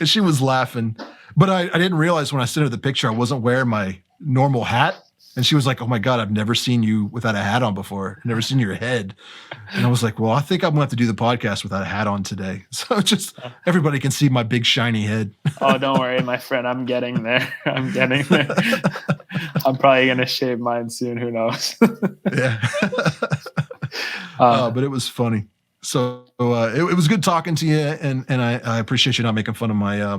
And she was laughing, but I didn't realize when I sent her the picture I wasn't wearing my normal hat. And she was like, oh my God, I've never seen you without a hat on before. I've never seen your head. And I was like, well, I think I'm going to have to do the podcast without a hat on today. So just everybody can see my big shiny head. Oh, don't worry, my friend. I'm getting there. I'm probably going to shave mine soon. Who knows? Yeah. But it was funny. So it was good talking to you, and I appreciate you not making fun of my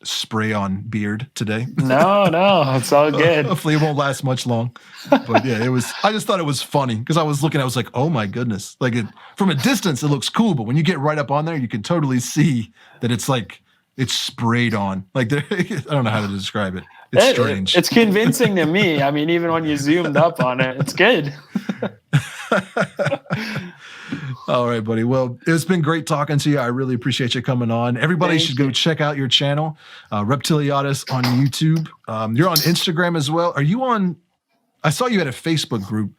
spray on beard today. No, it's all good. Hopefully it won't last much long. But yeah, I just thought it was funny because I was looking, I was like, oh my goodness. Like from a distance, it looks cool, but when you get right up on there, you can totally see that it's like it's sprayed on. Like I don't know how to describe it. It's strange. It's convincing to me. I mean, even when you zoomed up on it, it's good. All right, buddy. Well, it's been great talking to you. I really appreciate you coming on. Everybody should go check out your channel, Reptiliatus on YouTube. You're on Instagram as well. Are you on? I saw you had a Facebook group.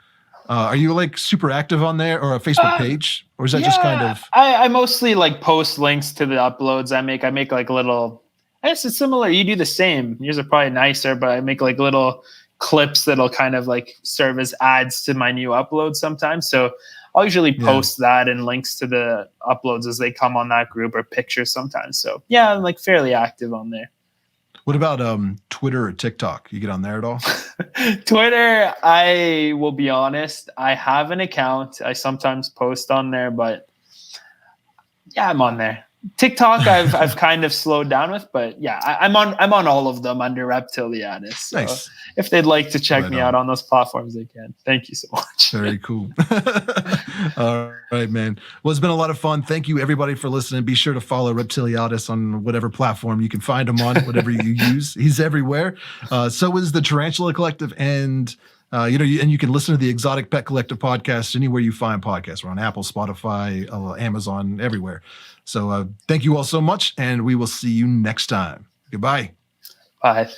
Are you like super active on there, or a Facebook page, or is that just kind of? I mostly like post links to the uploads I make. I make like little. I guess it's similar. You do the same. Yours are probably nicer, but I make like little clips that'll kind of like serve as ads to my new uploads sometimes. So I'll usually post that and links to the uploads as they come on that group, or pictures sometimes. So yeah, I'm like fairly active on there. What about Twitter or TikTok? You get on there at all? Twitter, I will be honest, I have an account. I sometimes post on there, but yeah, I'm on there. TikTok, I've kind of slowed down with, but yeah, I'm on all of them under Reptiliatus. So nice. If they'd like to check me out on those platforms, they can. Thank you so much. Very cool. All right, man. Well, it's been a lot of fun. Thank you, everybody, for listening. Be sure to follow Reptiliatus on whatever platform you can find him on, whatever you use. He's everywhere. So is the Tarantula Collective, and and you can listen to the Exotic Pet Collective podcast anywhere you find podcasts. We're on Apple, Spotify, Amazon, everywhere. So thank you all so much, and we will see you next time. Goodbye. Bye.